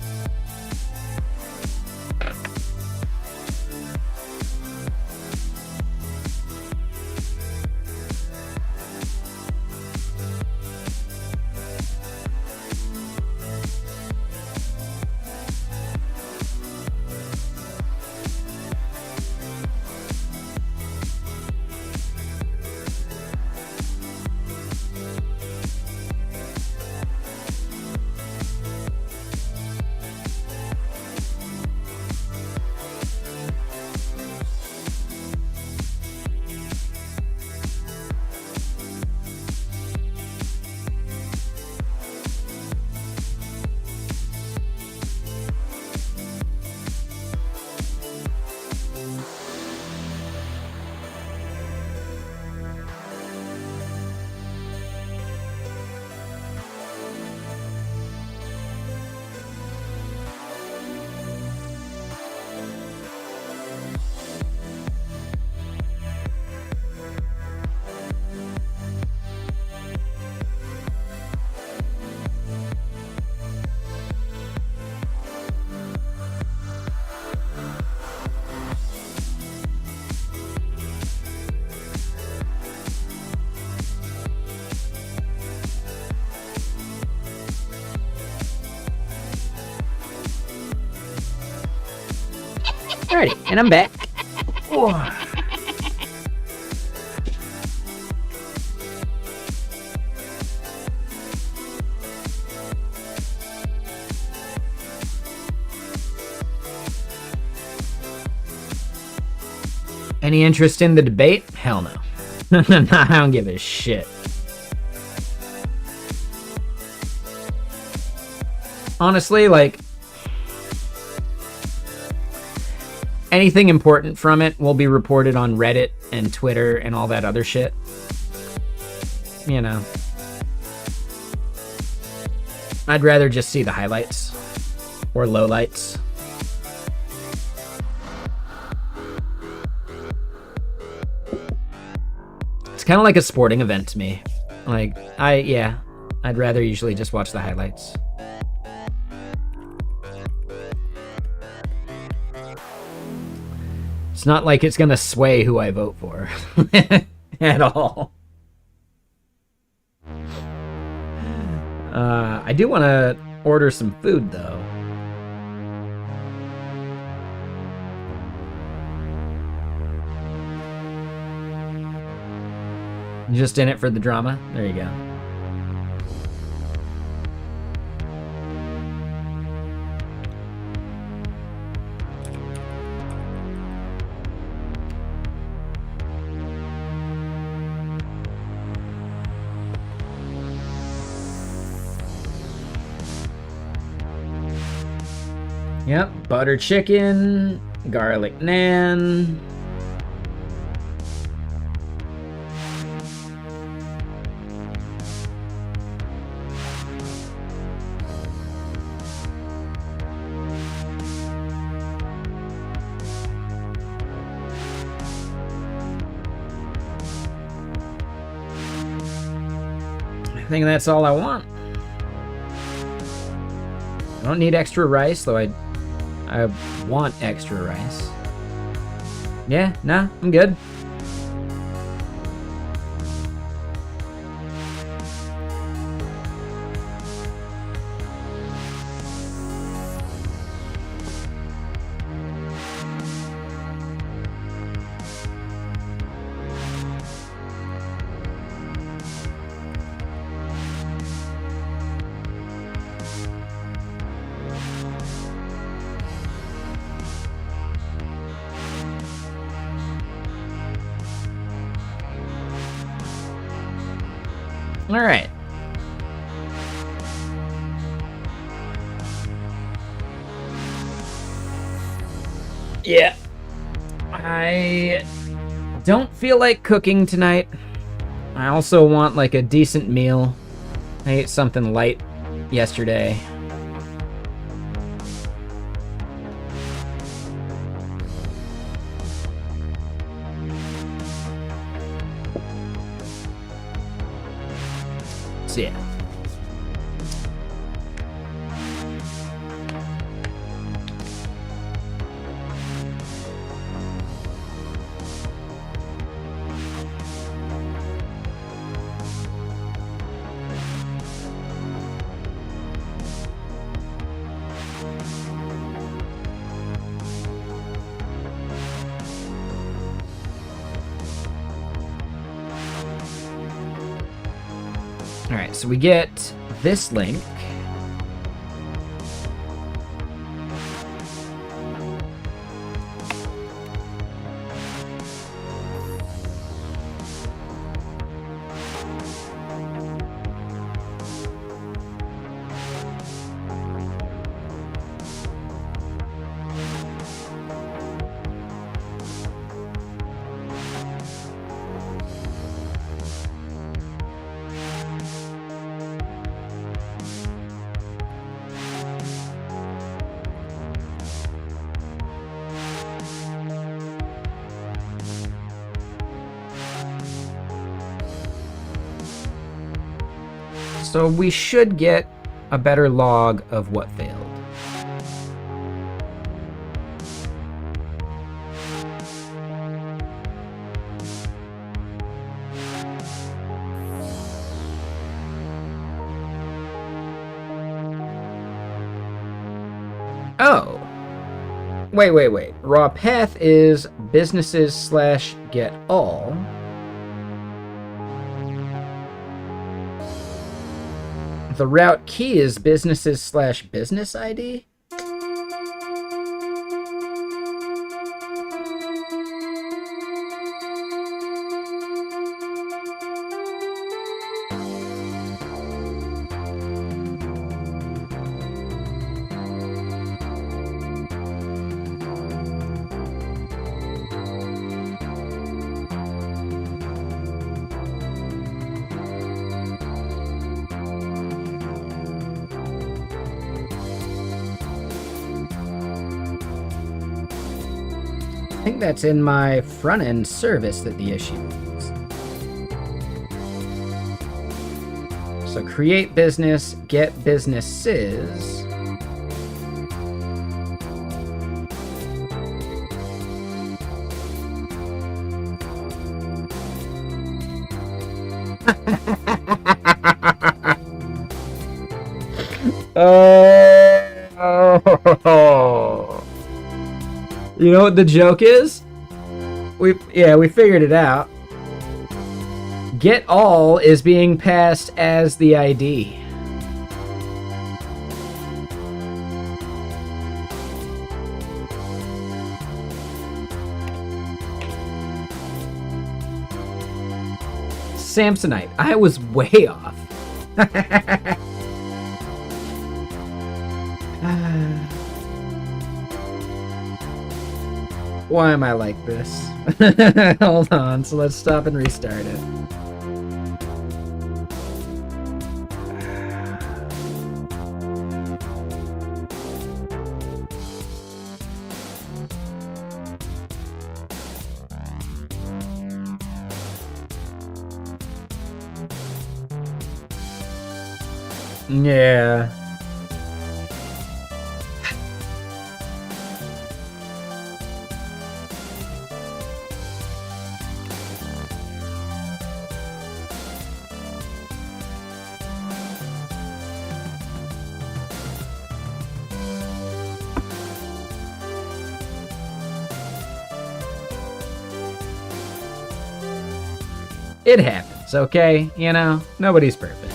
Alrighty, and I'm back. Whoa. Any interest in the debate? Hell no. I don't give a shit. Honestly, like, anything important from it will be reported on Reddit and Twitter and all that other shit. You know. I'd rather just see the highlights. Or lowlights. It's kind of like a sporting event to me. Like, I'd rather usually just watch the highlights. It's not like it's gonna sway who I vote for. At all. I do want to order some food, though. Just in it for the drama? There you go. Yep, butter chicken, garlic naan. I think that's all I want. I don't need extra rice, though I want extra rice. Yeah, nah, I'm good. All right. Yeah. I don't feel like cooking tonight. I also want like a decent meal. I ate something light yesterday. So yeah. All right, so we get this link. So we should get a better log of what failed. Oh. Wait. Raw path is businesses/get all. The route key is businesses/business ID. I think that's in my front end service that the issue is. So create business, get businesses. Oh. You know what the joke is? We figured it out. Get all is being passed as the ID. Samsonite. I was way off. Why am I like this? Hold on, so let's stop and restart it. Yeah. It happens, okay? You know, nobody's perfect.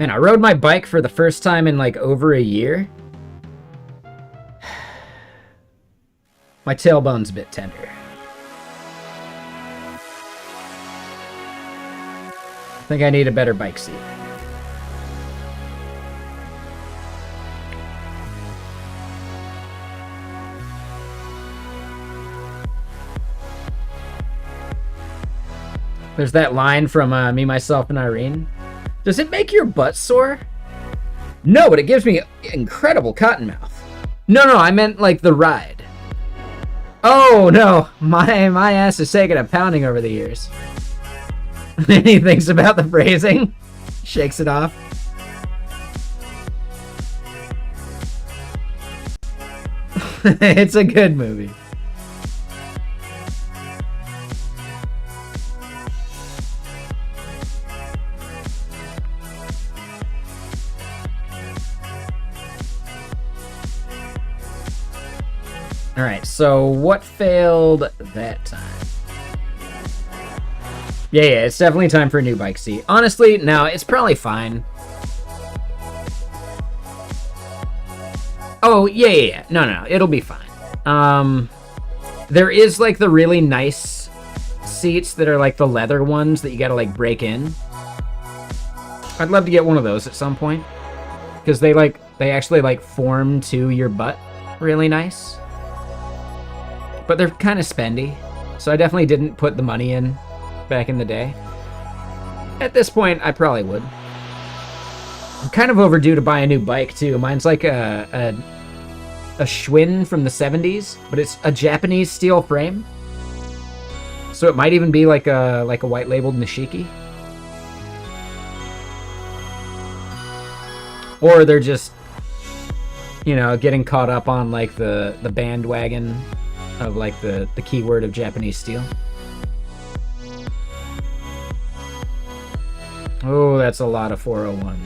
And I rode my bike for the first time in like over a year. My tailbone's a bit tender. I think I need a better bike seat. There's that line from Me, Myself, and Irene. Does it make your butt sore? No, but it gives me incredible cotton mouth. No, I meant like the ride. Oh no, my ass is taking a pounding over the years. He thinks about the phrasing, shakes it off. It's a good movie. Alright, so what failed that time? Yeah, it's definitely time for a new bike seat. Honestly, no, it's probably fine. Oh, yeah. No, it'll be fine. There is, like, the really nice seats that are, like, the leather ones that you gotta, like, break in. I'd love to get one of those at some point. Because they actually, like, form to your butt really nice. But they're kind of spendy, so I definitely didn't put the money in back in the day. At this point, I probably would. I'm kind of overdue to buy a new bike, too. Mine's like a Schwinn from the 70s, but it's a Japanese steel frame. So it might even be like a white-labeled Nishiki. Or they're just, you know, getting caught up on, like, the bandwagon of, like, the keyword of Japanese steel. Oh, that's a lot of 401s.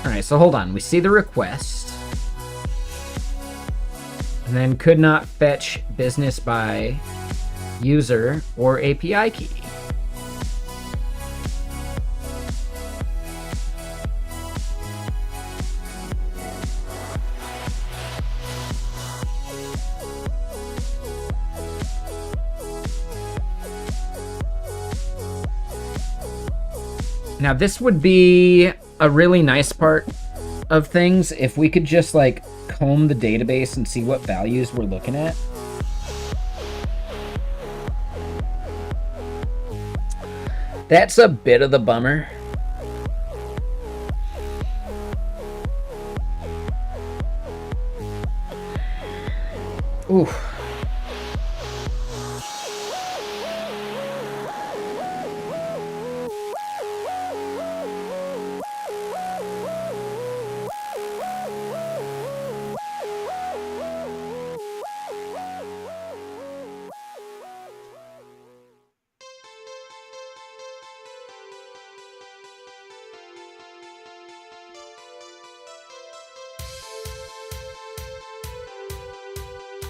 Alright, so hold on. We see the request. And then could not fetch business by user or API key. Now this would be a really nice part of things if we could just like comb the database and see what values we're looking at. That's a bit of the bummer. Ooh.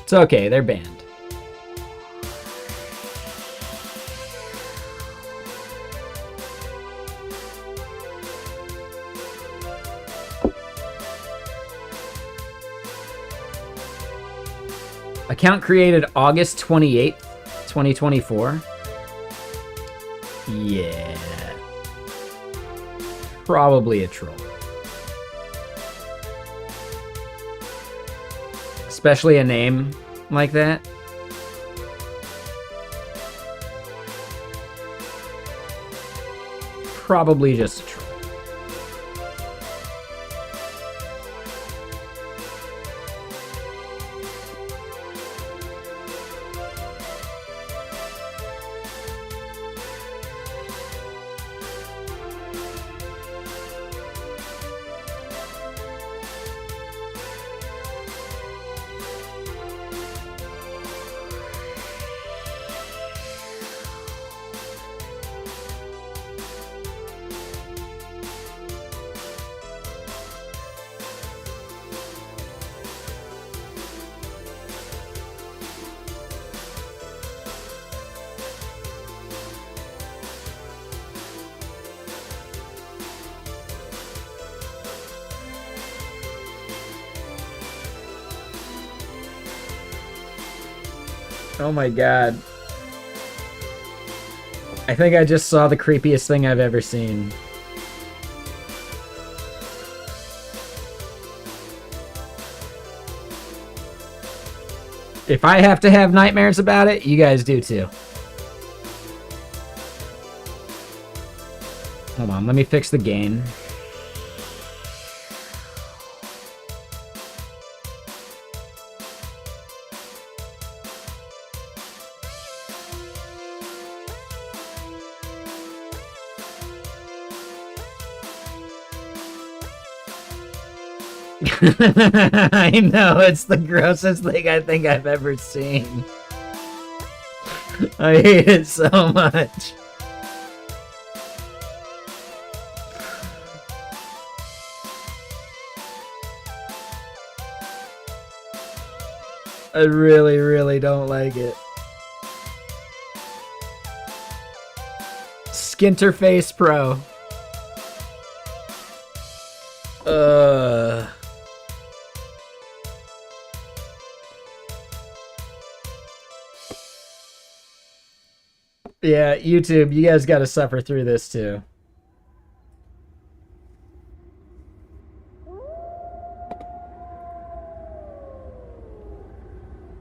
It's okay, they're banned. Account created August 28th, 2024. Yeah. Probably a troll. Especially a name like that. Probably just a troll. Oh my god. I think I just saw the creepiest thing I've ever seen. If I have to have nightmares about it, you guys do too. Hold on, let me fix the gain. I know, it's the grossest thing I think I've ever seen. I hate it so much. I really, really don't like it. Skinterface Pro. Yeah, YouTube, you guys gotta suffer through this too.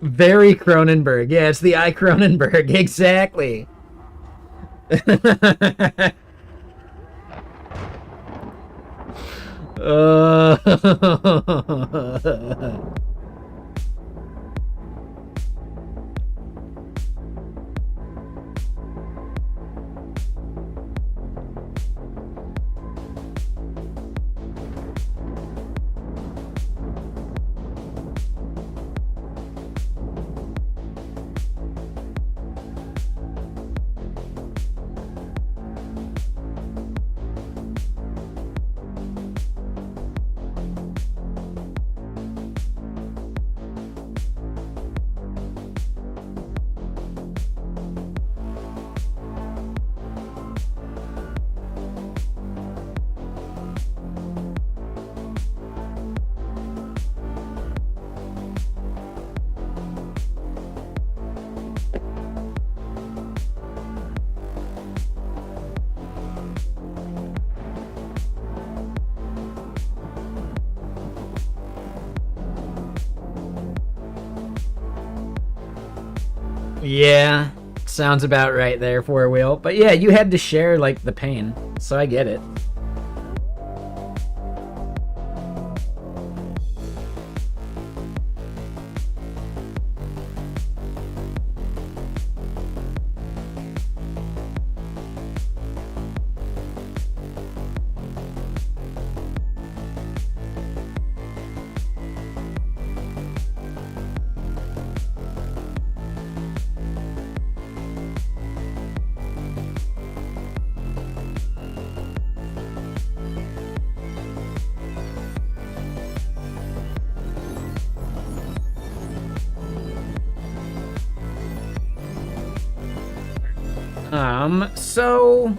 Very Cronenberg. Yeah, it's the eye Cronenberg. Exactly. Yeah, sounds about right there, Four Wheel. But yeah, you had to share, like, the pain, so I get it. So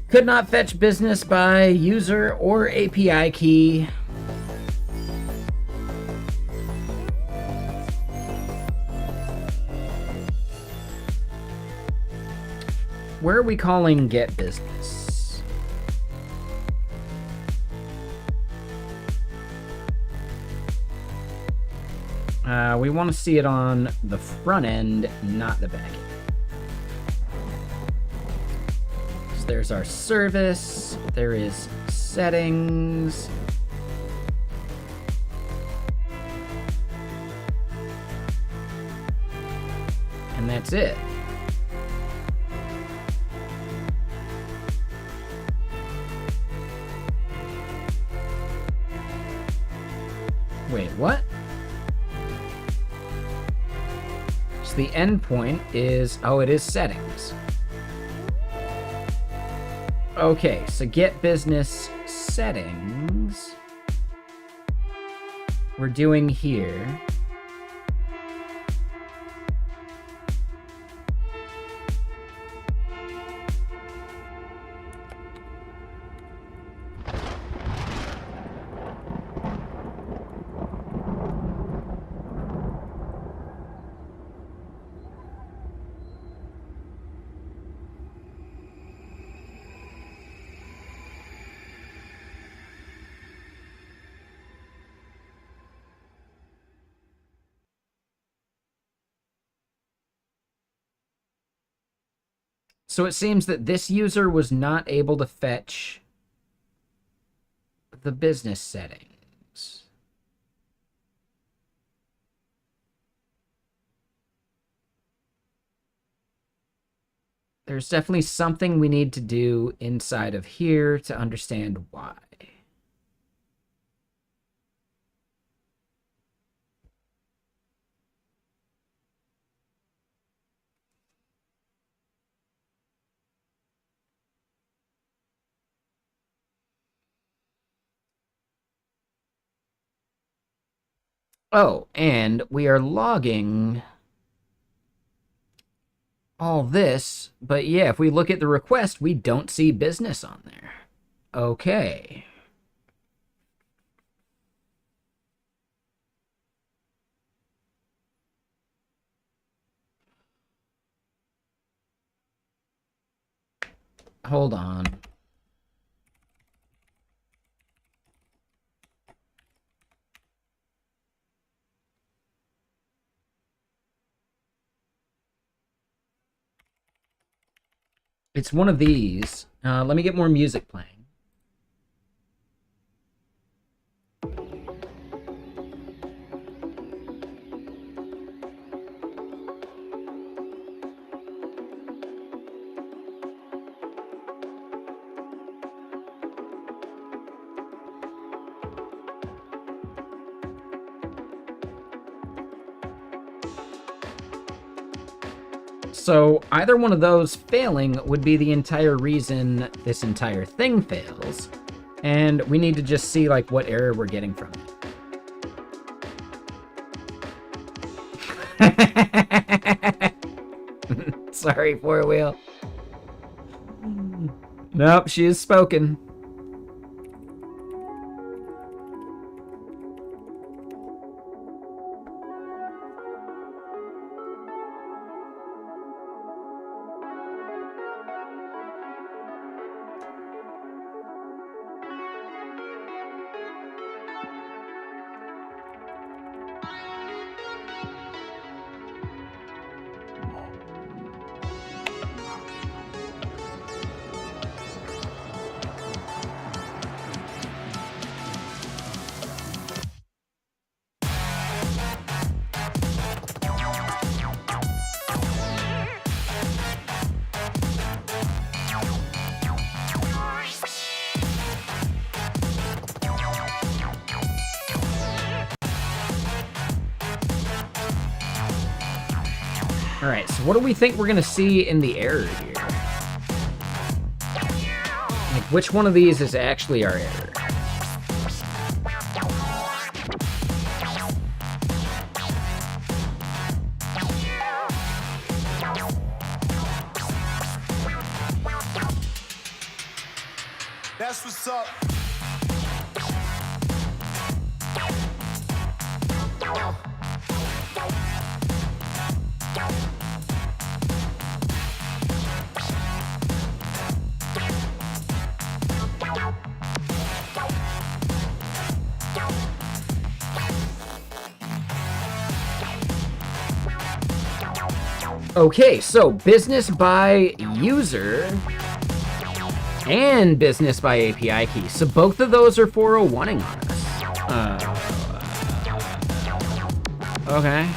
could not fetch business by user or API key. Where are we calling get business? We want to see it on the front end, not the back end. There's our service, there is settings. And that's it. Wait, what? So the endpoint is, oh, it is settings. Okay, so get business settings. We're doing here. So it seems that this user was not able to fetch the business settings. There's definitely something we need to do inside of here to understand why. Oh, and we are logging all this, but yeah, if we look at the request, we don't see business on there. Okay. Hold on. It's one of these. Let me get more music playing. So either one of those failing would be the entire reason this entire thing fails. And we need to just see like what error we're getting from it. Sorry, four wheel. Nope, she has spoken. All right, so what do we think we're gonna see in the error here? Like, which one of these is actually our error? That's what's up. Okay, so business by user and business by API key. So both of those are 401ing on us. Okay.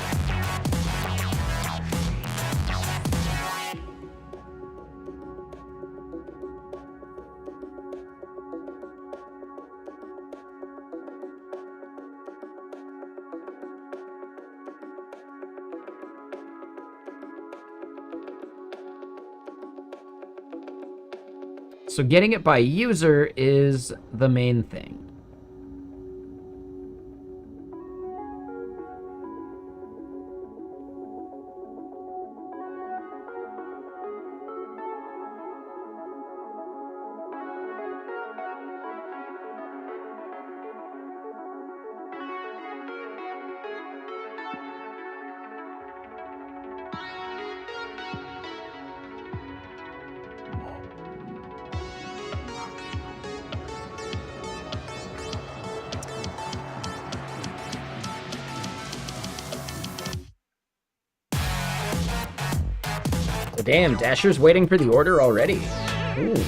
So getting it by user is the main thing. Damn, Dasher's waiting for the order already. Ooh.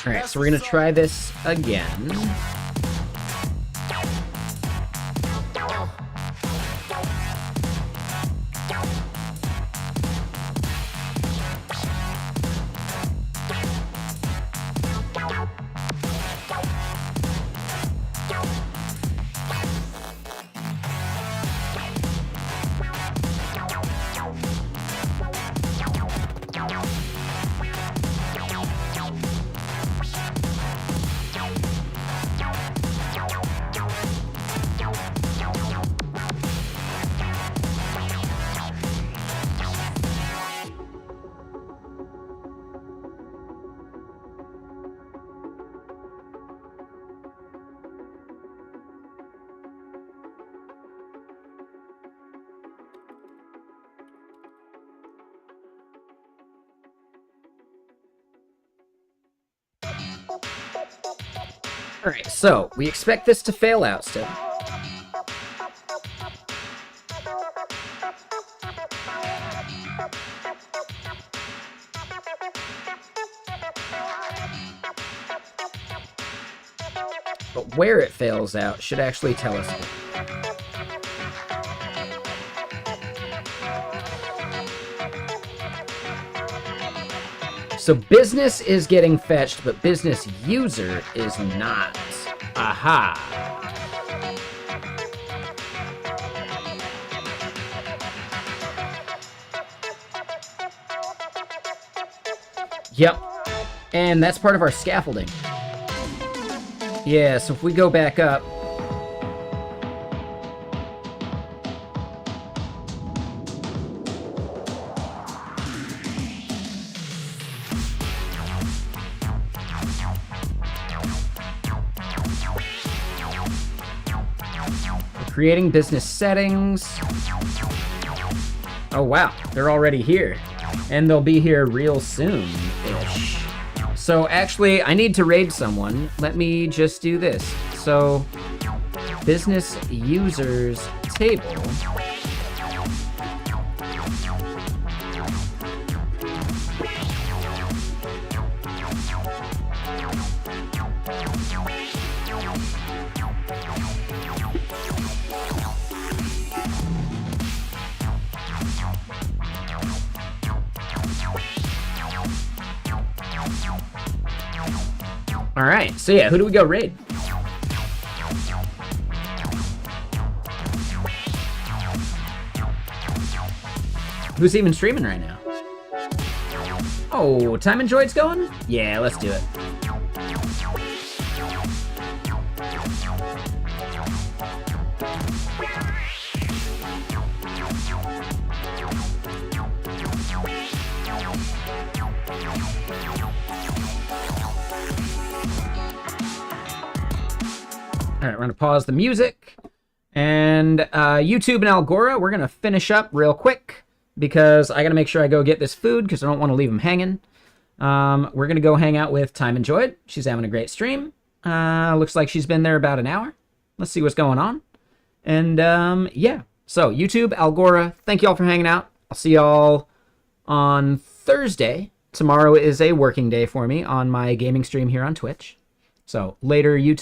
Alright, so we're gonna try this again. Alright, so we expect this to fail out still. But where it fails out should actually tell us. So business is getting fetched, but business user is not. Aha. Yep. And that's part of our scaffolding. Yeah, so if we go back up, creating business settings. Oh wow, they're already here. And they'll be here real soon-ish. So actually, I need to raid someone. Let me just do this. So, business users table. Alright, so yeah, who do we go raid? Who's even streaming right now? Oh, Time Enjoyed's going? Yeah, let's do it. Alright, we're going to pause the music. And YouTube and Algora, we're going to finish up real quick because I got to make sure I go get this food because I don't want to leave them hanging. We're going to go hang out with Time Enjoyed. She's having a great stream. Looks like she's been there about an hour. Let's see what's going on. And yeah, so YouTube, Algora, thank you all for hanging out. I'll see y'all on Thursday. Tomorrow is a working day for me on my gaming stream here on Twitch. So later, YouTube.